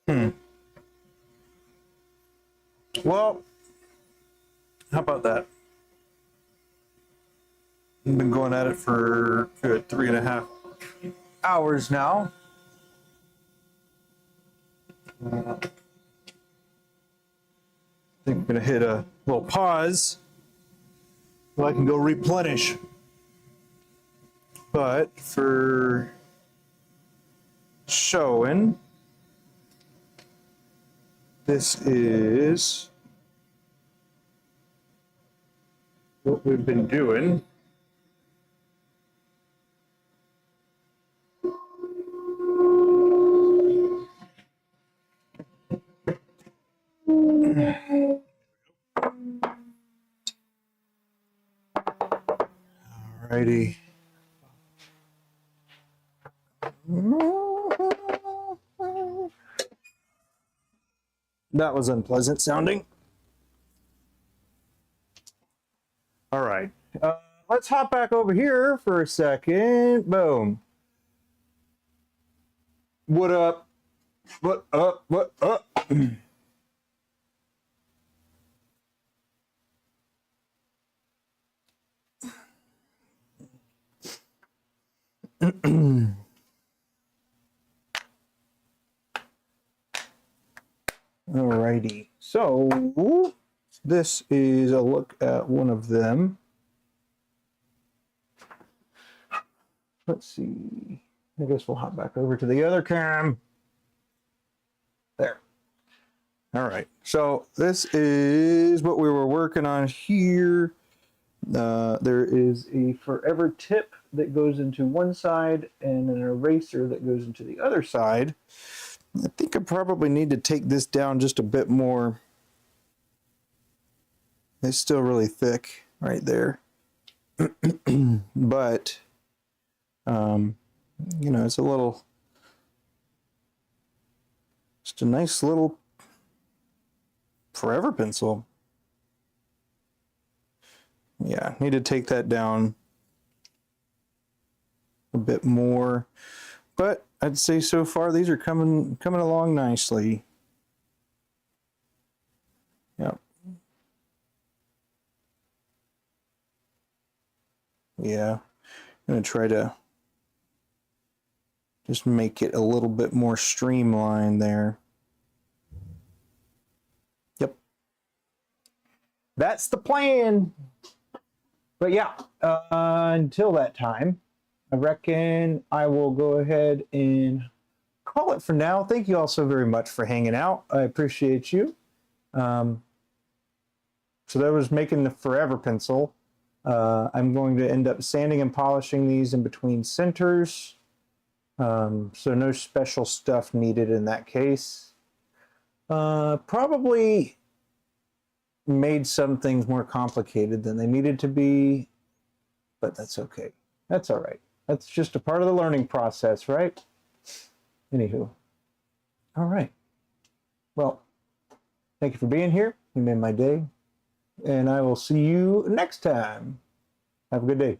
Well, how about that? I've been going at it for good 3.5 hours now. I think I'm gonna hit a little pause so I can go replenish. But for showing, this is what we've been doing. Alrighty. That was unpleasant sounding. All right. Let's hop back over here for a second. Boom. What up? What up? What up? Alrighty. So this is a look at one of them. Let's see. I guess we'll hop back over to the other cam. There. All right. So this is what we were working on here. There is a forever tip that goes into one side and an eraser that goes into the other side. I think I probably need to take this down just a bit more. It's still really thick right there. But, you know, it's a little, just a nice little forever pencil. Yeah, need to take that down a bit more. But I'd say so far these are coming along nicely. Yep. Yeah. I'm gonna try to just make it a little bit more streamlined there. Yep. That's the plan. But yeah, until that time, I reckon I will go ahead and call it for now. Thank you all so very much for hanging out. I appreciate you. So that was making the forever pencil. I'm going to end up sanding and polishing these in between centers. So no special stuff needed in that case. Probably made some things more complicated than they needed to be, but that's okay. That's all right. That's just a part of the learning process, right? Anywho. All right. Well, thank you for being here. You made my day. And I will see you next time. Have a good day.